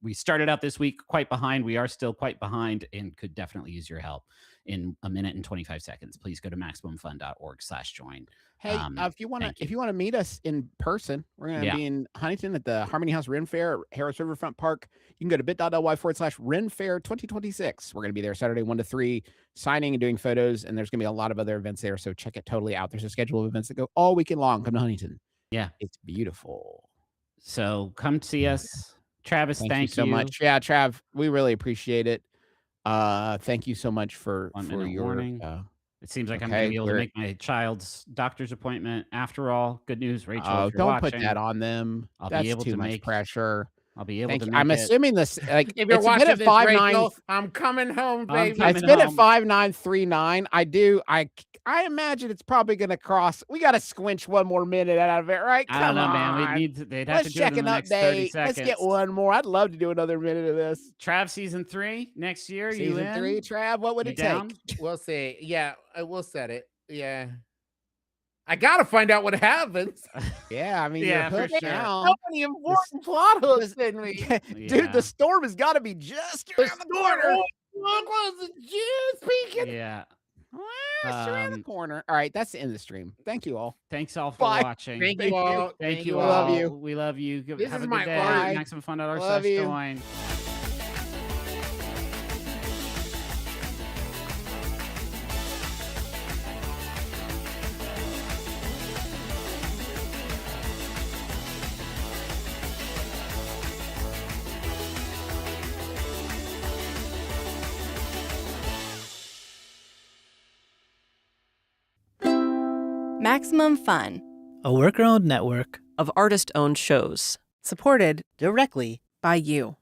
We started out this week quite behind. We are still quite behind and could definitely use your help. In a minute and 25 seconds, please go to MaximumFun.org/join. Hey, if you want to meet us in person, we're going to be in Huntington at the Harmony House Ren Fair at Harris Riverfront Park. You can go to bit.ly/Ren Fair 2026. We're going to be there Saturday 1 to 3, signing and doing photos, and there's going to be a lot of other events there. So check it totally out. There's a schedule of events that go all weekend long. Come to Huntington. Yeah, it's beautiful. So come see us, Travis. Thank you so much. Yeah, Trav, we really appreciate it. Thank you so much for your warning. It seems like I'm going to be able to make my child's doctor's appointment. After all, good news, Rachel. If you're don't watching, put that on them. I'll That's be able too to much make pressure. I'll be able Thank to you. make I'm it. assuming this. Like, If you're it's been watching at this, 5.9. Rachel, I'm coming home, baby. coming It's been at home. 5.939. I imagine it's probably going to cross. We got to squinch one more minute out of it, right? I don't know, Come man. on. They'd have Let's to do it check in an the next 30 update. seconds. Let's get one more. I'd love to do another minute of this. Trav season 3 next year. You Season in? 3, Trav. What would You it down? take? We'll see. Yeah, I will set it. Yeah. I gotta find out what happens. Yeah, I mean, Yeah, you're for hooked sure. now. So many important plot hooks in me. Dude, Yeah. the storm has got to be just around the corner. Look what's just peeking. Yeah. Just around the corner. All right, that's the end of the stream. Thank you all. Thanks all for Bye. watching. Thank you all. Thank you I all. love you. We love you. This Have is a my good day. art. Love you. MaximumFun.org/join. Maximum Fun, a worker-owned network of artist-owned shows. Supported directly by you.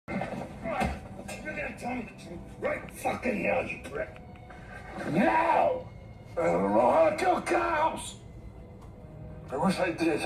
You're gonna tell me the truth right fucking now, you prick. Now! I don't know how to kill cows! I wish I did.